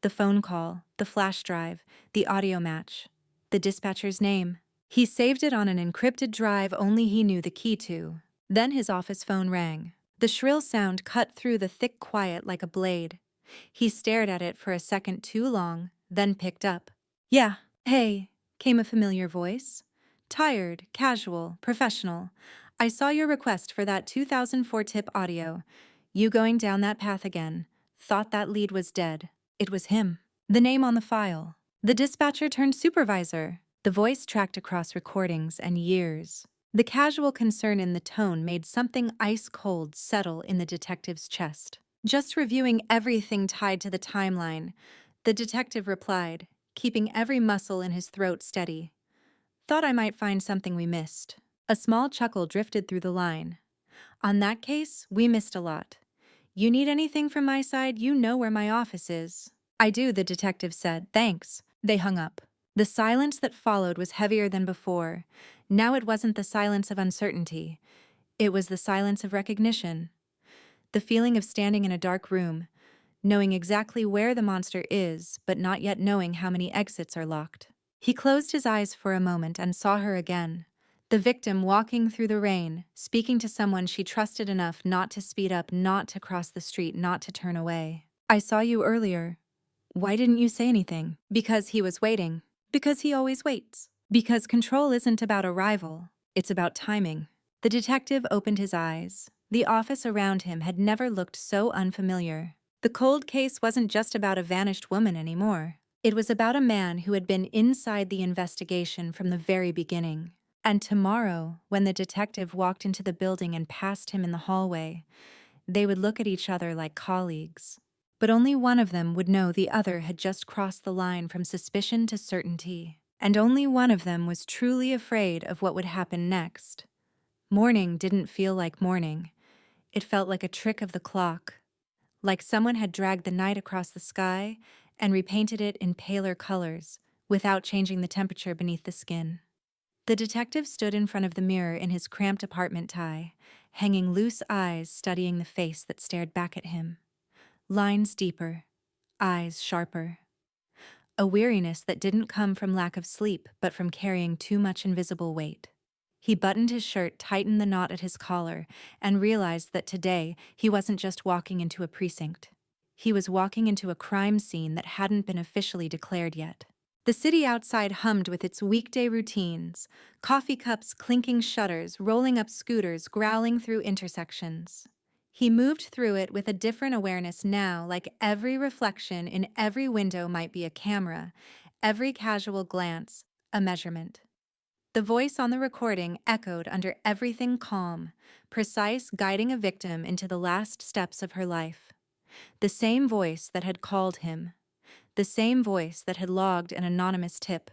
The phone call. The flash drive. The audio match. The dispatcher's name. He saved it on an encrypted drive only he knew the key to. Then his office phone rang. The shrill sound cut through the thick quiet like a blade. He stared at it for a second too long, then picked up. "Yeah, hey," came a familiar voice. Tired, casual, professional. "I saw your request for that 2004 tip audio. You going down that path again. Thought that lead was dead." It was him. The name on the file. The dispatcher turned supervisor. The voice tracked across recordings and years. The casual concern in the tone made something ice-cold settle in the detective's chest. "Just reviewing everything tied to the timeline," the detective replied, keeping every muscle in his throat steady. "Thought I might find something we missed." A small chuckle drifted through the line. "On that case, we missed a lot. You need anything from my side, you know where my office is." "I do," the detective said. "Thanks." They hung up. The silence that followed was heavier than before. Now it wasn't the silence of uncertainty. It was the silence of recognition. The feeling of standing in a dark room, knowing exactly where the monster is, but not yet knowing how many exits are locked. He closed his eyes for a moment and saw her again. The victim walking through the rain, speaking to someone she trusted enough not to speed up, not to cross the street, not to turn away. "I saw you earlier. Why didn't you say anything?" Because he was waiting. Because he always waits. Because control isn't about arrival, it's about timing. The detective opened his eyes. The office around him had never looked so unfamiliar. The cold case wasn't just about a vanished woman anymore. It was about a man who had been inside the investigation from the very beginning. And tomorrow, when the detective walked into the building and passed him in the hallway, they would look at each other like colleagues. But only one of them would know the other had just crossed the line from suspicion to certainty. And only one of them was truly afraid of what would happen next. Morning didn't feel like morning. It felt like a trick of the clock. Like someone had dragged the night across the sky and repainted it in paler colors, without changing the temperature beneath the skin. The detective stood in front of the mirror in his cramped apartment tie, hanging loose eyes studying the face that stared back at him. Lines deeper, eyes sharper. A weariness that didn't come from lack of sleep, but from carrying too much invisible weight. He buttoned his shirt, tightened the knot at his collar, and realized that today he wasn't just walking into a precinct. He was walking into a crime scene that hadn't been officially declared yet. The city outside hummed with its weekday routines, coffee cups, clinking shutters, rolling up scooters, growling through intersections. He moved through it with a different awareness now, like every reflection in every window might be a camera, every casual glance, a measurement. The voice on the recording echoed under everything calm, precise, guiding a victim into the last steps of her life. The same voice that had called him. The same voice that had logged an anonymous tip.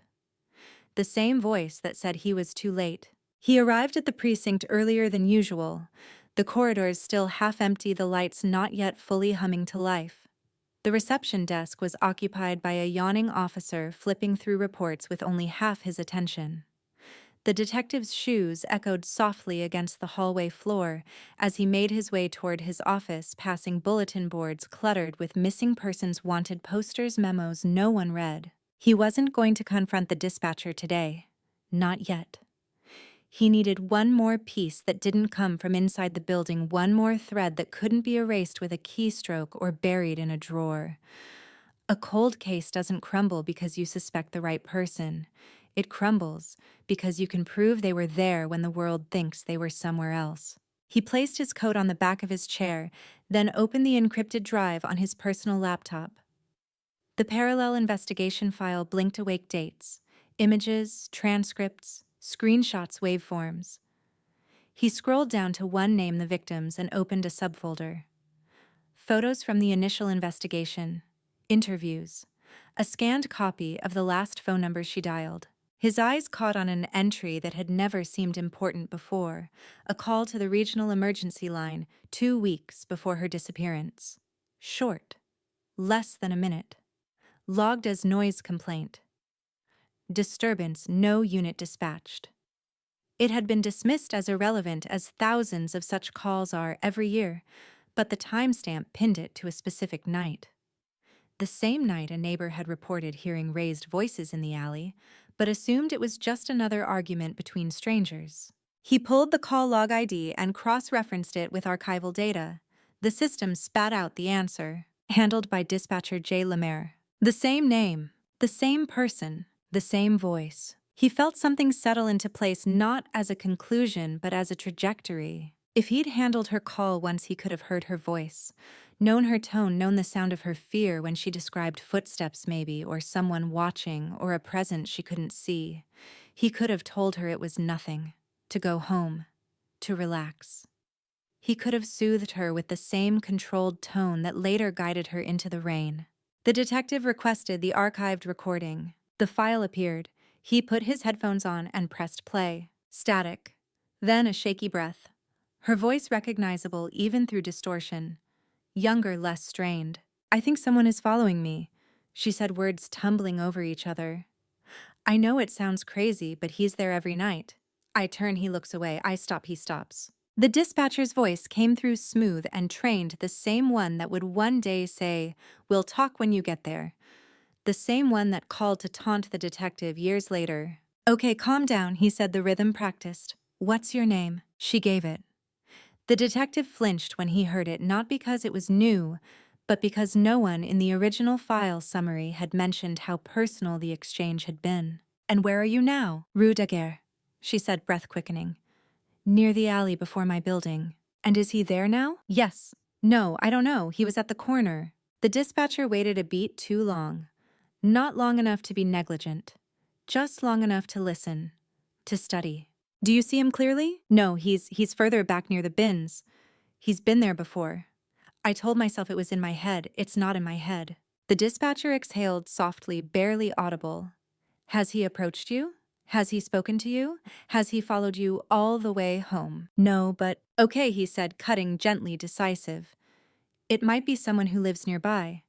The same voice that said he was too late. He arrived at the precinct earlier than usual, the corridors still half empty, the lights not yet fully humming to life. The reception desk was occupied by a yawning officer flipping through reports with only half his attention. The detective's shoes echoed softly against the hallway floor as he made his way toward his office, passing bulletin boards cluttered with missing persons wanted posters, memos no one read. He wasn't going to confront the dispatcher today. Not yet. He needed one more piece that didn't come from inside the building, one more thread that couldn't be erased with a keystroke or buried in a drawer. A cold case doesn't crumble because you suspect the right person. It crumbles because you can prove they were there when the world thinks they were somewhere else. He placed his coat on the back of his chair, then opened the encrypted drive on his personal laptop. The parallel investigation file blinked awake dates, images, transcripts, screenshots, waveforms. He scrolled down to one name, the victims, and opened a subfolder. Photos from the initial investigation, interviews, a scanned copy of the last phone number she dialed. His eyes caught on an entry that had never seemed important before, a call to the regional emergency line 2 weeks before her disappearance. Short, less than a minute. Logged as noise complaint. Disturbance, no unit dispatched. It had been dismissed as irrelevant, as thousands of such calls are every year, but the timestamp pinned it to a specific night. The same night a neighbor had reported hearing raised voices in the alley, but assumed it was just another argument between strangers. He pulled the call log ID and cross-referenced it with archival data. The system spat out the answer, handled by dispatcher J. Lemaire. The same name, the same person, the same voice. He felt something settle into place, not as a conclusion, but as a trajectory. If he'd handled her call once, he could have heard her voice, known her tone, known the sound of her fear when she described footsteps maybe, or someone watching, or a presence she couldn't see. He could have told her it was nothing, to go home, to relax. He could have soothed her with the same controlled tone that later guided her into the rain. The detective requested the archived recording. The file appeared. He put his headphones on and pressed play. Static. Then a shaky breath. Her voice recognizable even through distortion. Younger, less strained. "I think someone is following me. She said, words tumbling over each other. I know it sounds crazy, but he's there every night. I turn, he looks away. I stop, he stops. The dispatcher's voice came through smooth and trained, the same one that would one day say, "We'll talk when you get there." The same one that called to taunt the detective years later. "Okay, calm down," he said, the rhythm practiced. "What's your name?" She gave it. The detective flinched when he heard it, not because it was new, but because no one in the original file summary had mentioned how personal the exchange had been. "And where are you now?" "Rue Daguerre," she said, breath quickening. "Near the alley before my building." "And is he there now?" "Yes." "No, I don't know. He was at the corner." The dispatcher waited a beat too long. Not long enough to be negligent. Just long enough to listen. To study. "Do you see him clearly?" "No, he's further back near the bins. He's been there before." I told myself it was in my head. It's not in my head. The dispatcher exhaled softly, barely audible. "Has he approached you? Has he spoken to you? Has he followed you all the way home?" "No, but—" "Okay," he said, cutting, gently decisive. "It might be someone who lives nearby.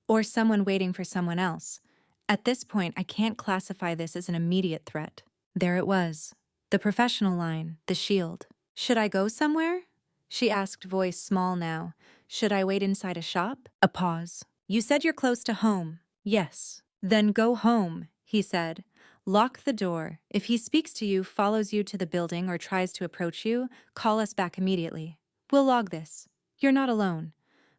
Or someone waiting for someone else. At this point, I can't classify this as an immediate threat." There it was. The professional line, the shield. "Should I go somewhere?" She asked, voice small now. "Should I wait inside a shop?" A pause. "You said you're close to home." "Yes." "Then go home," he said. "Lock the door. If he speaks to you, follows you to the building, or tries to approach you, call us back immediately. We'll log this. You're not alone.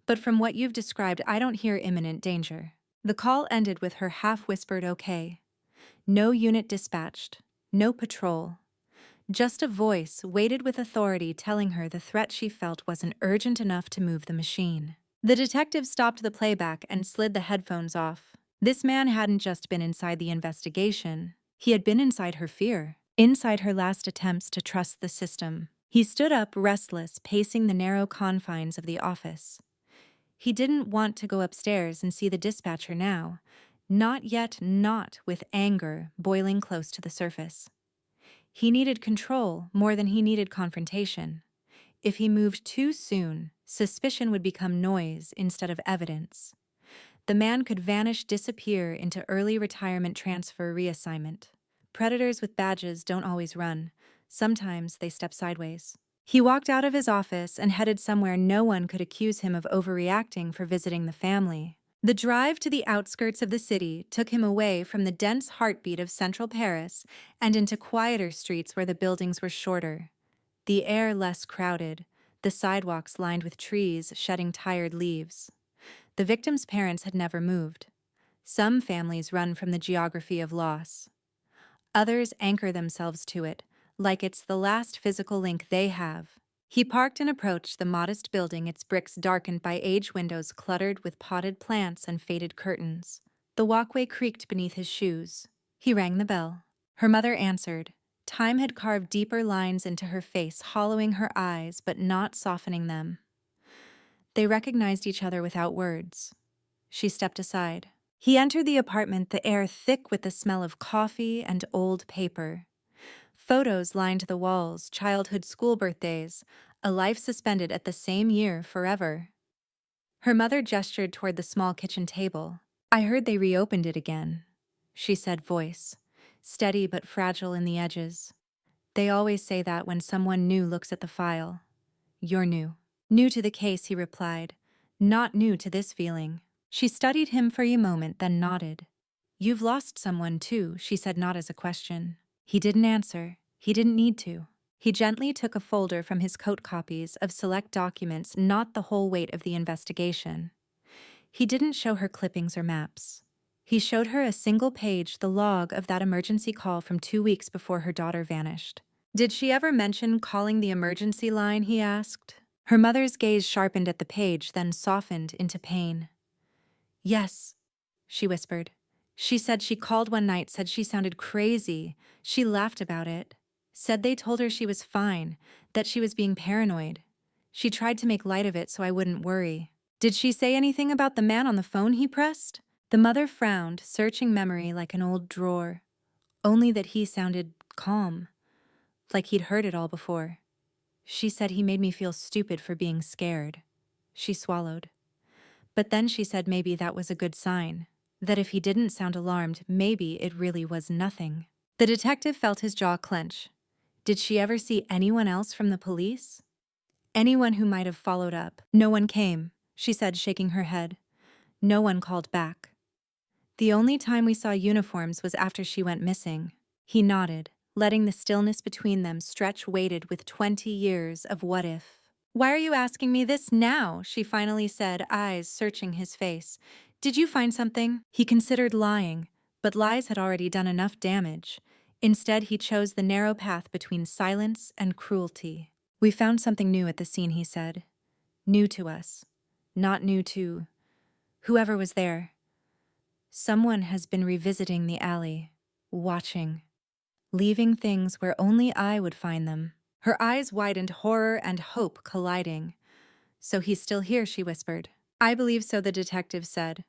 But from what you've described, I don't hear imminent danger." The call ended with her half-whispered okay. No unit dispatched. No patrol. Just a voice, weighted with authority, telling her the threat she felt wasn't urgent enough to move the machine. The detective stopped the playback and slid the headphones off. This man hadn't just been inside the investigation. He had been inside her fear. Inside her last attempts to trust the system. He stood up, restless, pacing the narrow confines of the office. He didn't want to go upstairs and see the dispatcher now. Not yet, not with anger boiling close to the surface. He needed control more than he needed confrontation. If he moved too soon, suspicion would become noise instead of evidence. The man could vanish, disappear into early retirement, transfer, reassignment. Predators with badges don't always run. Sometimes they step sideways. He walked out of his office and headed somewhere no one could accuse him of overreacting for visiting the family. The drive to the outskirts of the city took him away from the dense heartbeat of central Paris and into quieter streets where the buildings were shorter, the air less crowded, the sidewalks lined with trees shedding tired leaves. The victim's parents had never moved. Some families run from the geography of loss. Others anchor themselves to it, like it's the last physical link they have. He parked and approached the modest building, its bricks darkened by age windows cluttered with potted plants and faded curtains. The walkway creaked beneath his shoes. He rang the bell. Her mother answered. Time had carved deeper lines into her face, hollowing her eyes but not softening them. They recognized each other without words. She stepped aside. He entered the apartment, the air thick with the smell of coffee and old paper. Photos lined the walls, childhood school birthdays, a life suspended at the same year forever. Her mother gestured toward the small kitchen table. "I heard they reopened it again," she said, voice steady but fragile in the edges. "They always say that when someone new looks at the file. You're new." "New to the case," he replied. "Not new to this feeling." She studied him for a moment, then nodded. "You've lost someone, too," she said, not as a question. He didn't answer. He didn't need to. He gently took a folder from his coat copies of select documents, not the whole weight of the investigation. He didn't show her clippings or maps. He showed her a single page, the log of that emergency call from 2 weeks before her daughter vanished. "Did she ever mention calling the emergency line?" he asked. Her mother's gaze sharpened at the page, then softened into pain. "Yes," she whispered. "She said she called one night, said she sounded crazy. She laughed about it. Said they told her she was fine, that she was being paranoid. She tried to make light of it so I wouldn't worry." "Did she say anything about the man on the phone?" he pressed. The mother frowned, searching memory like an old drawer. Only that he sounded calm, like he'd heard it all before. "She said he made me feel stupid for being scared." She swallowed. But then she said maybe that was a good sign. that if he didn't sound alarmed, maybe it really was nothing. The detective felt his jaw clench. Did she ever see anyone else from the police? Anyone who might have followed up? No one came, she said, shaking her head. No one called back. The only time we saw uniforms was after she went missing. He nodded, letting the stillness between them stretch weighted with 20 years of what if. Why are you asking me this now? She finally said, eyes searching his face. Did you find something? He considered lying, but lies had already done enough damage. Instead, he chose the narrow path between silence and cruelty. We found something new at the scene, he said. New to us. Not new to whoever was there. Someone has been revisiting the alley, watching, leaving things where only I would find them. Her eyes widened, horror and hope colliding. So he's still here, she whispered. I believe so, the detective said.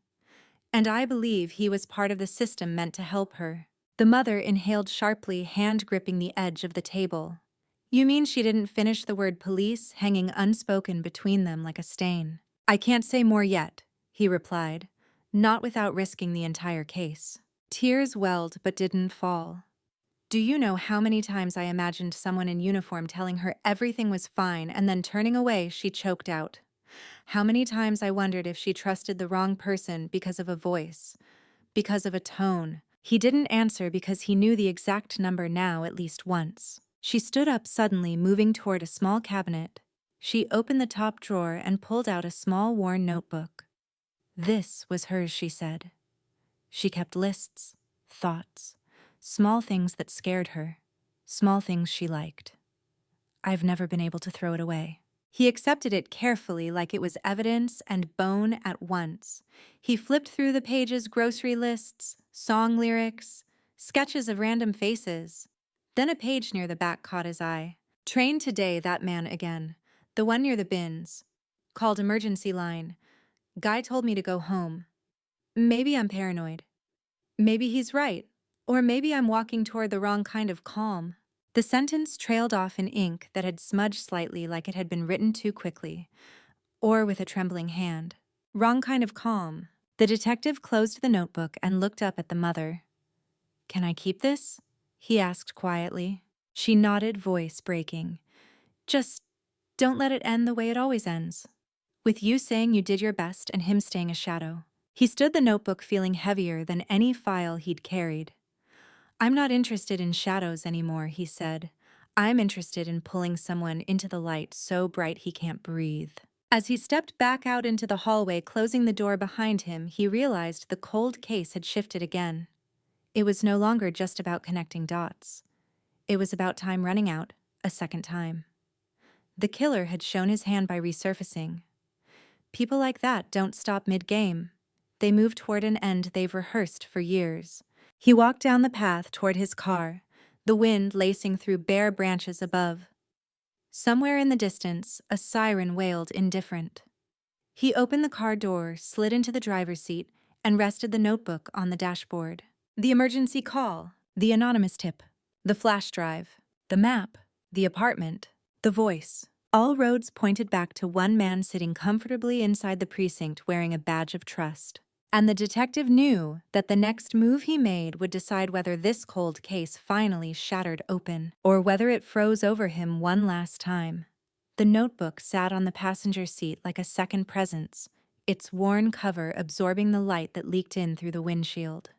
And I believe he was part of the system meant to help her. The mother inhaled sharply, hand gripping the edge of the table. You mean she didn't finish the word police, hanging unspoken between them like a stain? I can't say more yet, he replied, not without risking the entire case. Tears welled but didn't fall. Do you know how many times I imagined someone in uniform telling her everything was fine and then turning away, she choked out. How many times I wondered if she trusted the wrong person because of a voice, because of a tone. He didn't answer because he knew the exact number now at least once. She stood up suddenly, moving toward a small cabinet. She opened the top drawer and pulled out a small worn notebook. This was hers, she said. She kept lists, thoughts, small things that scared her, small things she liked. I've never been able to throw it away. He accepted it carefully like it was evidence and bone at once. He flipped through the pages, grocery lists, song lyrics, sketches of random faces. Then a page near the back caught his eye. Train today, that man again. The one near the bins. Called emergency line. Guy told me to go home. Maybe I'm paranoid. Maybe he's right. Or maybe I'm walking toward the wrong kind of calm. The sentence trailed off in ink that had smudged slightly like it had been written too quickly, or with a trembling hand. Wrong kind of calm. The detective closed the notebook and looked up at the mother. Can I keep this? He asked quietly. She nodded, voice breaking. Just don't let it end the way it always ends. With you saying you did your best and him staying a shadow. He stood the notebook feeling heavier than any file he'd carried. I'm not interested in shadows anymore, he said. I'm interested in pulling someone into the light so bright he can't breathe. As he stepped back out into the hallway, closing the door behind him, he realized the cold case had shifted again. It was no longer just about connecting dots. It was about time running out a second time. The killer had shown his hand by resurfacing. People like that don't stop mid-game. They move toward an end they've rehearsed for years. He walked down the path toward his car, the wind lacing through bare branches above. Somewhere in the distance, a siren wailed indifferent. He opened the car door, slid into the driver's seat, and rested the notebook on the dashboard. The emergency call, the anonymous tip, the flash drive, the map, the apartment, the voice. All roads pointed back to one man sitting comfortably inside the precinct wearing a badge of trust. And the detective knew that the next move he made would decide whether this cold case finally shattered open, or whether it froze over him one last time. The notebook sat on the passenger seat like a second presence, its worn cover absorbing the light that leaked in through the windshield.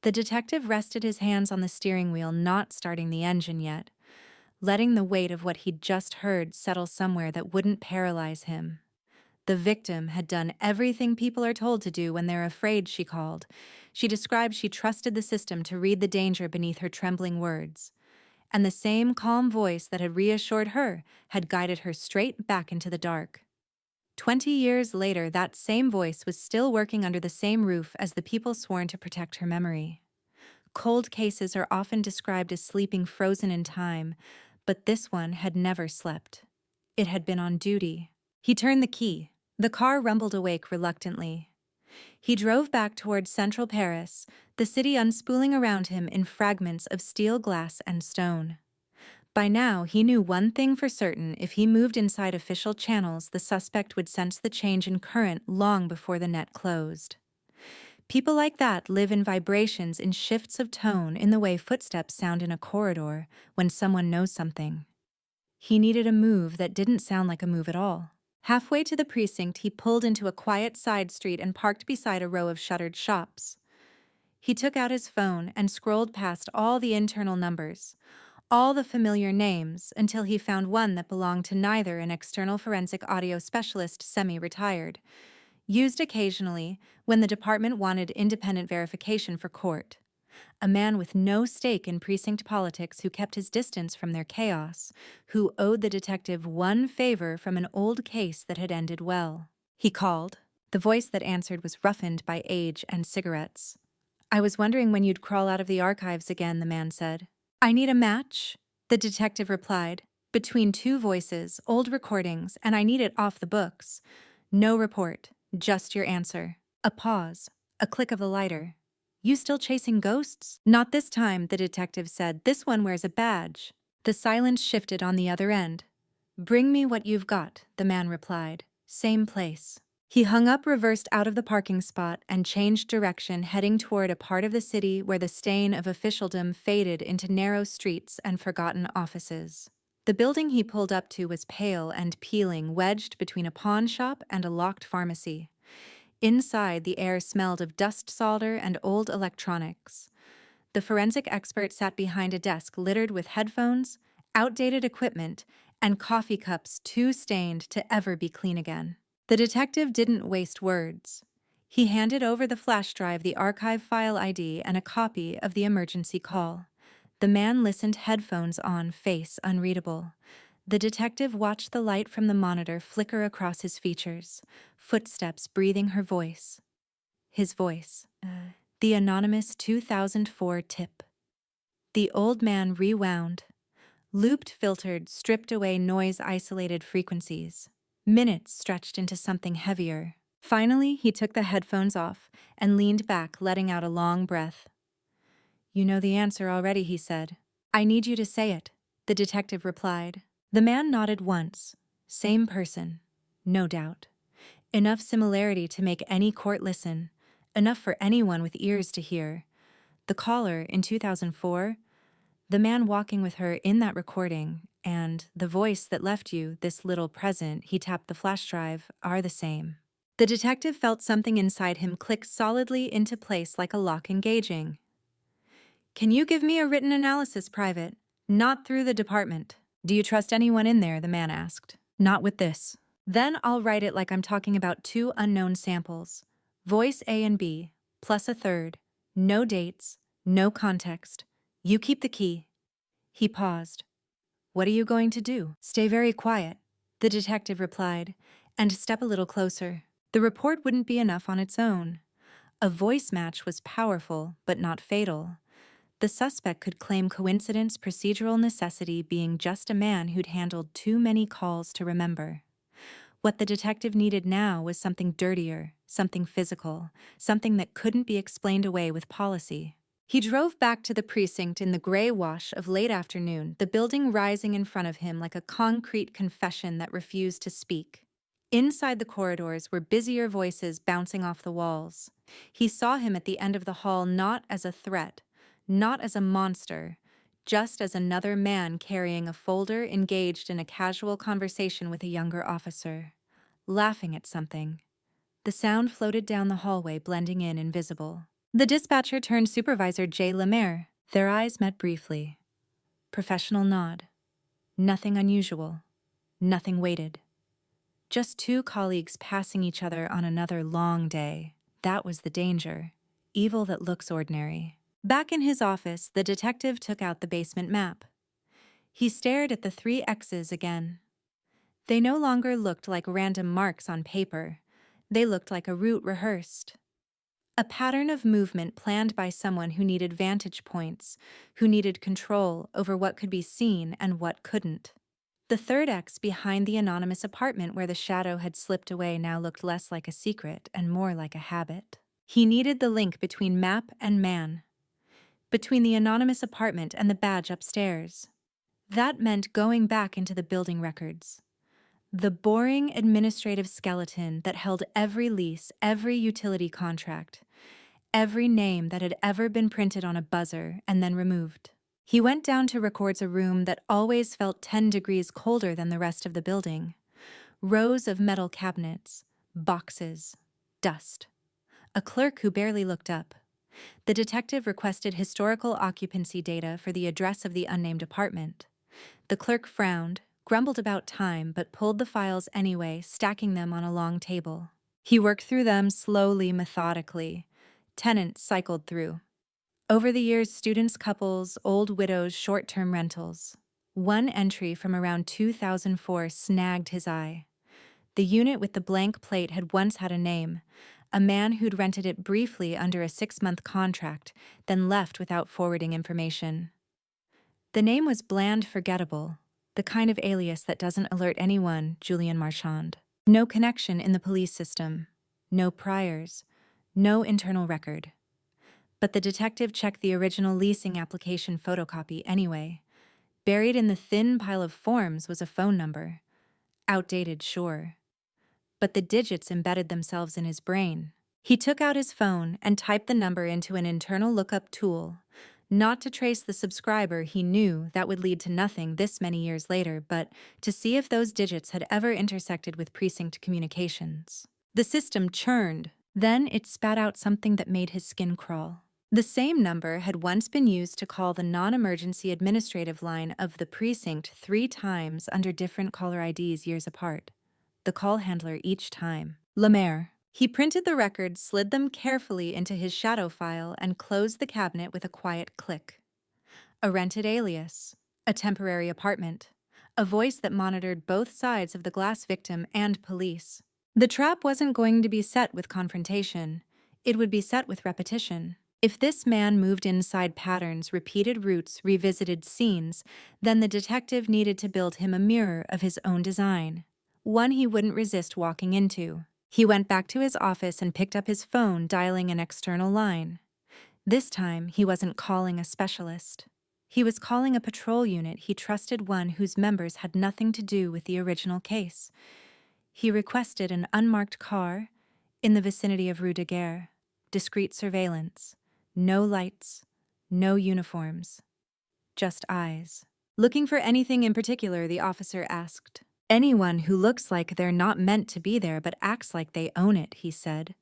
The detective rested his hands on the steering wheel, not starting the engine yet, letting the weight of what he'd just heard settle somewhere that wouldn't paralyze him. The victim had done everything people are told to do when they're afraid, she called. She described she trusted the system to read the danger beneath her trembling words. And the same calm voice that had reassured her had guided her straight back into the dark. 20 years later, that same voice was still working under the same roof as the people sworn to protect her memory. Cold cases are often described as sleeping frozen in time, but this one had never slept. It had been on duty. He turned the key. The car rumbled awake reluctantly. He drove back toward central Paris, the city unspooling around him in fragments of steel, glass, and stone. By now, he knew one thing for certain: if he moved inside official channels, the suspect would sense the change in current long before the net closed. People like that live in vibrations, in shifts of tone, in the way footsteps sound in a corridor when someone knows something. He needed a move that didn't sound like a move at all. Halfway to the precinct, he pulled into a quiet side street and parked beside a row of shuttered shops. He took out his phone and scrolled past all the internal numbers, all the familiar names, until he found one that belonged to neither an external forensic audio specialist semi-retired, used occasionally when the department wanted independent verification for court. A man with no stake in precinct politics who kept his distance from their chaos, who owed the detective one favor from an old case that had ended well. He called. The voice that answered was roughened by age and cigarettes. "I was wondering when you'd crawl out of the archives again," the man said. "I need a match," the detective replied. "Between two voices, old recordings, and I need it off the books. No report, just your answer." A pause, a click of the lighter. "You still chasing ghosts?" "Not this time," the detective said. "This one wears a badge." The silence shifted on the other end. "Bring me what you've got," the man replied. "Same place." He hung up, reversed out of the parking spot, and changed direction, heading toward a part of the city where the stain of officialdom faded into narrow streets and forgotten offices. The building he pulled up to was pale and peeling, wedged between a pawn shop and a locked pharmacy. Inside, the air smelled of dust solder and old electronics. The forensic expert sat behind a desk littered with headphones, outdated equipment, and coffee cups too stained to ever be clean again. The detective didn't waste words. He handed over the flash drive, the archive file ID, and a copy of the emergency call. The man listened, headphones on, face unreadable. The detective watched the light from the monitor flicker across his features, footsteps breathing her voice. His voice. The anonymous 2004 tip. The old man rewound. Looped, filtered, stripped away noise-isolated frequencies. Minutes stretched into something heavier. Finally, he took the headphones off and leaned back, letting out a long breath. "You know the answer already," he said. "I need you to say it," the detective replied. The man nodded once. Same person, no doubt. Enough similarity to make any court listen, enough for anyone with ears to hear. The caller in 2004, the man walking with her in that recording, and the voice that left you this little present, he tapped the flash drive, are the same. The detective felt something inside him click solidly into place like a lock engaging. "Can you give me a written analysis, Private? Not through the department." "Do you trust anyone in there?" the man asked. "Not with this." "Then I'll write it like I'm talking about two unknown samples. Voice A and B, plus a third. No dates, no context. You keep the key." He paused. "What are you going to do?" "Stay very quiet," the detective replied, "and step a little closer. The report wouldn't be enough on its own. A voice match was powerful, but not fatal. The suspect could claim coincidence, procedural necessity, being just a man who'd handled too many calls to remember. What the detective needed now was something dirtier, something physical, something that couldn't be explained away with policy. He drove back to the precinct in the gray wash of late afternoon, the building rising in front of him like a concrete confession that refused to speak. Inside the corridors were busier voices bouncing off the walls. He saw him at the end of the hall not as a threat, not as a monster, just as another man carrying a folder engaged in a casual conversation with a younger officer, laughing at something. The sound floated down the hallway, blending in, invisible. The dispatcher turned Supervisor Jay Lemaire. Their eyes met briefly. Professional nod. Nothing unusual. Nothing weighted. Just two colleagues passing each other on another long day. That was the danger. Evil that looks ordinary. Back in his office, the detective took out the basement map. He stared at the 3 X's again. They no longer looked like random marks on paper. They looked like a route rehearsed. A pattern of movement planned by someone who needed vantage points, who needed control over what could be seen and what couldn't. The 3rd X behind the anonymous apartment where the shadow had slipped away now looked less like a secret and more like a habit. He needed the link between map and man, between the anonymous apartment and the badge upstairs. That meant going back into the building records. The boring administrative skeleton that held every lease, every utility contract, every name that had ever been printed on a buzzer and then removed. He went down to record a room that always felt 10 degrees colder than the rest of the building. Rows of metal cabinets, boxes, dust. A clerk who barely looked up. The detective requested historical occupancy data for the address of the unnamed apartment. The clerk frowned, grumbled about time, but pulled the files anyway, stacking them on a long table. He worked through them slowly, methodically. Tenants cycled through. Over the years, students, couples, old widows, short-term rentals. One entry from around 2004 snagged his eye. The unit with the blank plate had once had a name, a man who'd rented it briefly under a 6-month contract, then left without forwarding information. The name was Bland Forgettable, the kind of alias that doesn't alert anyone, Julian Marchand. No connection in the police system, no priors, no internal record. But the detective checked the original leasing application photocopy anyway. Buried in the thin pile of forms was a phone number. Outdated, sure. But the digits embedded themselves in his brain. He took out his phone and typed the number into an internal lookup tool, not to trace the subscriber he knew that would lead to nothing this many years later, but to see if those digits had ever intersected with precinct communications. The system churned. Then it spat out something that made his skin crawl. The same number had once been used to call the non-emergency administrative line of the precinct 3 times under different caller IDs years apart. The call handler each time. Lemaire. He printed the records, slid them carefully into his shadow file, and closed the cabinet with a quiet click. A rented alias. A temporary apartment. A voice that monitored both sides of the glass victim and police. The trap wasn't going to be set with confrontation. It would be set with repetition. If this man moved inside patterns, repeated routes, revisited scenes, then the detective needed to build him a mirror of his own design. One he wouldn't resist walking into. He went back to his office and picked up his phone, dialing an external line. This time, he wasn't calling a specialist. He was calling a patrol unit he trusted, one whose members had nothing to do with the original case. He requested an unmarked car in the vicinity of Rue de Guerre. Discreet surveillance. No lights. No uniforms. Just eyes. Looking for anything in particular, the officer asked. Anyone who looks like they're not meant to be there but acts like they own it, he said.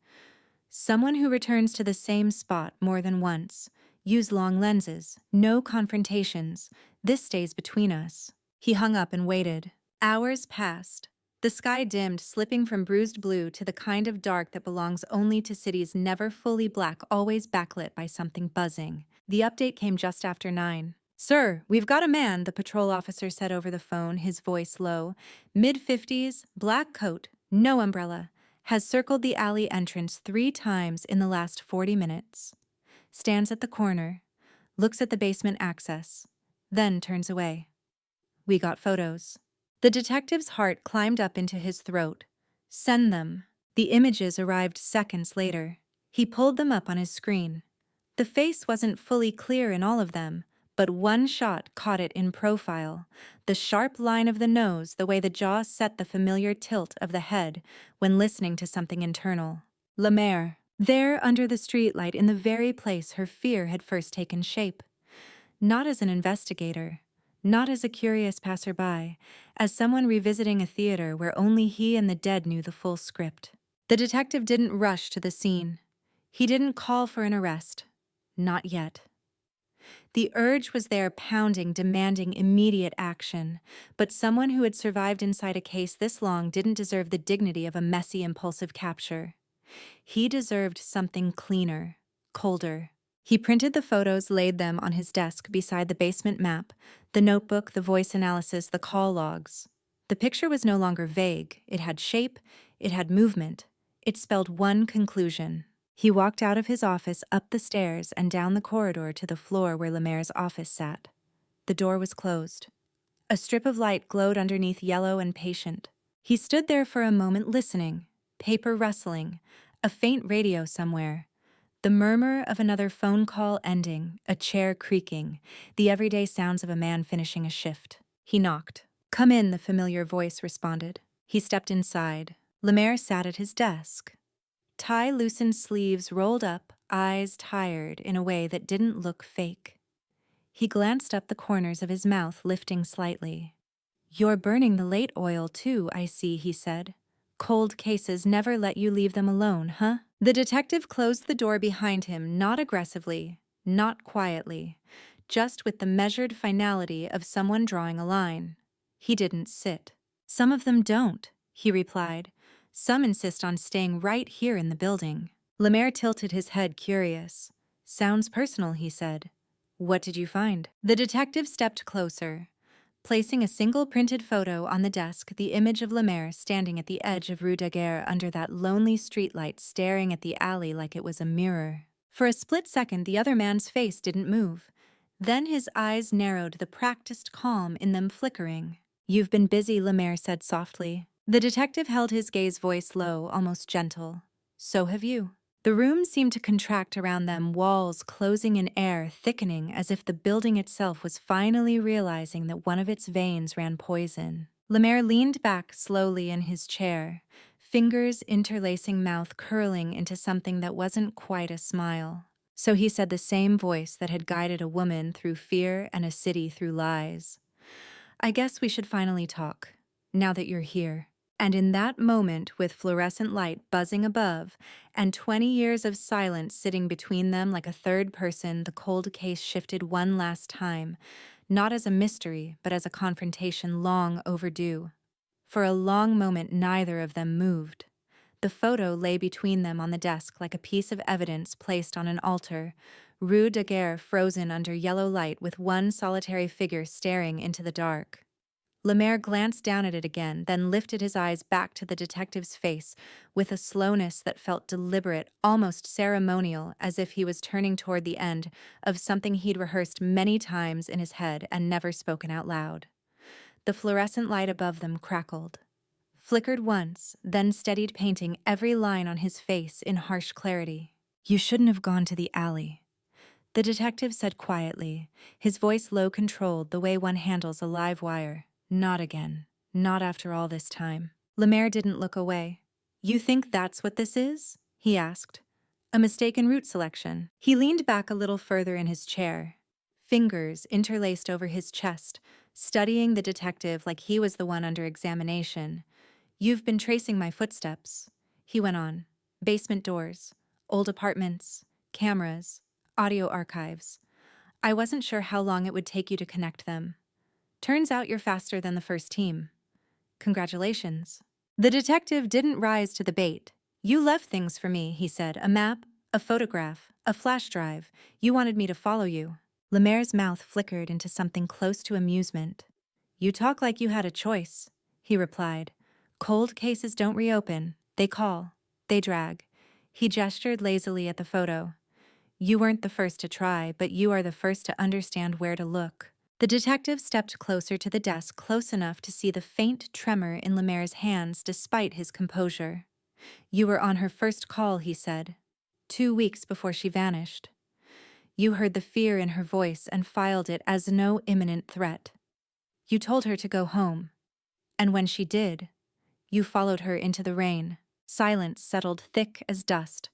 Someone who returns to the same spot more than once. Use long lenses. No confrontations. This stays between us. He hung up and waited. Hours passed. The sky dimmed, slipping from bruised blue to the kind of dark that belongs only to cities never fully black, always backlit by something buzzing. The update came just after 9. Sir, we've got a man, the patrol officer said over the phone, his voice low. Mid-50s, black coat, no umbrella. Has circled the alley entrance 3 times in the last 40 minutes. Stands at the corner, looks at the basement access, then turns away. We got photos. The detective's heart climbed up into his throat. Send them. The images arrived seconds later. He pulled them up on his screen. The face wasn't fully clear in all of them, but one shot caught it in profile. The sharp line of the nose, the way the jaw set the familiar tilt of the head when listening to something internal. Lemaire. There under the streetlight in the very place her fear had first taken shape. Not as an investigator. Not as a curious passerby, as someone revisiting a theater where only he and the dead knew the full script. The detective didn't rush to the scene. He didn't call for an arrest. Not yet. The urge was there, pounding, demanding immediate action, but someone who had survived inside a case this long didn't deserve the dignity of a messy, impulsive capture. He deserved something cleaner, colder. He printed the photos, laid them on his desk beside the basement map, the notebook, the voice analysis, the call logs. The picture was no longer vague. It had shape, it had movement. It spelled one conclusion. He walked out of his office, up the stairs, and down the corridor to the floor where Lemaire's office sat. The door was closed. A strip of light glowed underneath, yellow and patient. He stood there for a moment listening, paper rustling, a faint radio somewhere. The murmur of another phone call ending, a chair creaking, the everyday sounds of a man finishing a shift. He knocked. Come in, the familiar voice responded. He stepped inside. Lemaire sat at his desk. Tie loosened sleeves rolled up, eyes tired in a way that didn't look fake. He glanced up the corners of his mouth, lifting slightly. "You're burning the late oil, too, I see," he said. "Cold cases never let you leave them alone, huh?" The detective closed the door behind him, not aggressively, not quietly, just with the measured finality of someone drawing a line. He didn't sit. "Some of them don't," he replied. "Some insist on staying right here in the building." Lemaire tilted his head, curious. "Sounds personal," he said. "What did you find?" The detective stepped closer. Placing a single printed photo on the desk, the image of Lemaire standing at the edge of Rue Daguerre under that lonely streetlight, staring at the alley like it was a mirror. For a split second, the other man's face didn't move. Then his eyes narrowed, the practiced calm in them flickering. "You've been busy," Lemaire said softly. The detective held his gaze, voice low, almost gentle. "So have you." The room seemed to contract around them, walls closing in air, thickening as if the building itself was finally realizing that one of its veins ran poison. Lemaire leaned back slowly in his chair, fingers interlacing, mouth curling into something that wasn't quite a smile. So he said, the same voice that had guided a woman through fear and a city through lies. "I guess we should finally talk, now that you're here." And in that moment, with fluorescent light buzzing above and 20 years of silence sitting between them like a third person, the cold case shifted one last time, not as a mystery, but as a confrontation long overdue. For a long moment, neither of them moved. The photo lay between them on the desk like a piece of evidence placed on an altar, Rue Daguerre frozen under yellow light with one solitary figure staring into the dark. Lemaire glanced down at it again, then lifted his eyes back to the detective's face with a slowness that felt deliberate, almost ceremonial, as if he was turning toward the end of something he'd rehearsed many times in his head and never spoken out loud. The fluorescent light above them crackled, flickered once, then steadied, painting every line on his face in harsh clarity. "You shouldn't have gone to the alley," the detective said quietly, his voice low, controlled, the way one handles a live wire. "Not again. Not after all this time." Lemaire didn't look away. "You think that's what this is?" he asked. "A mistaken route selection?" He leaned back a little further in his chair, fingers interlaced over his chest, studying the detective like he was the one under examination. "You've been tracing my footsteps," he went on. "Basement doors, old apartments, cameras, audio archives. I wasn't sure how long it would take you to connect them. Turns out you're faster than the first team. Congratulations." The detective didn't rise to the bait. "You left things for me," he said. "A map, a photograph, a flash drive. You wanted me to follow you." Lemaire's mouth flickered into something close to amusement. "You talk like you had a choice," he replied. "Cold cases don't reopen. They call. They drag." He gestured lazily at the photo. "You weren't the first to try, but you are the first to understand where to look." The detective stepped closer to the desk, close enough to see the faint tremor in Lemaire's hands despite his composure. "You were on her first call," he said, 2 weeks before she vanished. You heard the fear in her voice and filed it as no imminent threat. You told her to go home. And when she did, you followed her into the rain. Silence settled thick as dust.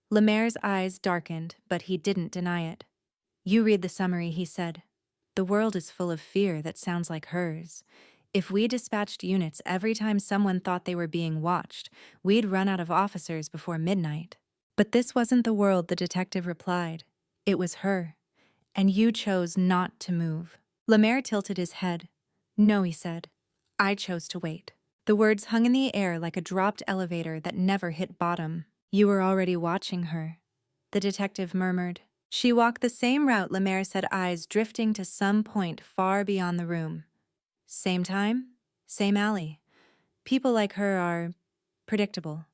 Lemaire's eyes darkened, but he didn't deny it. "You read the summary," he said. "The world is full of fear that sounds like hers. If we dispatched units every time someone thought they were being watched, we'd run out of officers before midnight." "But this wasn't the world," the detective replied. "It was her. And you chose not to move." Lemaire tilted his head. "No," he said. "I chose to wait." The words hung in the air like a dropped elevator that never hit bottom. "You were already watching her," the detective murmured. "She walked the same route," Lemaire said, eyes drifting to some point far beyond the room. "Same time, same alley. People like her are predictable.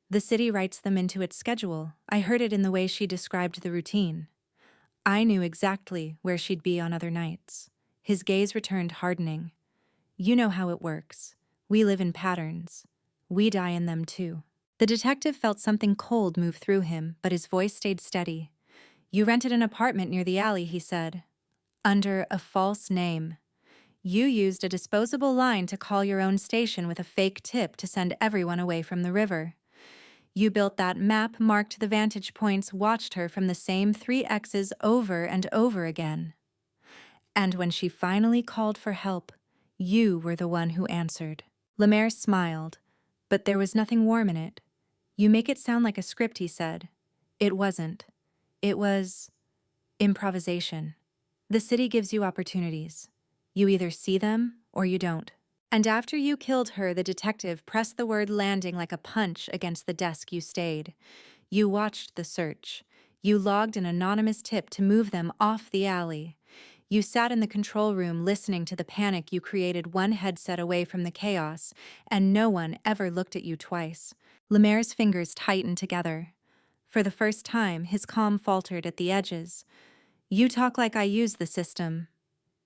The city writes them into its schedule. I heard it in the way she described the routine. I knew exactly where she'd be on other nights." His gaze returned, hardening. "You know how it works. We live in patterns. We die in them too." The detective felt something cold move through him, but his voice stayed steady. "You rented an apartment near the alley," he said. "Under a false name. You used a disposable line to call your own station with a fake tip to send everyone away from the river. You built that map, marked the vantage points, watched her from the same 3 X's over and over again. And when she finally called for help, you were the one who answered. Lemaire smiled, but there was nothing warm in it. You make it sound like a script, he said. It wasn't. It was improvisation. The city gives you opportunities. You either see them or you don't. And after you killed her, the detective pressed the word landing like a punch against the desk you stayed. You watched the search. You logged an anonymous tip to move them off the alley. You sat in the control room listening to the panic you created, one headset away from the chaos, and no one ever looked at you twice. Lemaire's fingers tightened together. For the first time, his calm faltered at the edges. You talk like I used the system,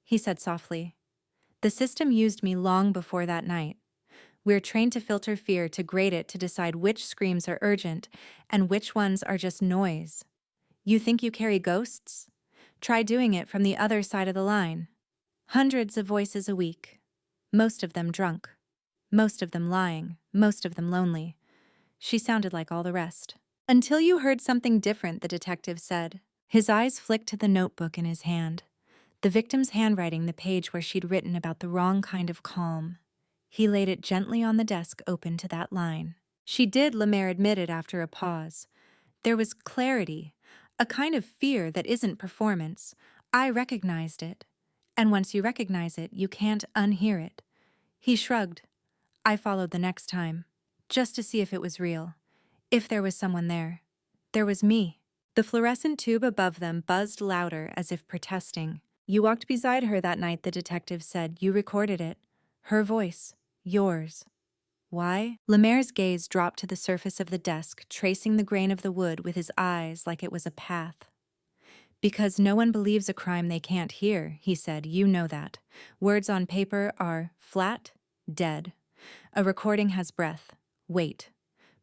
he said softly. The system used me long before that night. We're trained to filter fear, to grade it, to decide which screams are urgent and which ones are just noise. You think you carry ghosts? Try doing it from the other side of the line. Hundreds of voices a week. Most of them drunk. Most of them lying. Most of them lonely. She sounded like all the rest. Until you heard something different, the detective said. His eyes flicked to the notebook in his hand. The victim's handwriting, the page where she'd written about the wrong kind of calm. He laid it gently on the desk, open to that line. She did, Lemaire admitted after a pause. There was clarity, a kind of fear that isn't performance. I recognized it. And once you recognize it, you can't unhear it. He shrugged. I followed the next time, just to see if it was real. If there was someone there. There was me. The fluorescent tube above them buzzed louder, as if protesting. You walked beside her that night, the detective said. You recorded it. Her voice. Yours. Why? Lemaire's gaze dropped to the surface of the desk, tracing the grain of the wood with his eyes like it was a path. Because no one believes a crime they can't hear, he said. You know that. Words on paper are flat, dead. A recording has breath, weight.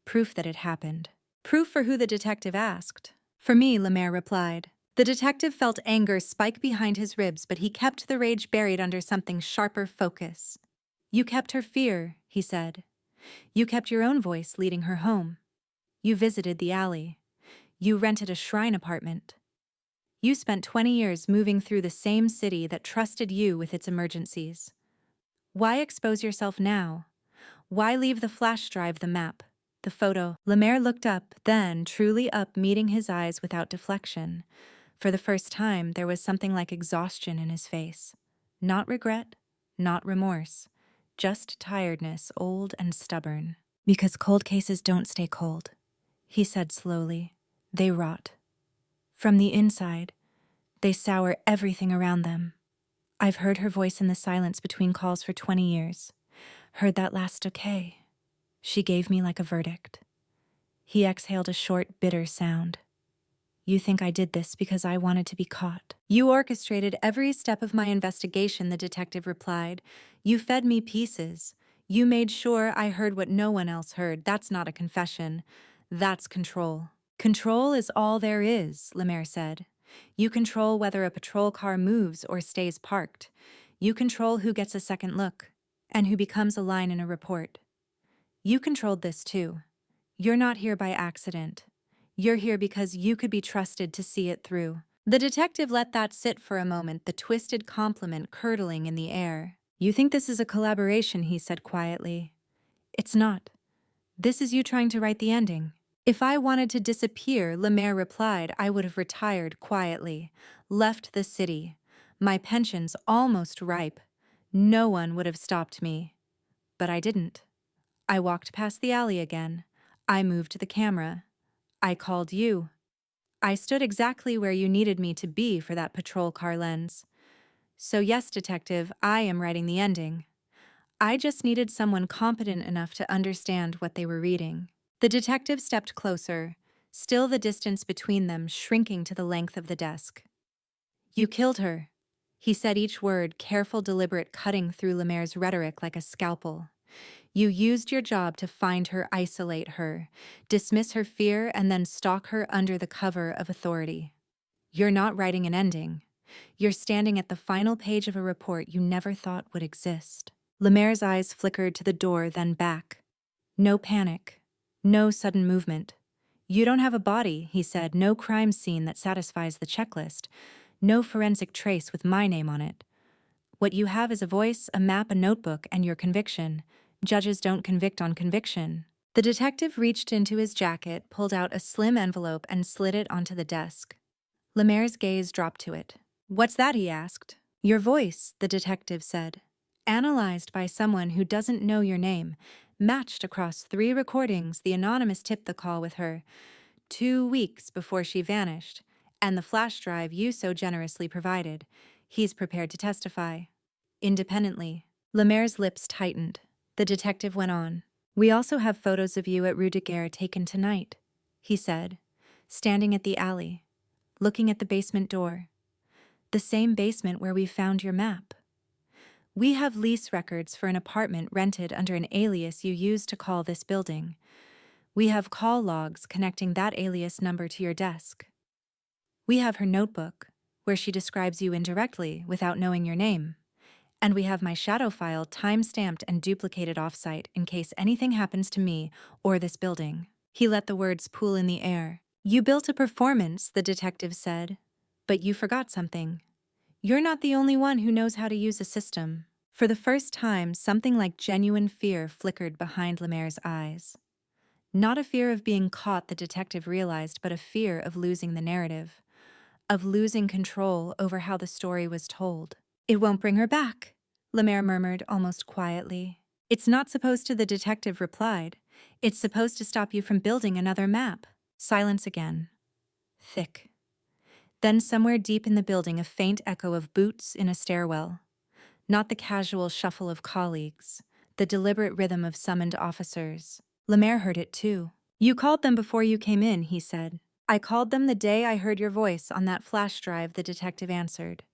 Proof that it happened. Proof for who, the detective asked. For me, Lemaire replied. The detective felt anger spike behind his ribs, but he kept the rage buried under something sharper focus. You kept her fear, he said. You kept your own voice leading her home. You visited the alley. You rented a shrine apartment. You spent 20 years moving through the same city that trusted you with its emergencies. Why expose yourself now? Why leave the flash drive, the map, the photo? Lemaire looked up, then truly up, meeting his eyes without deflection. For the first time, there was something like exhaustion in his face. Not regret, not remorse, just tiredness, old and stubborn. Because cold cases don't stay cold, he said slowly. They rot. From the inside, they sour everything around them. I've heard her voice in the silence between calls for 20 years. Heard that last okay. She gave me like a verdict. He exhaled a short, bitter sound. You think I did this because I wanted to be caught? You orchestrated every step of my investigation, the detective replied. You fed me pieces. You made sure I heard what no one else heard. That's not a confession. That's control. Control is all there is, Lemaire said. You control whether a patrol car moves or stays parked. You control who gets a second look and who becomes a line in a report. You controlled this too. You're not here by accident. You're here because you could be trusted to see it through. The detective let that sit for a moment, the twisted compliment curdling in the air. You think this is a collaboration, he said quietly. It's not. This is you trying to write the ending. If I wanted to disappear, Lemaire replied, I would have retired quietly, left the city. My pension's almost ripe. No one would have stopped me. But I didn't. I walked past the alley again. I moved the camera. I called you. I stood exactly where you needed me to be for that patrol car lens. So yes, detective, I am writing the ending. I just needed someone competent enough to understand what they were reading. The detective stepped closer, still the distance between them shrinking to the length of the desk. You killed her, he said, each word careful, deliberate, cutting through Lemaire's rhetoric like a scalpel. You used your job to find her, isolate her, dismiss her fear, and then stalk her under the cover of authority. You're not writing an ending. You're standing at the final page of a report you never thought would exist. Lemaire's eyes flickered to the door, then back. No panic. No sudden movement. You don't have a body, he said, no crime scene that satisfies the checklist, no forensic trace with my name on it. What you have is a voice, a map, a notebook, and your conviction. Judges don't convict on conviction. The detective reached into his jacket, pulled out a slim envelope, and slid it onto the desk. Lemaire's gaze dropped to it. What's that, he asked. Your voice, the detective said. Analyzed by someone who doesn't know your name. Matched across 3 recordings, the anonymous tipped the call with her 2 weeks before she vanished, and the flash drive you so generously provided. He's prepared to testify. Independently. Lemaire's lips tightened. The detective went on. We also have photos of you at Rue de Guerre taken tonight, he said, standing at the alley, looking at the basement door. The same basement where we found your map. We have lease records for an apartment rented under an alias you used to call this building. We have call logs connecting that alias number to your desk. We have her notebook, where she describes you indirectly without knowing your name. And we have my shadow file time-stamped and duplicated off-site in case anything happens to me or this building. He let the words pool in the air. You built a performance, the detective said. But you forgot something. You're not the only one who knows how to use a system. For the first time, something like genuine fear flickered behind Lemaire's eyes. Not a fear of being caught, the detective realized, but a fear of losing the narrative, of losing control over how the story was told. It won't bring her back, Lemaire murmured almost quietly. It's not supposed to, the detective replied. It's supposed to stop you from building another map. Silence again. Thick. Then somewhere deep in the building, a faint echo of boots in a stairwell. Not the casual shuffle of colleagues, the deliberate rhythm of summoned officers. Lemaire heard it too. You called them before you came in, he said. I called them the day I heard your voice on that flash drive, the detective answered.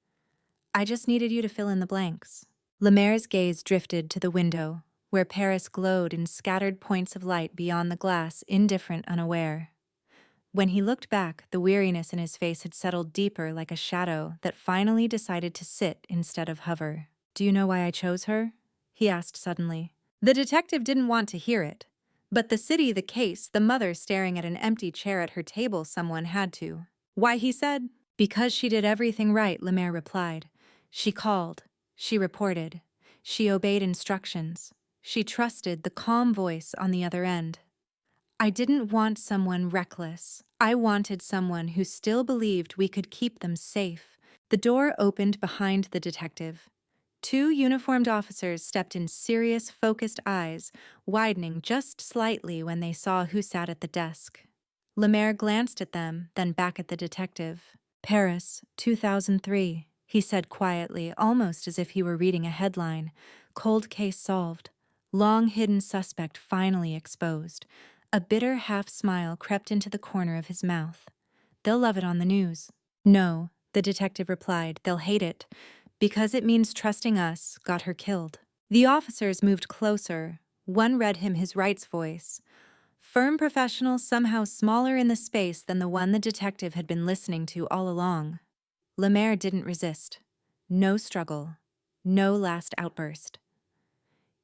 I just needed you to fill in the blanks. Lemaire's gaze drifted to the window, where Paris glowed in scattered points of light beyond the glass, indifferent, unaware. When he looked back, the weariness in his face had settled deeper like a shadow that finally decided to sit instead of hover. Do you know why I chose her? He asked suddenly. The detective didn't want to hear it. But the city, the case, the mother staring at an empty chair at her table, someone had to. Why, he said. Because she did everything right, Lemaire replied. She called. She reported. She obeyed instructions. She trusted the calm voice on the other end. I didn't want someone reckless. I wanted someone who still believed we could keep them safe. The door opened behind the detective. 2 uniformed officers stepped in, serious, focused eyes, widening just slightly when they saw who sat at the desk. Lemaire glanced at them, then back at the detective. Paris, 2003, he said quietly, almost as if he were reading a headline. Cold case solved. Long hidden suspect finally exposed. A bitter half-smile crept into the corner of his mouth. They'll love it on the news. No, the detective replied, they'll hate it. Because it means trusting us got her killed. The officers moved closer. One read him his rights voice. Firm professional, somehow smaller in the space than the one the detective had been listening to all along. Lemaire didn't resist. No struggle. No last outburst.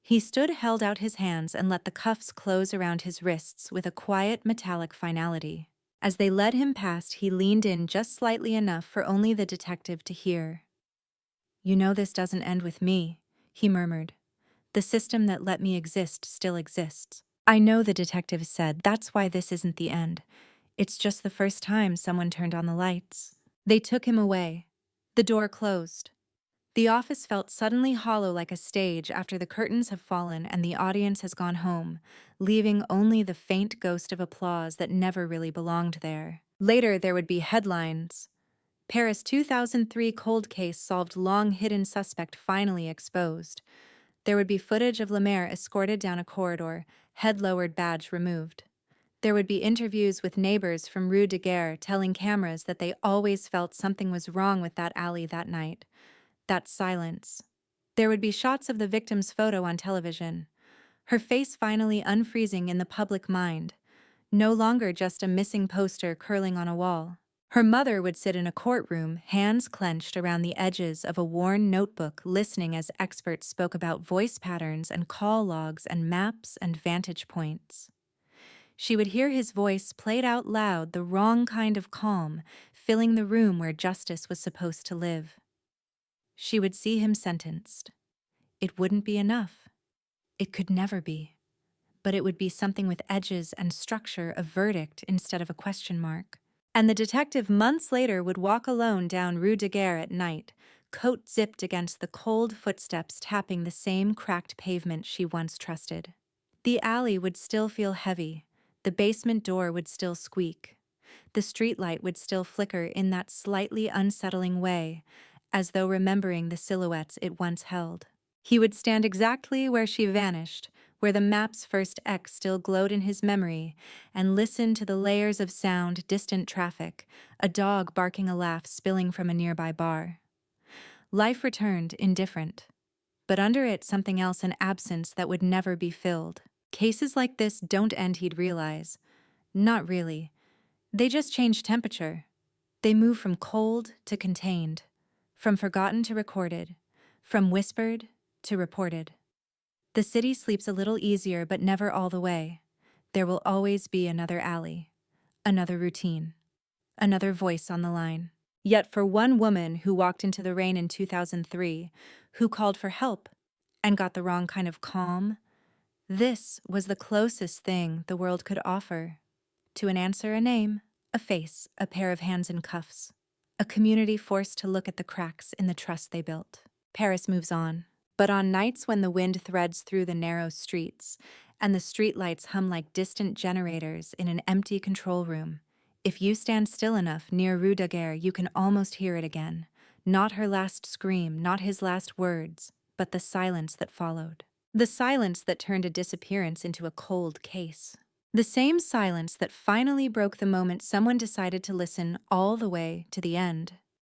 He stood, held out his hands, and let the cuffs close around his wrists with a quiet, metallic finality. As they led him past, he leaned in just slightly enough for only the detective to hear. You know this doesn't end with me, he murmured. The system that let me exist still exists. I know, the detective said. That's why this isn't the end. It's just the first time someone turned on the lights. They took him away. The door closed. The office felt suddenly hollow like a stage after the curtains have fallen and the audience has gone home, leaving only the faint ghost of applause that never really belonged there. Later, there would be headlines. Paris 2003 cold case solved, long hidden suspect finally exposed. There would be footage of Lemaire escorted down a corridor, head lowered, badge removed. There would be interviews with neighbors from Rue de Guerre telling cameras that they always felt something was wrong with that alley that night. That silence. There would be shots of the victim's photo on television. Her face finally unfreezing in the public mind. No longer just a missing poster curling on a wall. Her mother would sit in a courtroom, hands clenched around the edges of a worn notebook, listening as experts spoke about voice patterns and call logs and maps and vantage points. She would hear his voice played out loud, the wrong kind of calm, filling the room where justice was supposed to live. She would see him sentenced. It wouldn't be enough. It could never be. But it would be something with edges and structure, a verdict instead of a question mark. And the detective months later would walk alone down Rue de Guerre at night, coat zipped against the cold footsteps tapping the same cracked pavement she once trusted. The alley would still feel heavy. The basement door would still squeak. The streetlight would still flicker in that slightly unsettling way, as though remembering the silhouettes it once held. He would stand exactly where she vanished, where the map's first X still glowed in his memory, and listen to the layers of sound, distant traffic, a dog barking a laugh spilling from a nearby bar. Life returned, indifferent. But under it something else, an absence that would never be filled. Cases like this don't end, he'd realize. Not really. They just change temperature. They move from cold to contained, from forgotten to recorded, from whispered to reported. The city sleeps a little easier, but never all the way. There will always be another alley, another routine, another voice on the line. Yet for one woman who walked into the rain in 2003, who called for help and got the wrong kind of calm, this was the closest thing the world could offer. To an answer, a name, a face, a pair of hands in cuffs. A community forced to look at the cracks in the trust they built. Paris moves on. But on nights when the wind threads through the narrow streets and the streetlights hum like distant generators in an empty control room, if you stand still enough near Rue de Guerre, you can almost hear it again. Not her last scream, not his last words, but the silence that followed. The silence that turned a disappearance into a cold case. The same silence that finally broke the moment someone decided to listen all the way to the end.